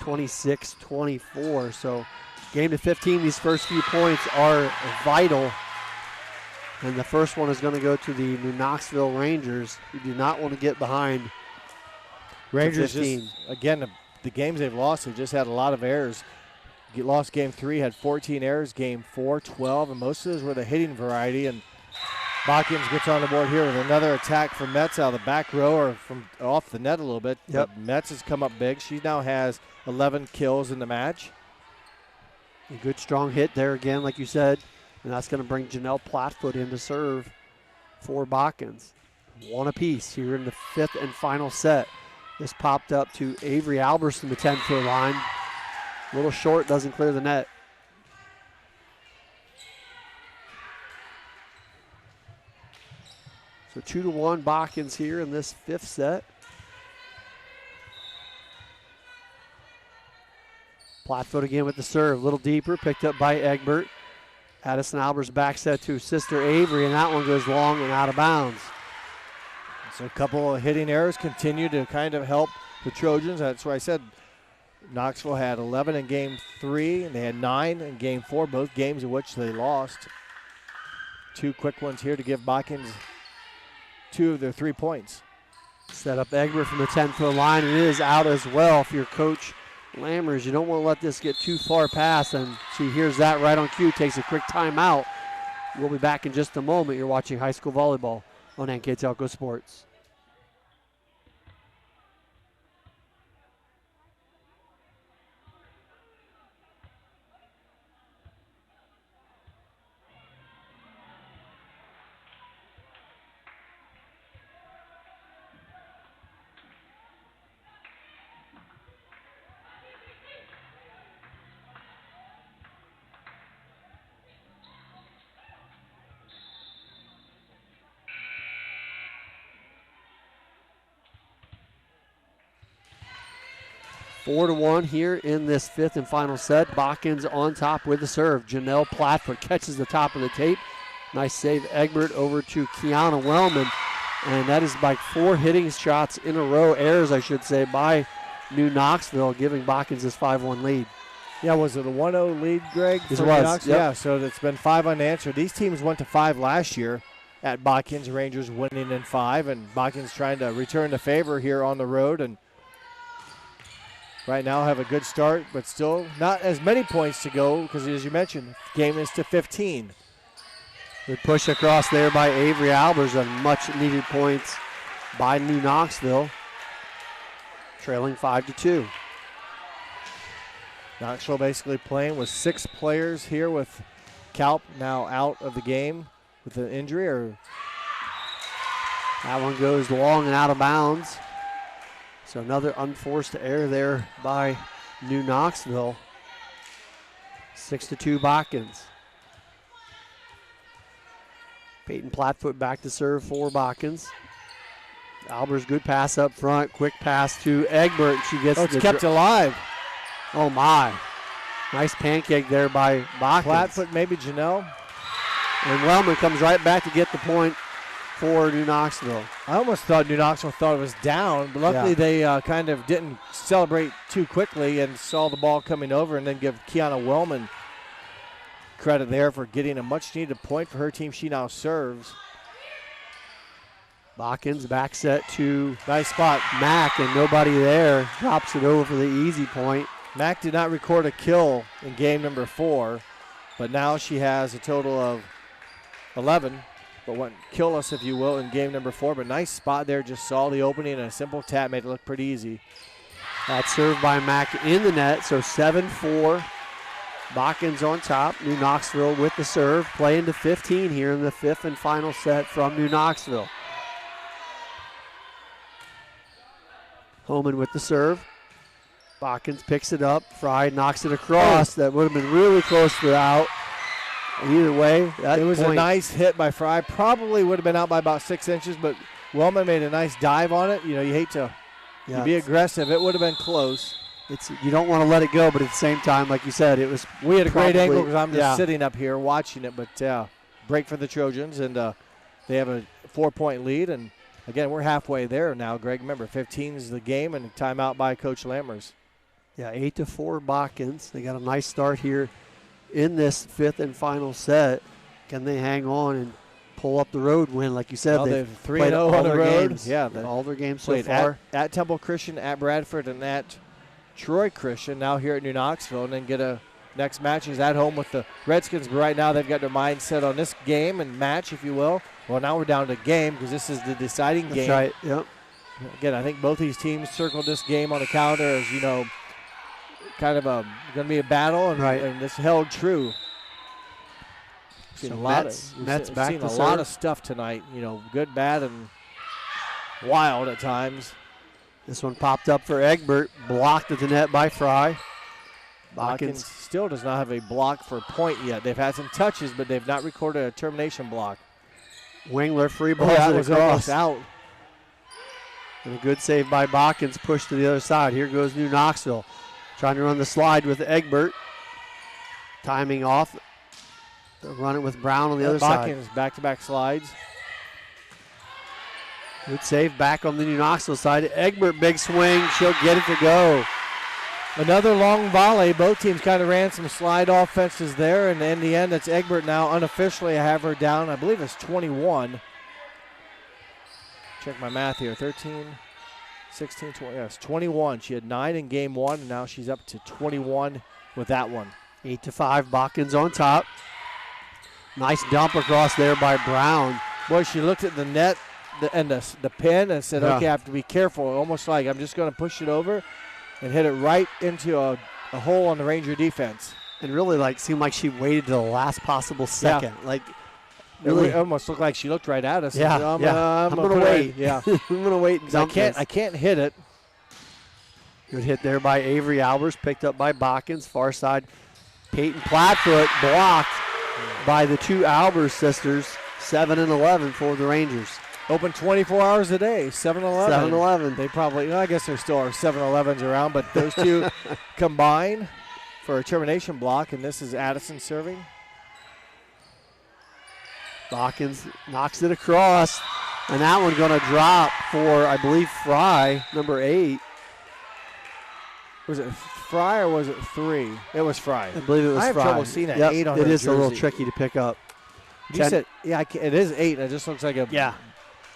S1: 26-24. So game to 15, these first few points are vital. And the first one is going to go to the New Knoxville Rangers, who do not want to get behind.
S2: Rangers just, again, the games they've lost, they've just had a lot of errors. Lost game 3, had 14 errors, game 4, 12, and most of those were the hitting variety. And Botkins gets on the board here with another attack from Metz out of the back row or from off the net a little bit.
S1: Yep.
S2: But Metz has come up big. She now has 11 kills in the match.
S1: A good strong hit there again, like you said. And that's going to bring Janelle Platfoot in to serve for Botkins. 1 apiece here in the 5th and final set. This popped up to Avery Albers from the 10-foot line. A little short, doesn't clear the net. So 2-1 Botkins here in this 5th set. Platfoot again with the serve, a little deeper, picked up by Egbert. Addison Albers back set to sister Avery, and that one goes long and out of bounds.
S2: So a couple of hitting errors continue to kind of help the Trojans. That's why I said Knoxville had 11 in game 3, and they had 9 in game 4, both games in which they lost. 2 quick ones here to give Botkins 2 of their 3 points.
S1: Set up Egbert from the 10-foot line. It is out as well. If you're Coach Lammers, you don't want to let this get too far past, and she hears that right on cue, takes a quick timeout. We'll be back in just a moment. You're watching high school volleyball on NK Telco Sports. 4-1 here in this fifth and final set. Botkins on top with the serve. Janelle Plattfoot catches the top of the tape. Nice save, Egbert over to Kiana Wellman. And that is by 4 hitting shots in a row, errors I should say, by New Knoxville, giving Botkins his 5-1 lead.
S2: Yeah, was it a 1-0 lead, Greg?
S1: It was,
S2: yep. Yeah, so it's been 5 unanswered. These teams went to 5 last year at Botkins, Rangers winning in 5, and Botkins trying to return the favor here on the road, and right now have a good start, but still not as many points to go because, as you mentioned, game is to 15.
S1: Good push across there by Avery Albers on much-needed points by New Knoxville, trailing 5-2.
S2: Knoxville basically playing with 6 players here, with Kalp now out of the game with an injury. Or
S1: that one goes long and out of bounds. So another unforced error there by New Knoxville. 6-2 Botkins. Peyton Plattfoot back to serve for Botkins. Albers, good pass up front, quick pass to Egbert. She gets
S2: it's kept alive.
S1: Oh my. Nice pancake there by Botkins.
S2: Plattfoot, maybe Janelle.
S1: And Wellman comes right back to get the point for New Knoxville.
S2: I almost thought New Knoxville thought it was down, but luckily they kind of didn't celebrate too quickly and saw the ball coming over, and then give Kiana Wellman credit there for getting a much-needed point for her team. She now serves.
S1: Botkins back set to
S2: nice spot.
S1: Mack, and nobody there. Drops it over for the easy point.
S2: Mack did not record a kill in game number 4, but now she has a total of 11, but went killless, if you will, in game number 4. But nice spot there, just saw the opening, and a simple tap made it look pretty easy.
S1: That's served by Mack in the net, so 7-4. Botkins on top. New Knoxville with the serve, playing to 15 here in the fifth and final set from New Knoxville. Homan with the serve. Botkins picks it up. Fry knocks it across. That would have been really close for out. Either way,
S2: it was a nice hit by Fry. Probably would have been out by about 6 inches, but Wellman made a nice dive on it. You know, you hate to be aggressive. It would have been close.
S1: You don't want to let it go, but at the same time, like you said, it was.
S2: We had a great angle because I'm just sitting up here watching it, but break for the Trojans, and they have a 4-point lead. And again, we're halfway there now, Greg. Remember, 15 is the game, and a timeout by Coach Lammers.
S1: Yeah, 8-4 Botkins. They got a nice start here in this fifth and final set. Can they hang on and pull up the road win? Like you said,
S2: they've 3-0 on the road.
S1: Games.
S2: Yeah,
S1: all their games so far.
S2: At Temple Christian, at Bradford, and at Troy Christian, now here at New Knoxville, and then get a next match is at home with the Redskins. But right now they've got their mindset on this game and match, if you will. Well, now we're down to game because this is the deciding game.
S1: That's right, yep.
S2: Again, I think both these teams circled this game on the calendar as, you know, kind of going to be a battle, and this held true.
S1: So
S2: We've seen a lot of stuff tonight, you know, good, bad, and wild at times.
S1: This one popped up for Egbert, blocked at the net by Fry.
S2: Botkins still does not have a block for point yet. They've had some touches, but they've not recorded a termination block.
S1: Wingler free balls it across.
S2: Out.
S1: And a good save by Botkins, pushed to the other side. Here goes New Knoxville, trying to run the slide with Egbert. Timing off. They'll run it with Brown on the other side.
S2: Botkins back-to-back slides.
S1: Good save back on the New Knoxville side. Egbert, big swing. She'll get it to go.
S2: Another long volley. Both teams kind of ran some slide offenses there, and in the end, it's Egbert now unofficially. I have her down. I believe it's 21. Check my math here. 13, 16, 20. Yes, 21. She had 9 in game 1, and now she's up to 21 with that one.
S1: 8-5. Botkins on top. Nice dump across there by Brown.
S2: Boy, she looked at the net and the pin and said, okay, I have to be careful. Almost like I'm just going to push it over and hit it right into a hole on the Ranger defense.
S1: And really, seemed like she waited to the last possible second. Really,
S2: it almost looked like she looked right at us.
S1: Yeah,
S2: I'm
S1: going to wait.
S2: Yeah,
S1: I'm going to wait and dump
S2: I can't hit it.
S1: Good hit there by Avery Albers, picked up by Botkins. Far side, Peyton Plattfoot blocked by the two Albers sisters. 7-11 for the Rangers.
S2: Open 24 hours a day, 7-Eleven.
S1: 7-Eleven.
S2: They probably, I guess there still are 7-Elevens around, but those two combine for a termination block, and this is Addison serving.
S1: Botkins knocks it across, and that one going to drop for, I believe, Fry, number 8.
S2: Was it Fry or was it 3? It was Fry.
S1: I believe it was Fry.
S2: I have trouble seeing that 8 on her
S1: It is
S2: jersey.
S1: a little tricky to pick up.
S2: You said, yeah, it is 8. It just looks like a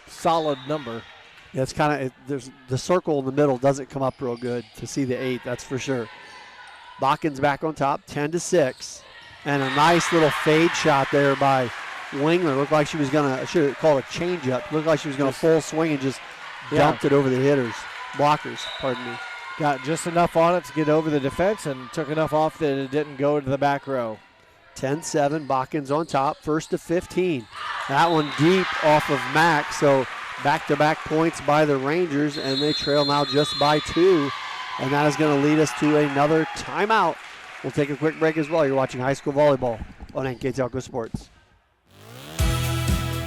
S2: solid number.
S1: Yeah, it's kind of, there's the circle in the middle doesn't come up real good to see the 8, that's for sure. Botkins back on top, 10-6. And a nice little fade shot there by Wingler. Looked like she was going to, I should have called it a change-up. Looked like she was going to full swing and just dumped it over the blockers, pardon me.
S2: Got just enough on it to get over the defense and took enough off that it didn't go to the back row.
S1: 10-7, Botkins on top, first to 15. That one deep off of Mack, so back-to-back points by the Rangers, and they trail now just by 2, and that is going to lead us to another timeout. We'll take a quick break as well. You're watching high school volleyball on NK Telco Sports.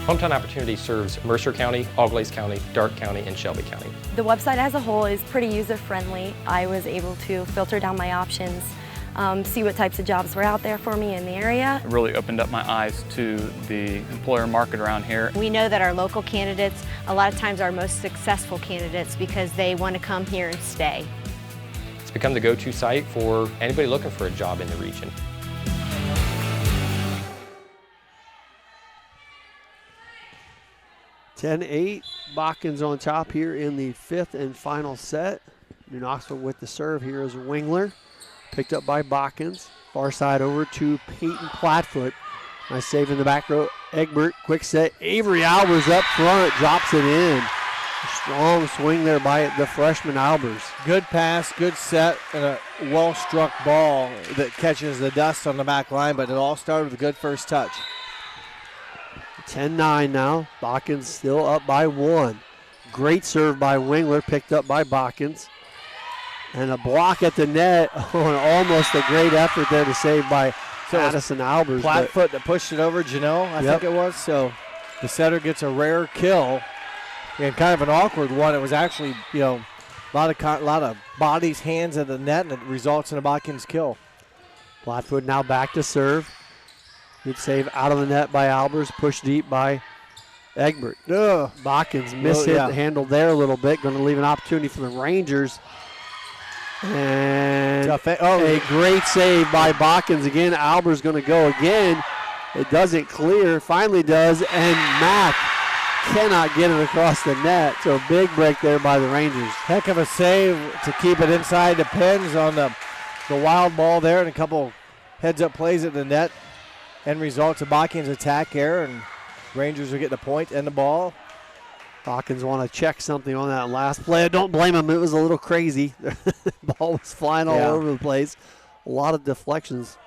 S16: Hometown Opportunity serves Mercer County, Auglaize County, Darke County, and Shelby County.
S6: The website as a whole is pretty user-friendly. I was able to filter down my options, see what types of jobs were out there for me in the area.
S7: It really opened up my eyes to the employer market around here.
S15: We know that our local candidates, a lot of times, are our most successful candidates because they want to come here and stay.
S16: It's become the go-to site for anybody looking for a job in the region.
S1: (10-8), Botkins on top here in the 5th and final set. New Knoxville with the serve here is Wingler. Picked up by Botkins. Far side over to Peyton Platfoot. Nice save in the back row. Egbert, quick set. Avery Albers up front, drops it in. Strong swing there by the freshman Albers.
S2: Good pass, good set, and a well-struck ball that catches the dust on the back line, but it all started with a good first touch.
S1: 10-9 now. Botkins still up by 1. Great serve by Wingler, picked up by Botkins. And a block at the net on almost a great effort there to save by Addison Albers.
S2: Platfoot that pushed it over Janelle, I think it was. So the setter gets a rare kill and kind of an awkward one. It was actually, a lot of bodies, hands at the net, and it results in a Botkins kill.
S1: Platfoot now back to serve. Good save out of the net by Albers, pushed deep by Egbert. Botkins mishandled there a little bit. Going to leave an opportunity for the Rangers. And a great save by Botkins again. Albers going to go again. It doesn't clear, finally does, and Mack cannot get it across the net. So big break there by the Rangers.
S2: Heck of a save to keep it inside the pins on the wild ball there, and a couple heads-up plays at the net. End results of Botkins' attack error, and Rangers will get the point and the ball.
S1: Botkins want to check something on that last play. I don't blame him. It was a little crazy. The ball was flying all over the place. A lot of deflections.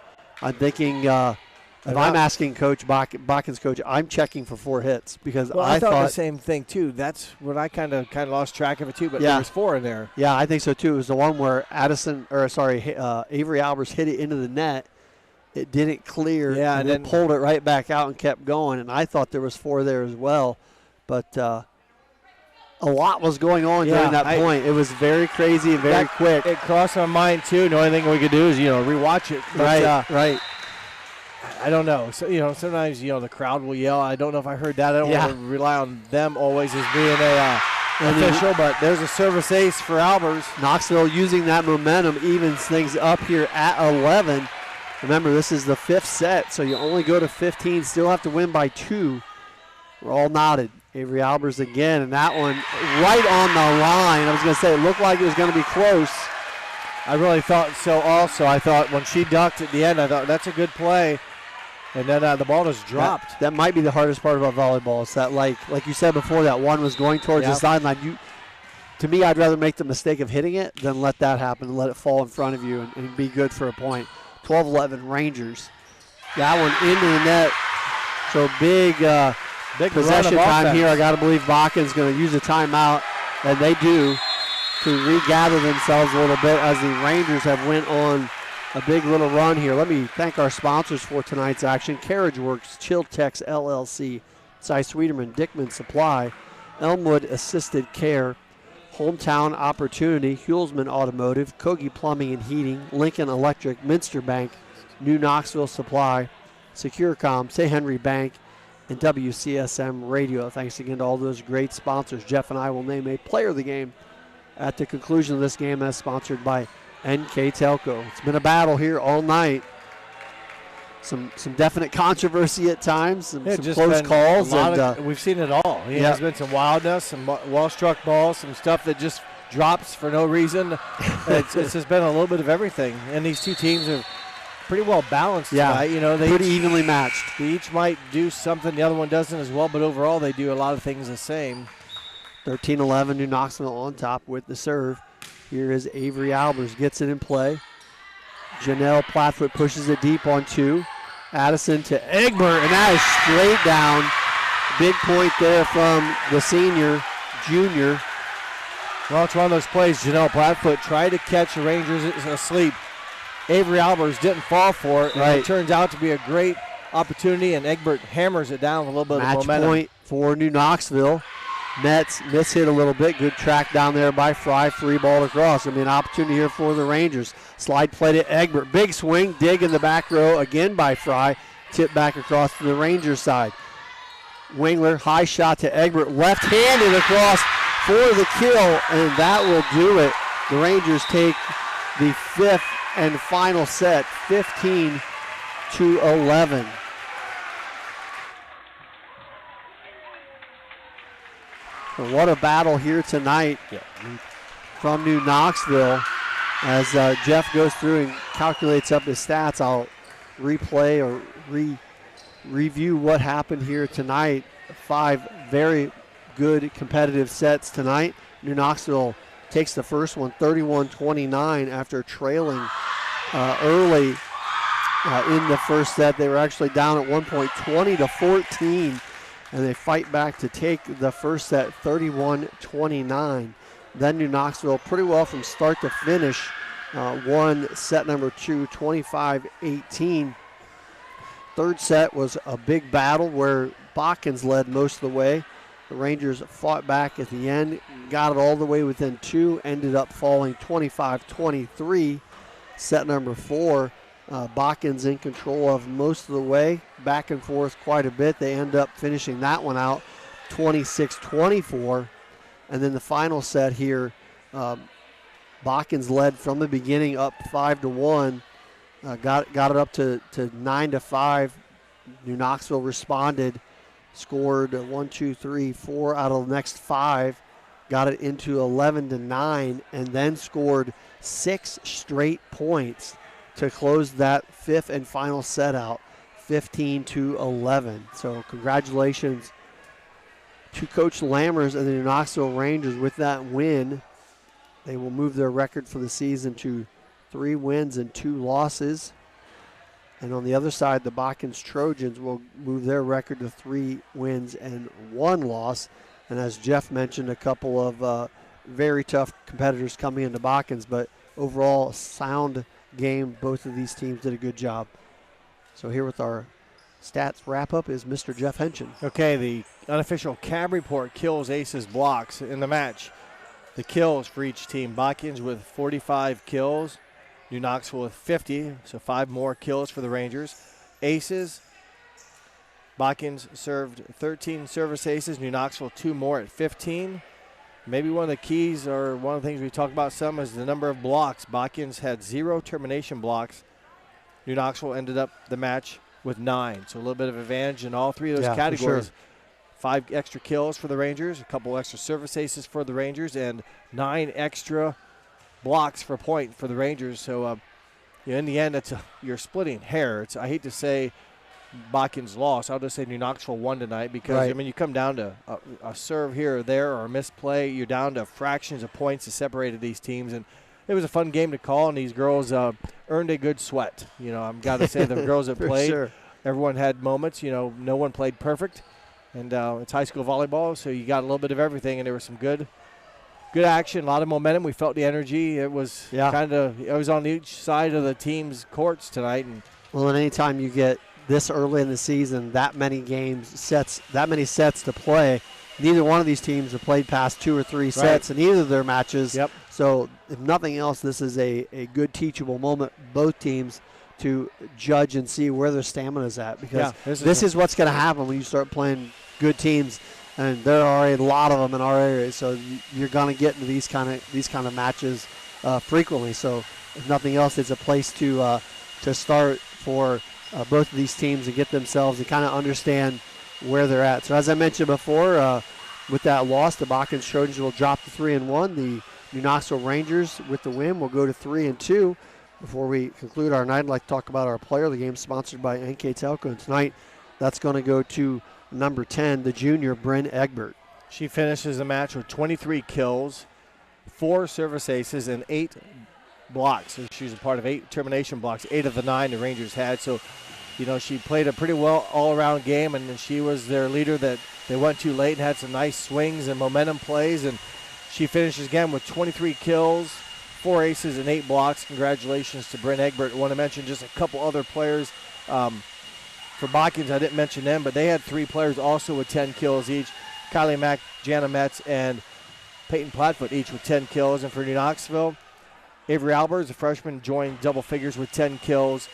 S1: I'm thinking, if I'm asking Coach Botkins' coach, I'm checking for 4 hits because I thought
S2: the same thing too. That's when I kind of lost track of it too. But there was 4 in there.
S1: Yeah, I think so too. It was the one where Avery Albers hit it into the net. It didn't clear, and then pulled it right back out and kept going. And I thought there was 4 there as well, but a lot was going on during that point. It was very crazy and very quick.
S2: It crossed my mind too. The only thing we could do is rewatch it.
S1: But, right.
S2: I don't know. So sometimes the crowd will yell. I don't know if I heard that. I don't want to rely on them always as being a official. But there's a service ace for Albers.
S1: Knoxville using that momentum evens things up here at 11. Remember, this is the 5th set, so you only go to 15. Still have to win by 2. We're all nodded. Avery Albers again, and that one right on the line. I was going to say it looked like it was going to be close.
S2: I really thought so also. I thought when she ducked at the end, I thought that's a good play. And then the ball just dropped.
S1: That might be the hardest part about volleyball. It's that, like you said before, that one was going towards the sideline. To me, I'd rather make the mistake of hitting it than let that happen and let it fall in front of you and be good for a point. 12-11 Rangers. That one into the net. So big possession time here. I got to believe Botkins going to use a timeout, and they do, to regather themselves a little bit as the Rangers have went on a big little run here. Let me thank our sponsors for tonight's action. Carriage Works, Chill Tex LLC, Cy Sweeterman, Dickman Supply, Elmwood Assisted Care, Hometown Opportunity, Hulsman Automotive, Kogi Plumbing and Heating, Lincoln Electric, Minster Bank, New Knoxville Supply, Securicom, St. Henry Bank, and WCSM Radio. Thanks again to all those great sponsors. Jeff and I will name a player of the game at the conclusion of this game, as sponsored by NK Telco. It's been a battle here all night. Some definite controversy at times, some close calls.
S2: We've seen it all. There's been some wildness, some well-struck balls, some stuff that just drops for no reason. It's just been a little bit of everything. And these two teams are pretty well balanced tonight. They
S1: pretty evenly matched.
S2: They each might do something the other one doesn't as well, but overall they do a lot of things the same.
S1: 13-11, New Knoxville on top with the serve. Here is Avery Albers, gets it in play. Janelle Plattfoot pushes it deep on 2. Addison to Egbert, and that is straight down. Big point there from the junior.
S2: Well, it's one of those plays. Janelle Plattfoot tried to catch the Rangers asleep. Avery Albers didn't fall for it, and it turns out to be a great opportunity, and Egbert hammers it down with a little bit of momentum.
S1: Match point for New Knoxville. Mets mishit a little bit. Good track down there by Fry. Free ball across. Going to be an opportunity here for the Rangers. Slide play to Egbert. Big swing. Dig in the back row again by Fry. Tip back across to the Rangers side. Wingler, high shot to Egbert. Left-handed across for the kill, and that will do it. The Rangers take the 5th and final set, 15-11. What a battle here tonight from New Knoxville. As Jeff goes through and calculates up his stats, I'll replay or review what happened here tonight. 5 very good competitive sets tonight. New Knoxville takes the first one 31-29 after trailing early in the first set. They were actually down at one point 20-14. And they fight back to take the first set 31-29. Then New Knoxville pretty well from start to finish won set number 2 25-18. Third set was a big battle where Botkins led most of the way. The Rangers fought back at the end, got it all the way within 2, ended up falling 25-23. Set number 4. Botkins in control of most of the way, back and forth quite a bit. They end up finishing that one out 26-24. And then the final set here, Botkins led from the beginning up 5-1, got it up to 9-5. New Knoxville responded, scored 1, 2, 3, 4 out of the next 5, got it into 11-9, and then scored 6 straight points to close that 5th and final set out, 15-11. So congratulations to Coach Lammers and the New Knoxville Rangers with that win. They will move their record for the season to 3 wins and 2 losses. And on the other side, the Botkins Trojans will move their record to 3 wins and 1 loss. And as Jeff mentioned, a couple of very tough competitors coming into Botkins, but overall sound game. Both of these teams did a good job. So here with our stats wrap-up is Mr. Jeff Henson.
S2: Okay, the unofficial CAB report kills aces blocks in the match. The kills for each team. Botkins with 45 kills. New Knoxville with 50, so 5 more kills for the Rangers. Aces, Botkins served 13 service aces. New Knoxville 2 more at 15. Maybe one of the keys, or one of the things we talk about some, is the number of blocks. Botkins had 0 termination blocks. New Knoxville ended up the match with 9. So a little bit of advantage in all 3 of those categories.
S1: For sure.
S2: 5 extra kills for the Rangers, a couple extra service aces for the Rangers, and 9 extra blocks for point for the Rangers. So in the end, you're splitting hairs. I hate to say Botkins lost. I'll just say New Knoxville won tonight because, you come down to a serve here or there or a misplay. You're down to fractions of points that separated these teams. And it was a fun game to call, and these girls earned a good sweat. I've got to say the girls that played, everyone had moments. No one played perfect. And it's high school volleyball, so you got a little bit of everything, and there was some good action, a lot of momentum. We felt the energy. It was it was on each side of the team's courts tonight. And
S1: anytime you get this early in the season, that many sets to play, neither one of these teams have played past 2 or 3 sets in either of their matches.
S2: Yep.
S1: So if nothing else, this is a good teachable moment, both teams, to judge and see where their stamina is at, because this is what's going to happen when you start playing good teams, and there are a lot of them in our area. So you're going to get into these kind of matches frequently. So if nothing else, it's a place to start for both of these teams and get themselves and kind of understand where they're at. So as I mentioned before, with that loss, the Botkins Trojans will drop to 3-1. The New Knoxville Rangers, with the win, will go to 3-2. Before we conclude our night, I'd like to talk about our player of the game, sponsored by NK Telco. And tonight, that's going to go to number 10, the junior, Bryn Egbert.
S2: She finishes the match with 23 kills, 4 service aces, and 8 blocks. So she's a part of 8 termination blocks, 8 of the 9 the Rangers had. So, she played a pretty well all-around game, and she was their leader that they went too late and had some nice swings and momentum plays. And she finishes again with 23 kills, 4 aces, and 8 blocks. Congratulations to Bryn Egbert. I want to mention just a couple other players. For Botkins, I didn't mention them, but they had 3 players also with 10 kills each. Kylie Mack, Jana Metz, and Peyton Platfoot each with 10 kills. And for New Knoxville, Avery Albers, a freshman, joined double figures with 10 kills.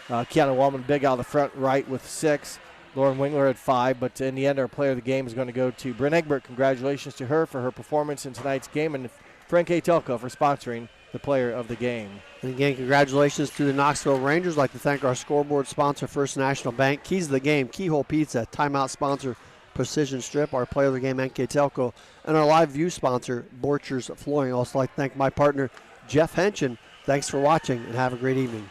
S2: Kiana Wallman, big out of the front right with 6. Lauren Wingler had 5, but in the end, our player of the game is going to go to Bryn Egbert. Congratulations to her for her performance in tonight's game, and for NK Telco for sponsoring the player of the game.
S1: And again, congratulations to the Knoxville Rangers. I'd like to thank our scoreboard sponsor, First National Bank, Keys of the Game, Keyhole Pizza, timeout sponsor, Precision Strip, our player of the game, NK Telco, and our live view sponsor, Borchers Flooring. Also like to thank my partner, Jeff Henchen. Thanks for watching, and have a great evening.